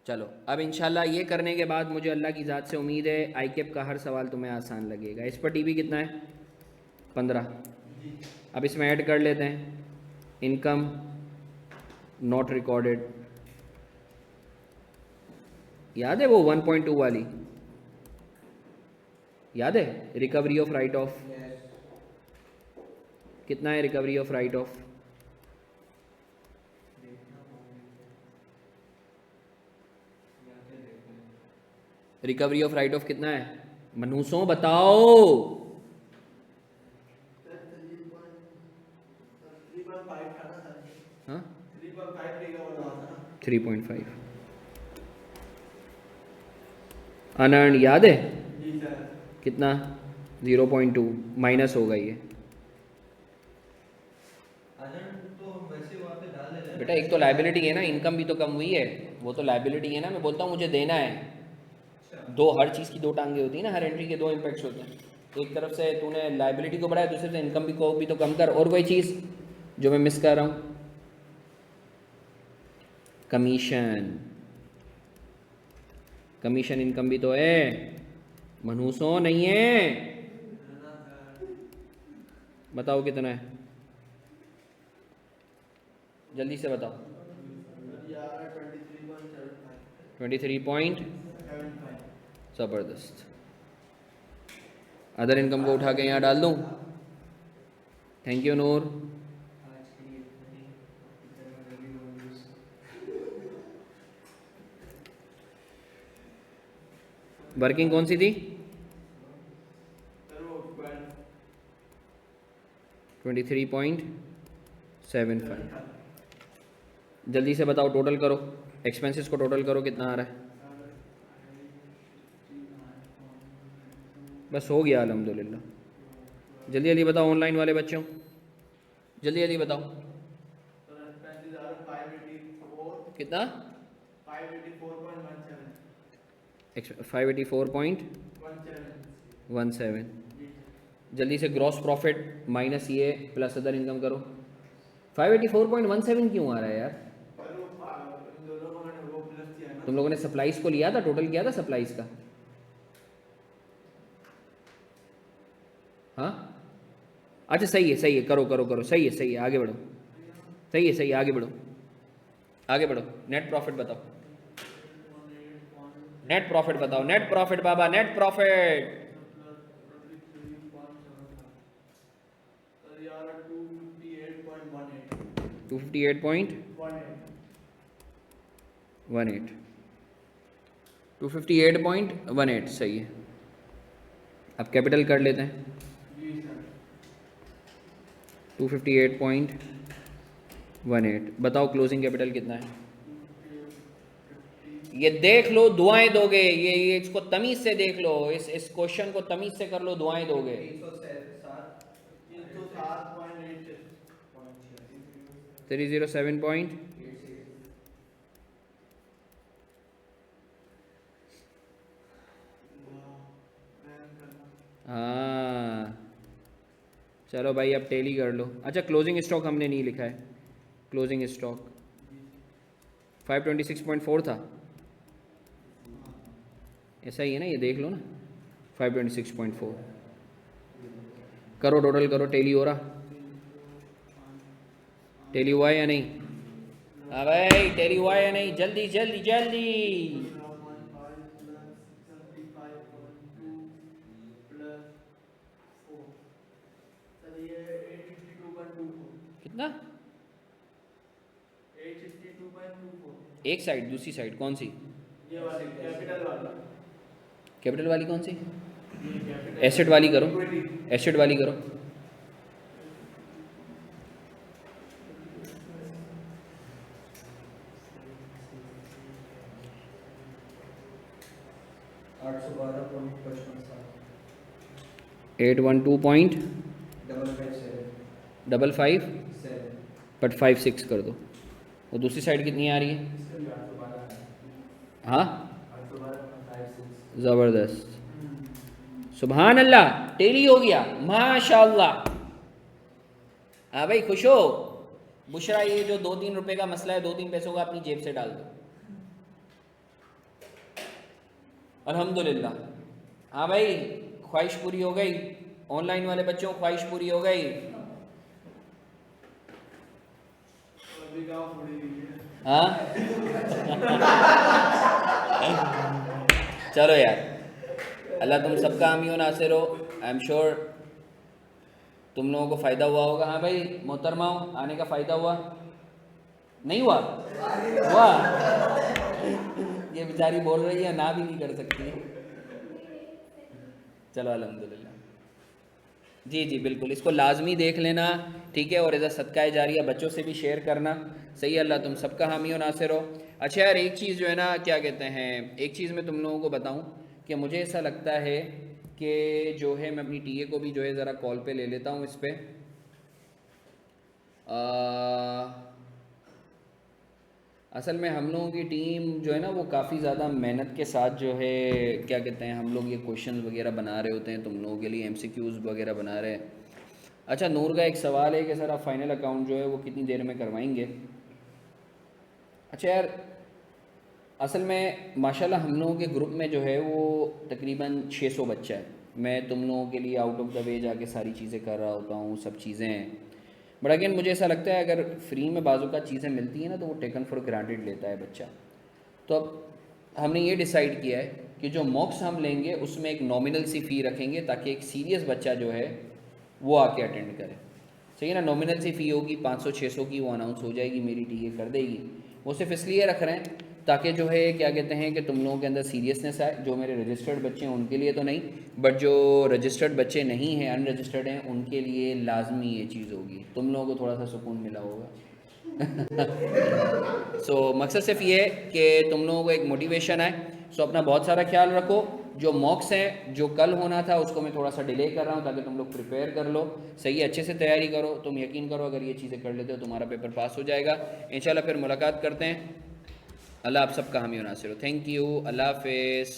चलो अब इंशाल्लाह ये करने के बाद मुझे अल्लाह की ज़ात से उम्मीद है आई कैप का हर सवाल तुम्हें आसान लगेगा। इस पर टीवी कितना है? 15। अब इसमें ऐड कर लेते हैं इनकम नॉट रिकॉर्डेड, याद है वो 1.2 वाली, याद है रिकवरी ऑफ राइट ऑफ, कितना है recovery of right of? Recovery of right of कितना है मनूसों, बताओ। 3.5 था ना सर हाँ 3.5 रिकवर हुआ था ना 3.5 अनअर्न, याद है जी सर कितना? 0.2 माइनस होगा ये अनंत तो हम वैसे वहाँ पे डाल देते हैं। बेटा, एक तो लाइबिलिटी है ना, इनकम भी तो कम हुई है, वो तो लाइबिलिटी है ना। मैं बोलता हूँ मुझे देना है, दो हर चीज़ की दो टांगे होती है ना, हर एंट्री के दो इम्पैक्ट्स होते हैं। एक तरफ से तूने लाइबिलिटी को बढ़ाया, दूसरी से इनकम भी को भी तो कम कर। और कोई चीज़ जो मैं मिस कर रहा हूँ? कमीशन, कमीशन इनकम भी तो है मनूसों, नहीं है? बताओ कितना है, जल्दी से बताओ। 23 ज़बरदस्त। अदर इनकम को उठा के यहाँ डाल दूँ? थैंक यू नूर। आज के लिए इतना ही। इतना रवि लोग वर्किंग कौन सी थी? सर वो 23.75। जल्दी से बताओ, टोटल करो, एक्सपेंसेस को टोटल करो, कितना आ रहा है? बस हो गया अल्हम्दुलिल्लाह। जल्दी जल्दी बताओ ऑनलाइन वाले बच्चों, जल्दी जल्दी बताओ कितना? 584.17। जल्दी से ग्रॉस प्रॉफिट माइनस ये प्लस अदर इनकम करो। 584.17 क्यों आ रहा है यार? तुम लोगों ने सप्लाईज को लिया था, टोटल किया था सप्लाईज का? हाँ अच्छा सही है, सही है, करो करो करो, सही है, सही है, आगे बढ़ो, सही है, सही है, आगे बढ़ो, आगे बढ़ो। नेट प्रॉफिट बताओ, नेट प्रॉफिट बताओ, नेट प्रॉफिट बाबा, नेट प्रॉफिट 258.18 258.18 सही है। अब कैपिटल कर लेते हैं। 258.18 बताओ क्लोजिंग कैपिटल कितना है? ये देख लो, दुआएं दोगे, ये इसको तमीज से देख लो, इस क्वेश्चन को तमीज से कर लो, दुआएं दोगे। 307 हाँ चलो भाई अब टेली कर लो। अच्छा क्लोजिंग स्टॉक हमने नहीं लिखा है, क्लोजिंग स्टॉक 526.4 था, ऐसा ही है ना, ये देख लो ना 526.4 करो, टोटल करो, टेली हो रहा, टेली हुआ है या नहीं? हाँ भाई टेली हुआ है या नहीं? जल्दी जल्दी जल्दी। 852.24 कितना? 852.24 एक साइड, दूसरी साइड कौन सी? ये वाली कैपिटल वाला, कैपिटल वाली कौन सी? ये कैपिटल एसेट वाली करो, एसेट वाली करो। आठ सौ 812.55 812.55 7 बट 56 कर दो। और दूसरी साइड कितनी आ रही है? हाँ ज़बरदस्त, सुभान अल्लाह, टेली हो गया माशाअल्लाह। हाँ भाई खुश हो? बुशरा ये जो 2-3 रुपए का मसला है, 2-3 पैसों का अपनी जेब से डाल दो, अल्हम्दुलिल्लाह। हाँ भाई ख्वाहिश पूरी हो गई, ऑनलाइन वाले बच्चों ख्वाहिश पूरी हो गई। अभी गाँव थोड़ी हुई है। हाँ चलो यार, अल्लाह तुम सबका हामी हो नासिर हो। आई एम श्योर तुम लोगों को फ़ायदा हुआ होगा। हाँ भाई मोहतरमाओ, आने का फ़ायदा हुआ नहीं हुआ? हुआ? ये बेचारी बोल रही है, ना भी नहीं कर सकती। चलो अल्हम्दुलिल्लाह, जी जी बिल्कुल, इसको लाजमी देख लेना, ठीक है। और एज़ सदका जारिया बच्चों से भी शेयर करना, सही है। अल्लाह तुम सबका हामी हो नासिर हो। अच्छा यार एक चीज़ जो है ना, क्या कहते हैं, एक चीज़ मैं तुम लोगों को बताऊं कि मुझे ऐसा लगता है कि जो है मैं अपनी टीए को भी जो है ज़रा कॉल पे ले लेता हूँ इस पर। असल में हम लोगों की टीम जो है ना वो काफ़ी ज़्यादा मेहनत के साथ जो है क्या कहते हैं, हम लोग ये क्वेश्चंस वगैरह बना रहे होते हैं तुम लोगों के लिए, एमसीक्यूज़ वगैरह बना रहे हैं। अच्छा नूर का एक सवाल है कि सर आप फाइनल अकाउंट जो है वो कितनी देर में करवाएंगे? अच्छा यार असल में माशाल्लाह हम लोगों के ग्रुप में जो है वो तकरीबन 600 बच्चा है। मैं तुम लोगों के लिए आउट ऑफ द वे जाके सारी चीज़ें कर रहा होता हूँ, सब चीज़ें हैं। बट अगेन मुझे ऐसा लगता है अगर फ्री में बाजू का चीज़ें मिलती हैं ना तो वो टेकन फॉर ग्रांटेड लेता है बच्चा। तो अब हमने ये डिसाइड किया है कि जो मॉक्स हम लेंगे उसमें एक नॉमिनल सी फ़ी रखेंगे ताकि एक सीरियस बच्चा जो है वो आके अटेंड करे, सही है ना। नॉमिनल सी फ़ी होगी 500-600 की, वो अनाउंस हो जाएगी, मेरी टीए कर देगी। वो सिर्फ इसलिए रख रहे हैं ताकि जो है क्या कहते हैं कि तुम लोगों के अंदर सीरियसनेस आए। जो मेरे रजिस्टर्ड बच्चे हैं उनके लिए तो नहीं, बट जो रजिस्टर्ड बच्चे नहीं हैं, अनरजिस्टर्ड हैं, उनके लिए लाजमी ये चीज़ होगी। तुम लोगों को थोड़ा सा सुकून मिला होगा। सो मकसद सिर्फ ये है कि तुम लोगों को एक मोटिवेशन आए। सो अपना बहुत सारा ख्याल रखो। जो मॉक्स हैं जो कल होना था उसको मैं थोड़ा सा डिले कर रहा हूँ ताकि तुम लोग प्रिपेयर कर लो, सही है, अच्छे से तैयारी करो। तुम यकीन करो अगर ये चीज़ें कर लेते हो तुम्हारा पेपर पास हो जाएगा इंशाल्लाह। फिर मुलाकात करते हैं। अल्लाह आप सबका हामी हो नासिर हो। थैंक यू, अल्लाह हाफिज़।